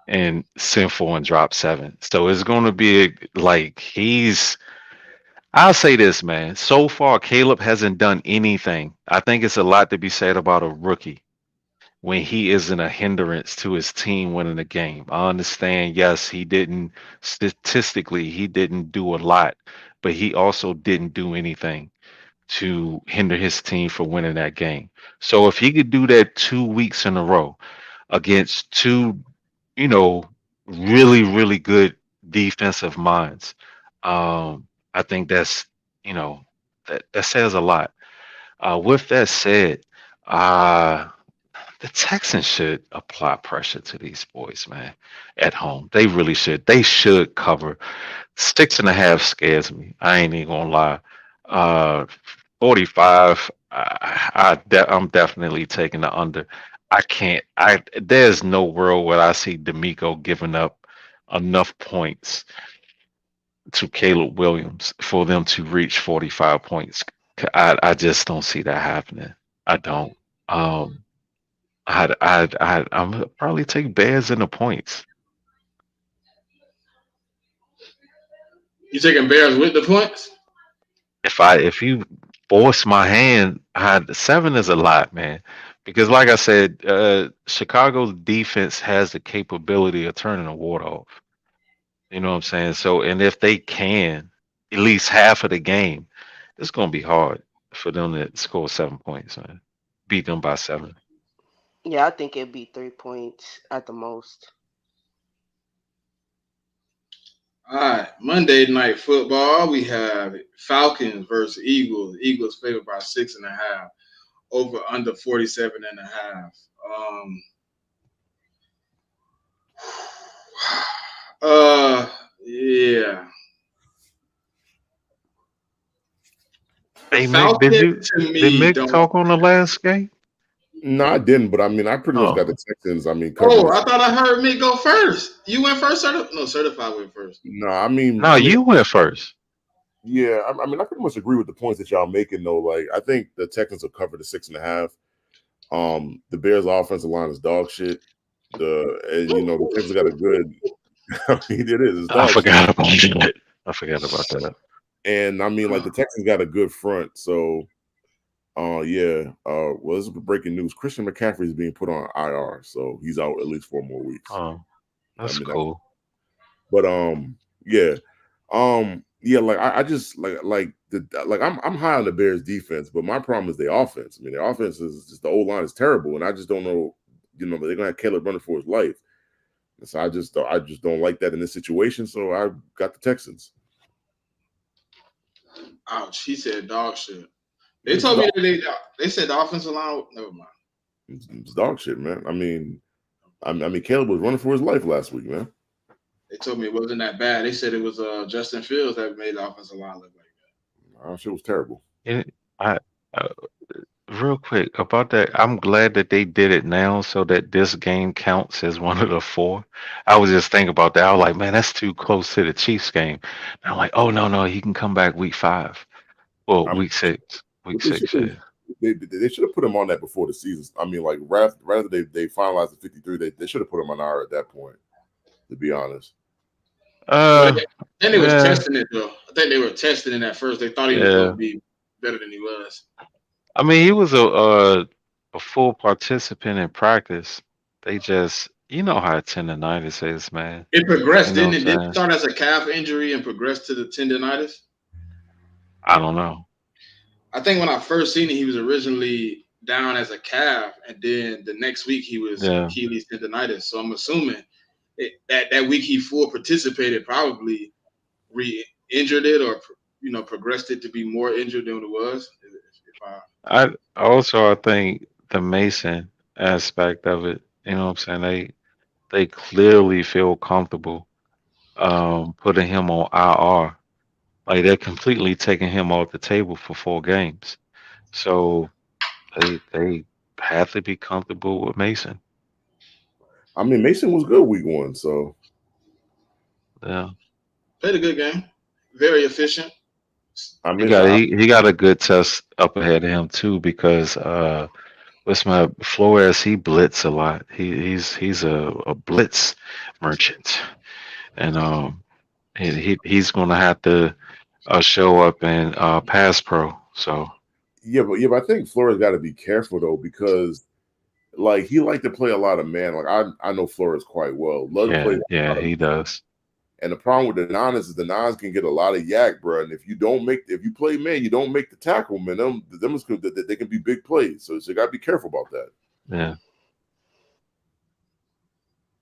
and send for and drop 7. So it's going to be like I'll say this, man. So far, Caleb hasn't done anything. I think it's a lot to be said about a rookie when he isn't a hindrance to his team winning the game. I understand, yes, he didn't statistically, he didn't do a lot, but he also didn't do anything to hinder his team from winning that game. So if he could do that 2 weeks in a row against two, you know, really, really good defensive minds, I think you know, that says a lot. With that said, uh, the Texans should apply pressure to these boys, man, at home. They really should. They should cover. 6.5 scares me. I ain't even gonna lie. Uh, 45. I'm definitely taking the under. I can't. There's no world where I see D'Amico giving up enough points to Caleb Williams for them to reach 45 points. I just don't see that happening. I don't. Um, I'm gonna probably take Bears in the points. you taking Bears with the points? If you force my hand, 7 is a lot, man. Because like I said, Chicago's defense has the capability of turning the water off. You know what I'm saying? So, and if they can, at least half of the game, it's gonna be hard for them to score 7 points, man. Beat them by 7. Yeah, I think it'd be 3 points at the most. All right, Monday night football. We have Falcons versus Eagles. Eagles favored by 6.5. Over under 47.5. Yeah. The Hey Mick, Falcons to did me Mick don't. talk on the last game? No, I didn't, but I mean, I pretty much got Oh, the Texans. I mean, covering Oh, the. I thought I heard me go first. You went first, No, certified went first. No, I mean, no, you went first. Yeah, I mean, I pretty much agree with the points that y'all making though. Like, I think the Texans will cover the 6.5. The Bears' offensive line is dog shit. The Texans got a good. I mean, it is. It's I dog shit. forgot about that. I forgot about that. And I mean, like the Texans got a good front. So, yeah. Well, this is breaking news. Christian McCaffrey is being put on IR, so he's out at least 4 more weeks. Oh, I that's mean, that's. cool. But yeah. Yeah. Like I just like I'm high on the Bears defense, but my problem is their offense. I mean, their offense is just the old line is terrible, and I just don't know. But they're gonna have Caleb running for his life. So I just don't like that in this situation. So I got the Texans. Ouch, he said dog shit. They It's told me dog, that they said the offensive line. Never mind. it's dog shit, man. I mean, Caleb was running for his life last week, man. They told me it wasn't that bad. They said it was Justin Fields that made the offensive line look like Shit was terrible. And I, uh, real quick about that, I'm glad that they did it now so that this game counts as one of the four. I was just thinking about that. I was like, man, that's too close to the Chiefs game. And I'm like, oh no, he can come back week 5. Well, I mean, week 6. Week what they should 6, do, yeah. they should have put him on that before the season. I mean, like rather they finalized the 53, they should have put him on IR at that point. To be honest. that. Uh, But then they was yeah, testing it though. I think they were testing it at first. They thought he was going yeah. to be better than he was. I mean, he was a full participant in practice. They just, you know how tendonitis is, man. It You progressed, know didn't what it? I'm Did it saying? start as a calf injury and progressed to the tendonitis? I don't know. I think when I first seen it, he was originally down as a calf, and then the next week he was Yeah. Achilles tendonitis. So I'm assuming that week he full participated, probably re-injured it or progressed it to be more injured than it was. If I I think the Mason aspect of it, you know what I'm saying? They clearly feel comfortable putting him on IR. Like they're completely taking him off the table for 4 games. So they have to be comfortable with Mason. I mean, Mason was good week 1, so Yeah. played a good game, very efficient. I He mean, got he got a good test up ahead of him too because what's my Flores, he blitz a lot. He's a blitz merchant. And he's gonna have to show up in pass pro. So but I think Flores got to be careful though because like he liked to play a lot of man. Like I know Flores quite well. Love to play a yeah, lot of he does. And the problem with the Niners is the Niners can get a lot of yak, bro. And if you play man, you don't make the tackle, man. They can be big plays. So you got to be careful about that. Yeah.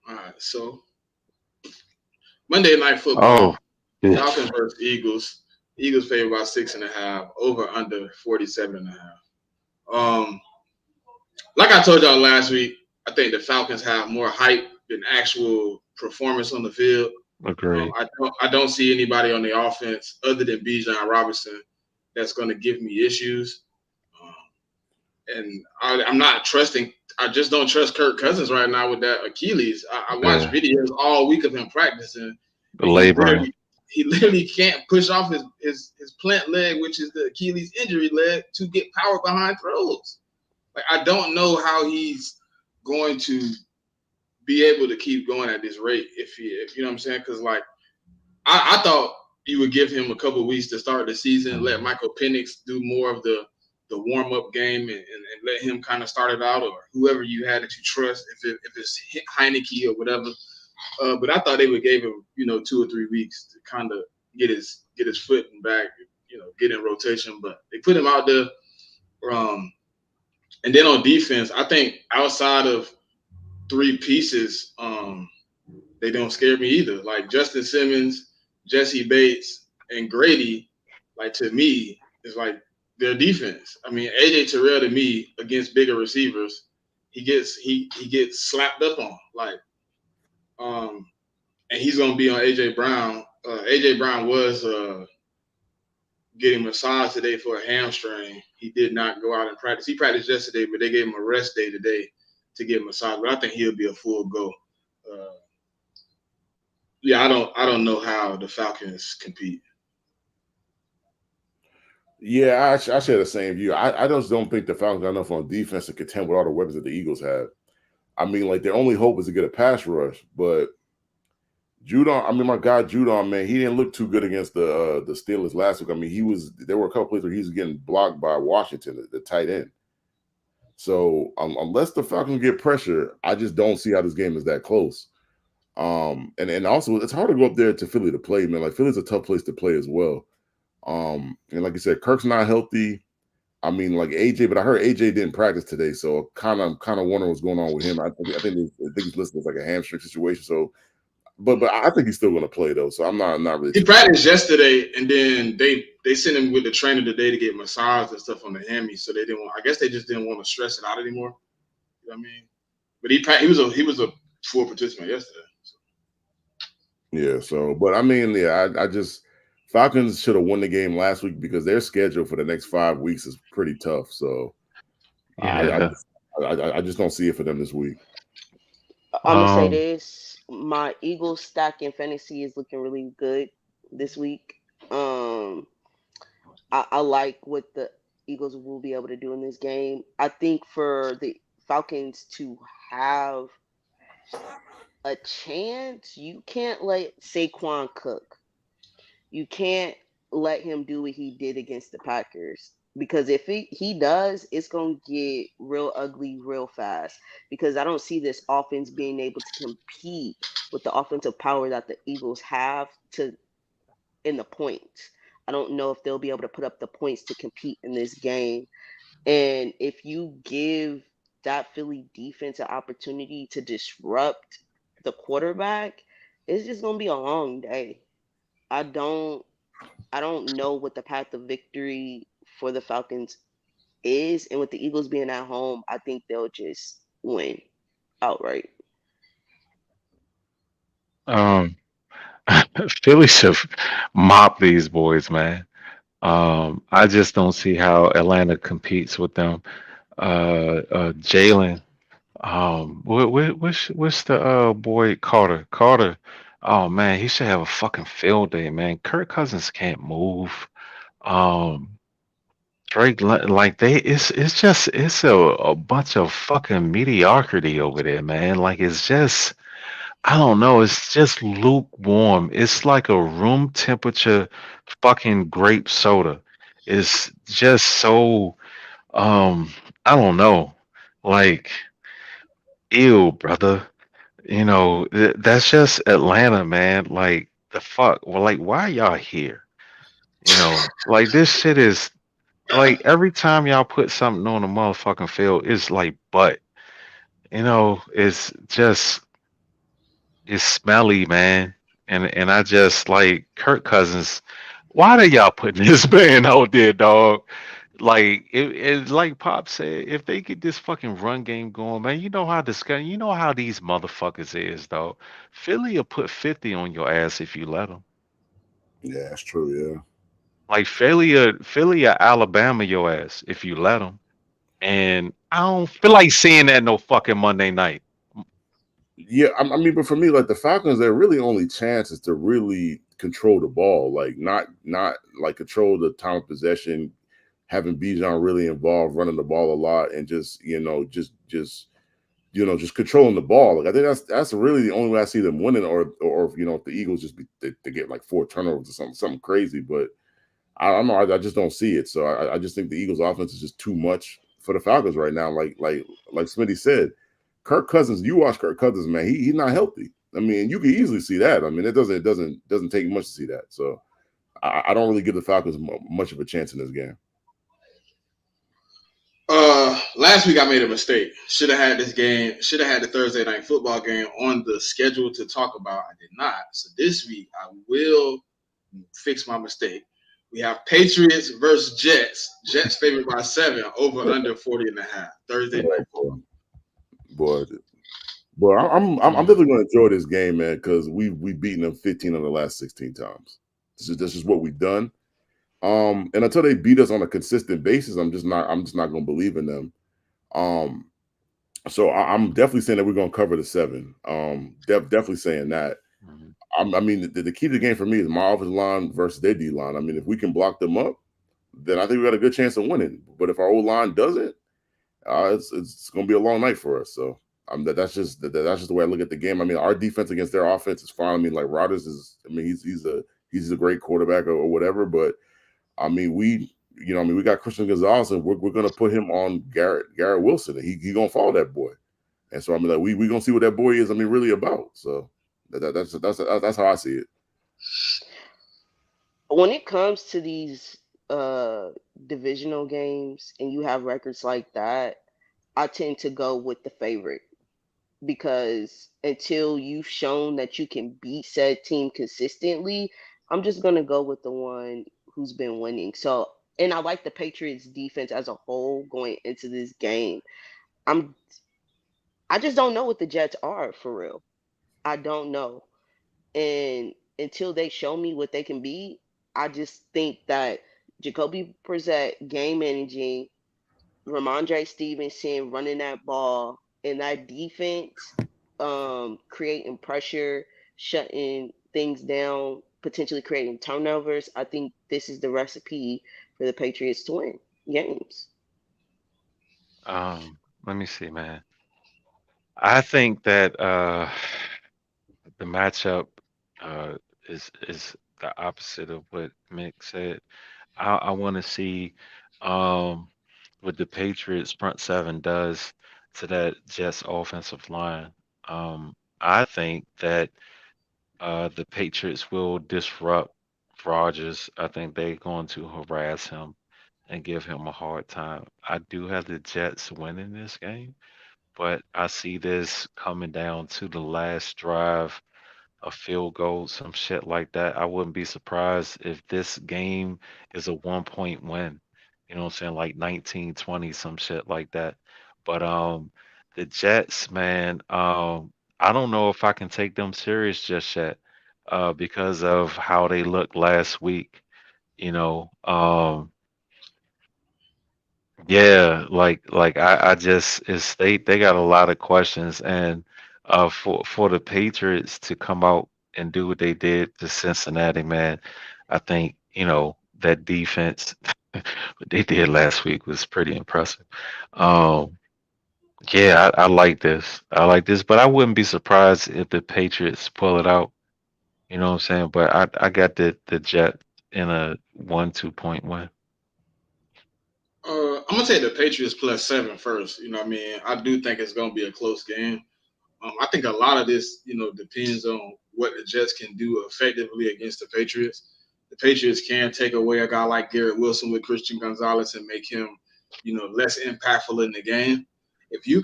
All right, so Monday Night Oh, Football, Falcons versus Eagles. Eagles favored by 6.5, over under 47.5. Like I told y'all last week, I think the Falcons have more hype than actual performance on the field. agreed. I don't see anybody on the offense other than Bijan Robinson that's going to give me issues. And I'm not trusting. I just don't trust Kirk Cousins right now with that Achilles. I watched Yeah, videos all week of him practicing, and laboring. he literally can't push off his plant leg, which is the Achilles injury leg, to get power behind throws. Like I don't know how he's going to be able to keep going at this rate if you know what I'm saying. Because like I thought you would give him a couple of weeks to start the season, let Michael Penix do more of the warm up game, and let him kind of start it out, or whoever you had that you trust, if it's Heineke or whatever. But I thought they would give him 2 or 3 weeks to kind of get his foot in back, get in rotation. But they put him out there. And then on defense, I think outside of 3 pieces, they don't scare me either. Like Justin Simmons, Jesse Bates, and Grady, like to me, is like their defense. I mean, AJ Terrell to me against bigger receivers, he gets slapped up on. Like, and he's gonna be on AJ Brown. AJ Brown was getting massaged today for a hamstring. He did not go out and practice. He practiced yesterday, but they gave him a rest day today to get massaged. But I think he'll be a full go. Uh, yeah, I don't know how the Falcons compete. Yeah, I share the same view. I just don't think the Falcons got enough on defense to contend with all the weapons that the Eagles have. I mean, like their only hope is to get a pass rush, but Judon, I mean, my guy Judon, man, he didn't look too good against the Steelers last week. I mean, there were a couple plays where he was getting blocked by Washington, the tight end. So unless the Falcons get pressure, I just don't see how this game is that close. And also it's hard to go up there to Philly to play, man. Like Philly's a tough place to play as well. And like I said, Kirk's not healthy. I mean, like AJ, but I heard AJ didn't practice today, so kind of wondering what's going on with him. I think he's listed as like a hamstring situation. So, but I think he's still going to play though. So I'm not really. He practiced yesterday, and then they sent him with the trainer today to get massage and stuff on the hammy. So they didn't want. I guess they just didn't want to stress it out anymore. You know what I mean? But he was a full participant yesterday. So. Yeah. So, but I mean, yeah, I just Falcons should have won the game last week because their schedule for the next 5 weeks is pretty tough. So, Yeah. I just don't see it for them this week. I'm gonna say this: my Eagles stack in fantasy is looking really good this week. I like what the Eagles will be able to do in this game. I think for the Falcons to have a chance, you can't let Saquon cook. You can't let him do what he did against the Packers. Because if he does, it's going to get real ugly real fast. Because I don't see this offense being able to compete with the offensive power that the Eagles have in the points. I don't know if they'll be able to put up the points to compete in this game. And if you give that Philly defense an opportunity to disrupt the quarterback, it's just going to be a long day. I don't know what the path of victory for the Falcons is, and with the Eagles being at home, I think they'll just win outright. Philly should mop these boys, man. I just don't see how Atlanta competes with them. Jalen, what's the boy Carter? Carter, oh man, he should have a fucking field day, man. Kirk Cousins can't move. Um, Drake, like it's a bunch of fucking mediocrity over there, man. Like it's just I don't know. It's just lukewarm. It's like a room temperature fucking grape soda. It's just so um I don't know. Like ew, brother. That's just Atlanta, man. Like the fuck. Well, like why y'all here? Like this shit is like every time y'all put something on the motherfucking field, it's like butt. It's just it's smelly, man. And I just like Kirk Cousins. Why do y'all putting this man out there, dog? Like it like Pop said, if they get this fucking run game going, man, you know how these motherfuckers is, dog. Philly will put 50 on your ass if you let them. Yeah, that's true. Yeah. Like Philly or Alabama your ass if you let them. And I don't feel like seeing that no fucking Monday night. Yeah, I mean, but for me, like the Falcons, their really only chance is to really control the ball, like not like control the time of possession, having Bijan really involved, running the ball a lot, and just just controlling the ball. Like I think that's really the only way I see them winning, or if the Eagles just they get like 4 turnovers or something crazy. But I don't know, I just don't see it. So I just think the Eagles' offense is just too much for the Falcons right now. Like Smitty said. Kirk Cousins, you watch Kirk Cousins, man. He's not healthy. I mean, you can easily see that. I mean, it doesn't take much to see that. So I don't really give the Falcons much of a chance in this game. Last week I made a mistake. Should have had this game. Should have had the Thursday night football game on the schedule to talk about. I did not. So this week I will fix my mistake. We have Patriots versus Jets. Jets favored by 7, over under 40.5. Thursday night football. Boy, I'm definitely going to enjoy this game, man, because we've beaten them 15 of the last 16 times. This is what we've done. And until they beat us on a consistent basis, I'm just not going to believe in them. So I'm definitely saying that we're going to cover the 7. Definitely saying that. I mean, the key to the game for me is my offensive line versus their D line. I mean, if we can block them up, then I think we got a good chance of winning. But if our old line doesn't, it's going to be a long night for us. So that's just the way I look at the game. I mean, our defense against their offense is fine. I mean, like Rodgers is. I mean, he's a great quarterback or whatever. But I mean, we got Christian Gonzalez, and we're going to put him on Garrett Wilson. And he going to follow that boy. And so I mean, like we going to see what that boy is. I mean, really about. So that's how I see it. When it comes to these divisional games and you have records like that, I tend to go with the favorite because until you've shown that you can beat said team consistently, I'm just gonna go with the one who's been winning. So, and I like the Patriots defense as a whole going into this game. I'm I just don't know what the Jets are for real. I don't know. And until they show me what they can be, I just think that Jacoby Brissett game managing, Ramondre Stevenson running that ball, and that defense creating pressure, shutting things down, potentially creating turnovers. I think this is the recipe for the Patriots to win games. Let me see, man. I think that the matchup uh, is the opposite of what Mick said. I want to see um, what the Patriots front seven does to that Jets offensive line. I think that the Patriots will disrupt Rodgers. I think they're going to harass him and give him a hard time. I do have the Jets winning this game, but I see this coming down to the last drive, a field goal, some shit like that. I wouldn't be surprised if this game is a 1 point win. You know what I'm saying? Like 19-20, some shit like that. But the Jets, man, I don't know if I can take them serious just yet, because of how they looked last week. You know, yeah, like I just it's they got a lot of questions, and for the Patriots to come out and do what they did to Cincinnati, man, I think, that defense what they did last week was pretty impressive. Um yeah, I like this. I like this, but I wouldn't be surprised if the Patriots pull it out. You know what I'm saying? But I got the Jet in a 1-2 point win. I'm gonna take the Patriots plus 7 first. You know what I mean? I do think it's gonna be a close game. I think a lot of this, depends on what the Jets can do effectively against the Patriots. The Patriots can take away a guy like Garrett Wilson with Christian Gonzalez and make him, less impactful in the game. If you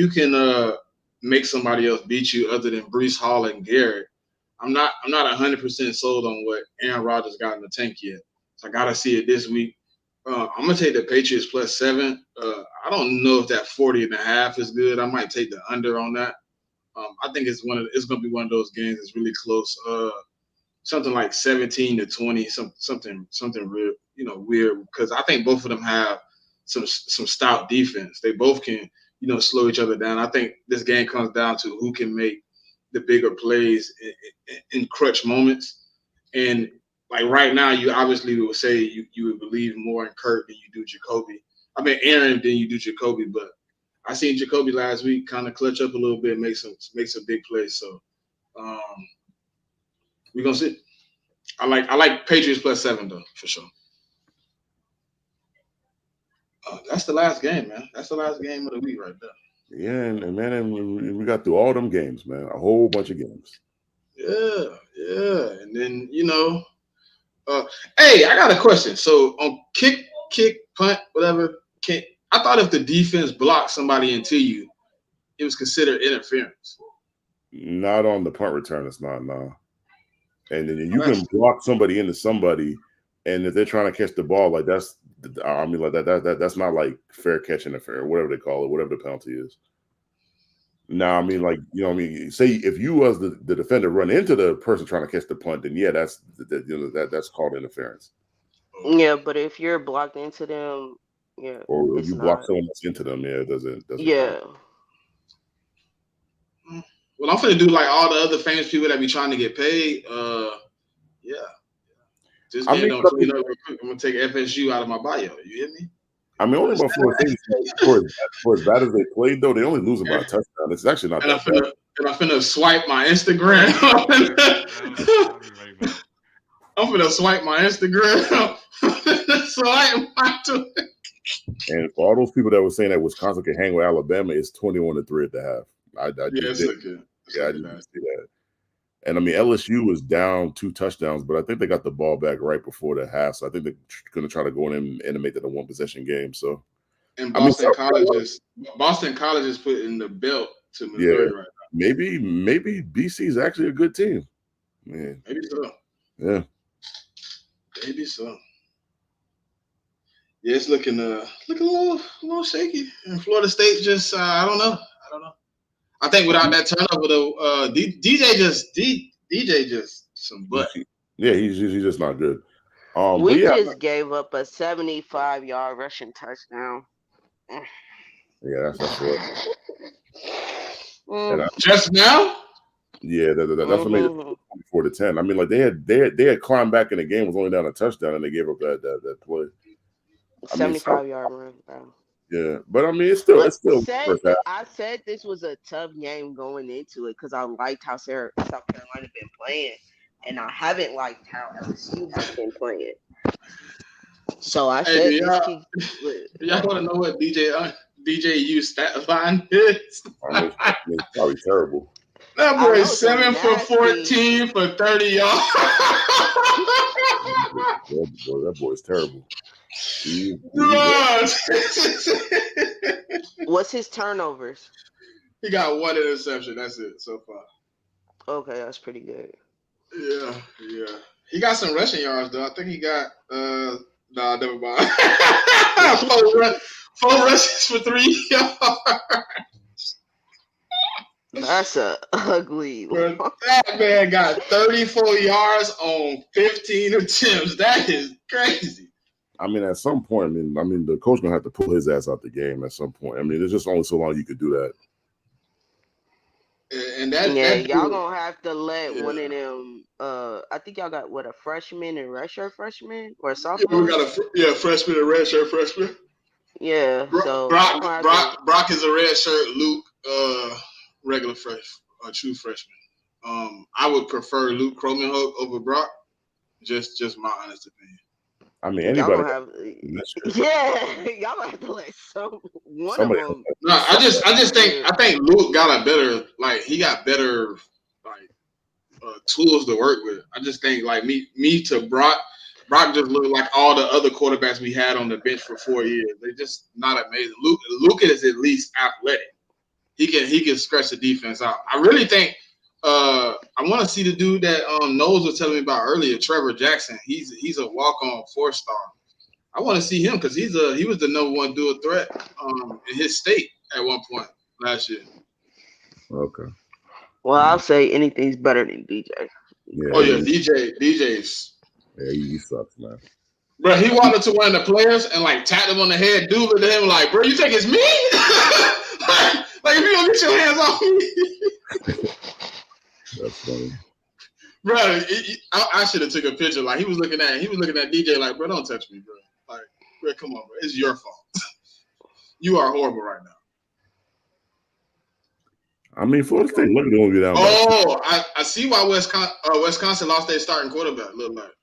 can make somebody else beat you other than Brees Hall and Garrett, I'm not 100% sold on what Aaron Rodgers got in the tank yet. So I gotta see it this week. I'm gonna take the Patriots plus 7. I don't know if that 40.5 is good. I might take the under on that. I think it's gonna be one of those games that's really close. Something like 17-20, something real, weird. Because I think both of them have some stout defense. They both can, slow each other down. I think this game comes down to who can make the bigger plays in crutch moments. And like right now, you obviously would say you would believe more in Kurt than you do Jacoby. I mean Aaron than you do Jacoby, but I seen Jacoby last week kind of clutch up a little bit, make some big plays. So um, we're gonna see. I like Patriots plus 7 though for sure. That's the last game, man. That's the last game of the week right there. Yeah, and man, and we got through all them games, man. A whole bunch of games. Yeah, and then hey, I got a question. So on kick, punt, whatever. I thought if the defense blocked somebody into you, it was considered interference. Not on the punt return. It's not, no. And then you That's can block somebody into somebody, and if they're trying to catch the ball, like that's not like fair catch interference, whatever they call it, whatever the penalty is. Now, I mean, like, say if you as the defender run into the person trying to catch the punt, then yeah, that's called interference. Yeah, but if you're blocked into them, yeah, Or if it's you block not. someone that's into them, yeah, it doesn't count. Yeah. well, I'm gonna do like all the other famous people that be trying to get paid. Yeah. This I man mean, don't clean up real quick. I'm gonna take FSU out of my bio. You hear me? only about Florida State is for as bad as they played, though, they only losing by a touchdown. It's actually not that bad. I'm finna swipe my Instagram. I'm finna swipe my Instagram. Swipe my Twitter. And for all those people that were saying that Wisconsin can hang with Alabama, it's 21-3 at the half. I just didn't see that. And I mean, LSU was down 2 touchdowns, but I think they got the ball back right before the half. So I think they're going to try to go in and make that a 1-possession game. So, and Boston College is putting the belt to Missouri right now. Maybe BC is actually a good team. Man. Maybe so. Yeah. Maybe so. Yeah, it's looking a little shaky. And Florida State just I don't know. I think without that turnover though, DJ just some butt. Yeah, he's just not good. We just gave up a 75-yard rushing touchdown. Yeah, that's what. Just now? Yeah, that's what made it 24-10. I mean, like they had climbed back in the game, was only down a touchdown, and they gave up that play. 75-yard run, bro. Yeah, but I mean, it's still. I said this was a tough game going into it because I liked how South Carolina been playing, and I haven't liked how LSU has been playing. So I said, y'all want to know what DJU stat line is? It's probably terrible. That boy is 7 for 14 for 30 yards. That boy's terrible. What's his turnovers? He got 1 interception. That's it so far. Okay, that's pretty good. Yeah. He got some rushing yards though. I think he got never mind. 4 rushes for 3 yards. That's a ugly one. That man got 34 yards on 15 attempts. That is crazy. I mean, at some point, I mean, the coach gonna have to pull his ass out the game at some point. I mean, there's just only so long you could do that. And y'all gonna have to let one of them. I think y'all got a freshman and redshirt freshman or a sophomore. Yeah, we got a freshman and redshirt freshman. Yeah, so Brock is a redshirt. Luke, regular true freshman. I would prefer Luke Cromanhook over Brock. Just my honest opinion. I mean, anybody. Y'all have to let one of them. No, I think Luke got he got better tools to work with. I just think me to Brock just looked like all the other quarterbacks we had on the bench for 4 years. They're just not amazing. Luke is at least athletic. He can stretch the defense out. I really think I want to see the dude that Knowles was telling me about earlier, Trevor Jackson. He's a walk-on 4-star. I want to see him because he was the number 1 dual threat in his state at one point last year. Okay. Well, I'll say anything's better than DJ. Yeah, DJ's. Yeah, he sucks, man. Bro, he walked up to one of the players and tapped him on the head, doodled to him like, "Bro, you think it's me? Like if you don't get your hands off me." That's funny. Bro, I should have took a picture. He was looking at DJ like, "Bro, don't touch me, bro. Like, bro, come on, bro. It's your fault. You are horrible right now." I mean, Florida State look going to be down. I see why Wisconsin lost their starting quarterback. Look like.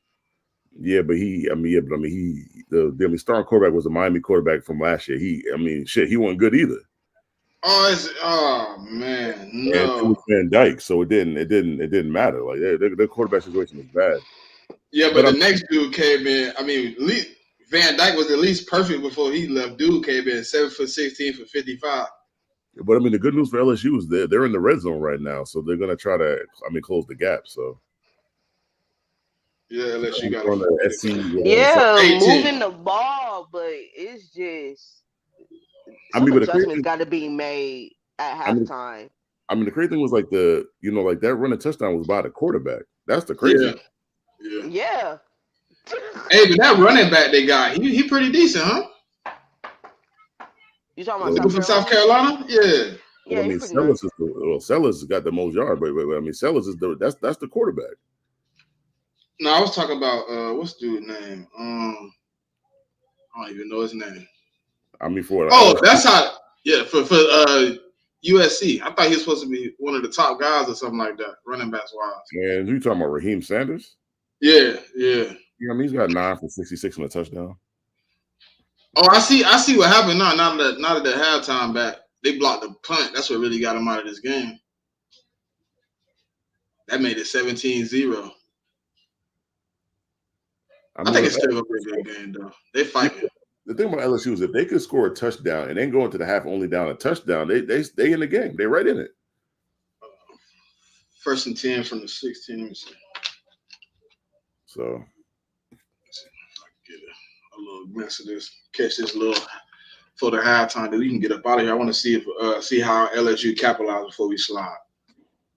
Yeah, but the starting quarterback was the Miami quarterback from last year. He wasn't good either. Oh man, no. And it was Van Dyke, so it didn't matter. Like their quarterback situation was bad. Yeah, but the next dude came in. I mean, Van Dyke was at least perfect before he left. Dude came in 7 for 16 for 55. But I mean, the good news for LSU is they're in the red zone right now, so they're gonna try to close the gap. So yeah, LSU got moving the ball, but it's just. Some adjustments got to be made at halftime. I mean, the crazy thing was that running touchdown was by the quarterback. That's the crazy. Yeah. Hey, but that running back they got, he pretty decent, huh? You talking about from South Carolina? Yeah. Well, I mean, Sellers got the most yards, but I mean, Sellers is that's the quarterback. No, I was talking about what's the dude's name? I don't even know his name. I mean, for Oh, that's how. Yeah, for USC. I thought he was supposed to be one of the top guys or something like that, running backs wise. and you talking about Raheem Sanders? Yeah. Yeah, I mean, he's got 9 for 66 and a touchdown. Oh, I see what happened now. Now that the halftime back, they blocked the punt. That's what really got him out of this game. That made it 17-0. I think it's still gonna be a good game though. They fighting. The thing about LSU is if they could score a touchdown and then go into the half only down a touchdown, they stay in the game. They're right in it. 1st and 10 from the 16. Let me see. So Let's see if I can get a little glimpse of this. Catch this little for the halftime. Then we can get up out of here. I want to see how LSU capitalized before we slide.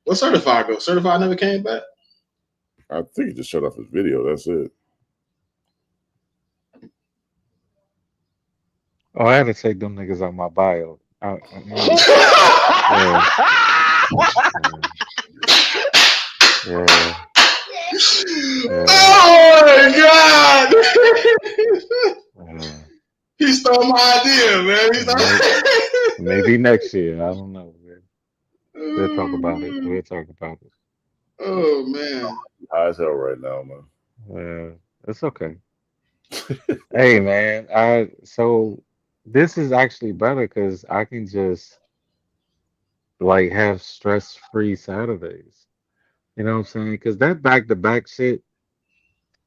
What Certified go? Certified never came back. I think he just shut off his video. That's it. Oh, I had to take them niggas out my bio. Yeah. Oh my God! He stole my idea, man. Maybe next year. I don't know. We'll talk about it. Oh man, high as hell right now, man. It's okay. Hey man, so this is actually better because I can just like have stress-free Saturdays. You know what I'm saying? Because that back-to-back shit,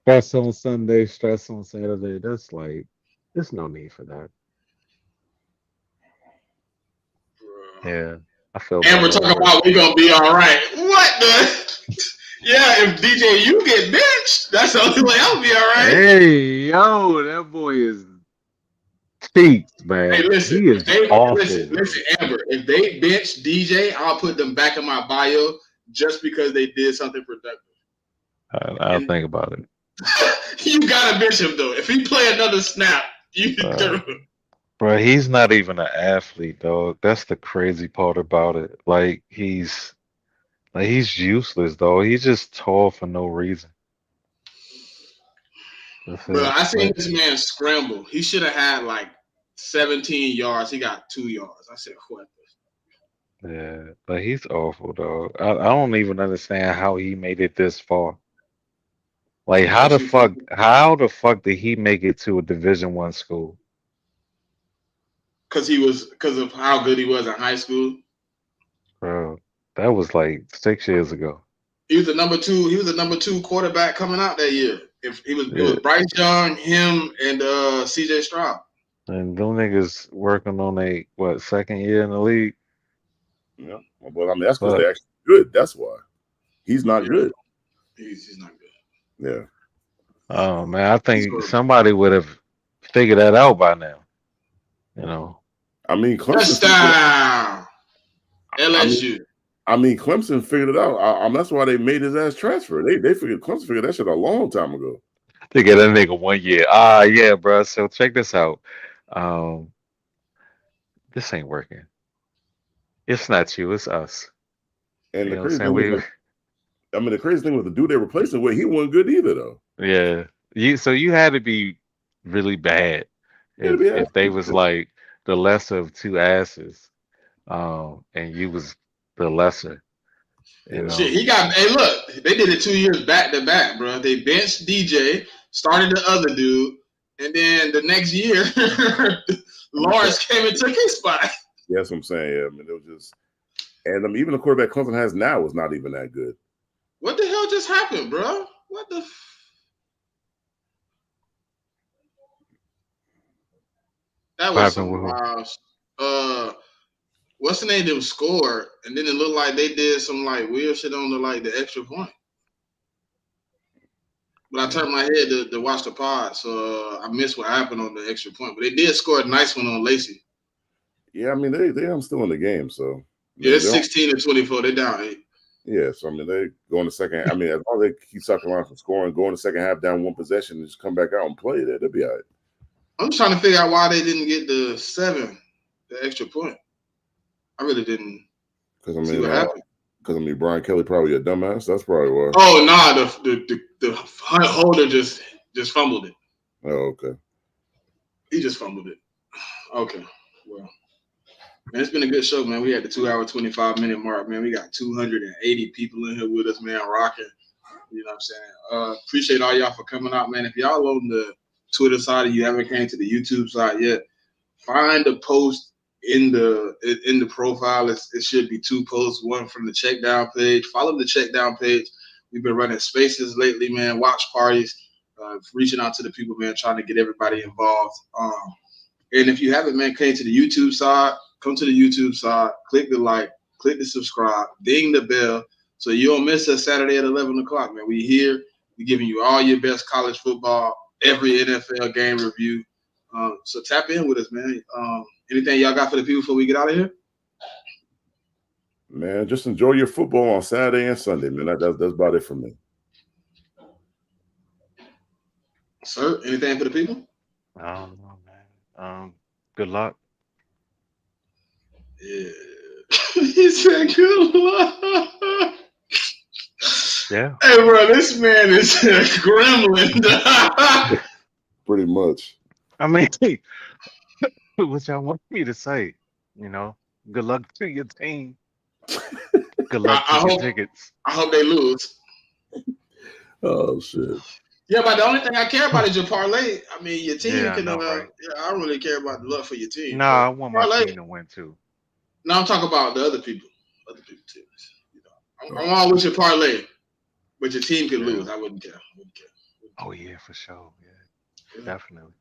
stress on Sunday, stress on Saturday, that's like, there's no need for that. Yeah, I feel and better. we're talking about we're gonna be all right. What the? Yeah, if DJ you get benched, that's the only way I'll be all right. Hey, yo, that boy is cheeks, man. Hey, listen, He is awful. Listen, Amber. If they bench DJ, I'll put them back in my bio just because they did something productive. I'll think about it. You gotta bench him though. If he play another snap, you Bro, he's not even an athlete, dog. That's the crazy part about it. Like he's useless, though. He's just tall for no reason. Bro, I seen this man scramble. He should have had like 17 yards. He got 2 yards. I said, what? Yeah, but he's awful, dog. I don't even understand how he made it this far. Like, how the fuck did he make it to a Division I school? Because of how good he was in high school. Bro, that was like 6 years ago. He was the number two quarterback coming out that year. It was Bryce Young, him, and CJ Stroud. And them niggas working on second year in the league? Yeah. Well, I mean, that's because they're actually good. That's why. He's not good. He's not good. Yeah. Oh, man, I think somebody would have figured that out by now. You know? I mean, Clemson. Touchdown! LSU. I mean, Clemson figured it out. That's why they made his ass transfer. Clemson figured that shit a long time ago. They get that nigga 1 year. Yeah, bro. So check this out. This ain't working. It's not you. It's us. And the crazy thing the crazy thing was the dude they replaced him with, he wasn't good either, though. Yeah. So you had to be really bad if they was like the lesser of two asses, and you was the lesser. You know? Shit, hey, look, they did it 2 years back to back, bro. They benched DJ, started the other dude, and then the next year, Lawrence came and took his spot. Yeah, that's what I'm saying. Yeah, I mean, it was just, and even the quarterback Clemson has now is not even that good. What the hell just happened, bro? What the? That was some wild. What's the name? Them scored, and then it looked like they did some like weird shit on the extra point. But I turned my head to watch the pod, so I missed what happened on the extra point. But they did score a nice one on Lacey. Yeah, I mean they are still in the game, so yeah, it's 16-24. They're down 8. Yeah, so I mean they go in the second. I mean, as long as they keep sucking around from scoring, go in the second half down 1 possession, and just come back out and play, they'll be all right. I'm just trying to figure out why they didn't get the 7, the extra point. I really didn't. Because I mean, see what happened. Because I mean, Brian Kelly probably a dumbass. That's probably why. Oh nah, the holder just fumbled it. Oh, okay. He just fumbled it. Okay, well, man, it's been a good show, man. We had the 2-hour 25-minute mark, man. We got 280 people in here with us, man, rocking. You know what I'm saying? Appreciate all y'all for coming out, man. If y'all on the Twitter side and you haven't came to the YouTube side yet, find a post in the profile. It should be 2 posts, one from the CheckDown page. Follow the CheckDown page. We've been running spaces lately, man, watch parties, reaching out to the people, man, trying to get everybody involved. And if you haven't, man, came to the YouTube side, come to the YouTube side, click the like, click the subscribe, ding the bell, so you don't miss us Saturday at 11 o'clock, man. We here. We're giving you all your best college football, every NFL game review. So tap in with us, man. Anything y'all got for the people before we get out of here? Man, just enjoy your football on Saturday and Sunday, man. That's about it for me. Sir, anything for the people? I don't know, man. Good luck. Yeah. He said good luck. Yeah. Hey, bro, this man is a gremlin. Pretty much. I mean, what y'all want me to say? You know, good luck to your team. Good luck to your tickets. I hope they lose. Oh shit. Yeah, but the only thing I care about is your parlay. I mean, your team Yeah, can. I know, right? Yeah, I don't really care about the luck for your team. Nah, I want my parlay. team to win too. No, I'm talking about the other people. Other people's teams. You know, I'm on with your parlay, but your team can lose. I wouldn't care. Oh yeah, for sure. Yeah, definitely.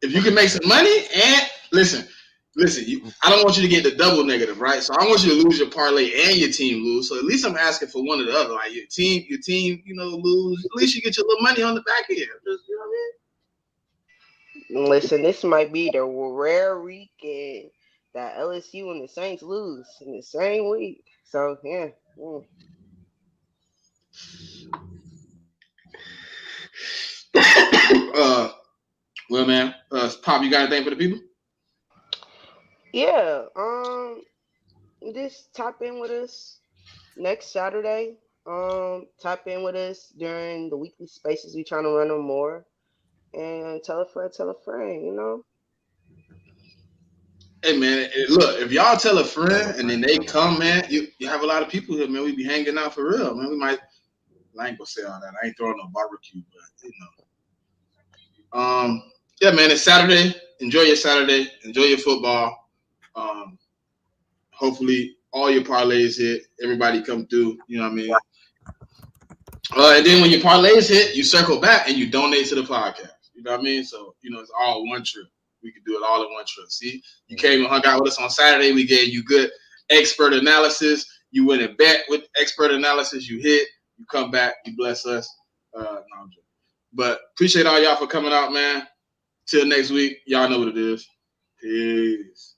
If you can make some money and listen. I don't want you to get the double negative, right? So I want you to lose your parlay and your team lose. So at least I'm asking for one or the other. Like your team, lose. At least you get your little money on the back end. Just, you know what I mean? Listen, this might be the rare weekend that LSU and the Saints lose in the same week. So yeah. Well, man, Pop, you got anything for the people? Yeah. Just tap in with us next Saturday. Tap in with us during the weekly spaces. We trying to run them more. And tell a friend, you know. Hey, man, look, if y'all tell a friend and then they come, man, you have a lot of people here, man. We be hanging out for real, man. I ain't gonna say all that. I ain't throwing no barbecue, but, yeah, man, it's Saturday. Enjoy your Saturday. Enjoy your football. Hopefully all your parlays hit. Everybody come through, you know what I mean? And then when your parlays hit, you circle back and you donate to the podcast. You know what I mean? So, it's all one trip. We could do it all in one trip. See, you came and hung out with us on Saturday. We gave you good expert analysis. You went and bet with expert analysis. You hit. You come back. You bless us. No, I'm joking. But appreciate all y'all for coming out, man. Till next week. Y'all know what it is. Peace.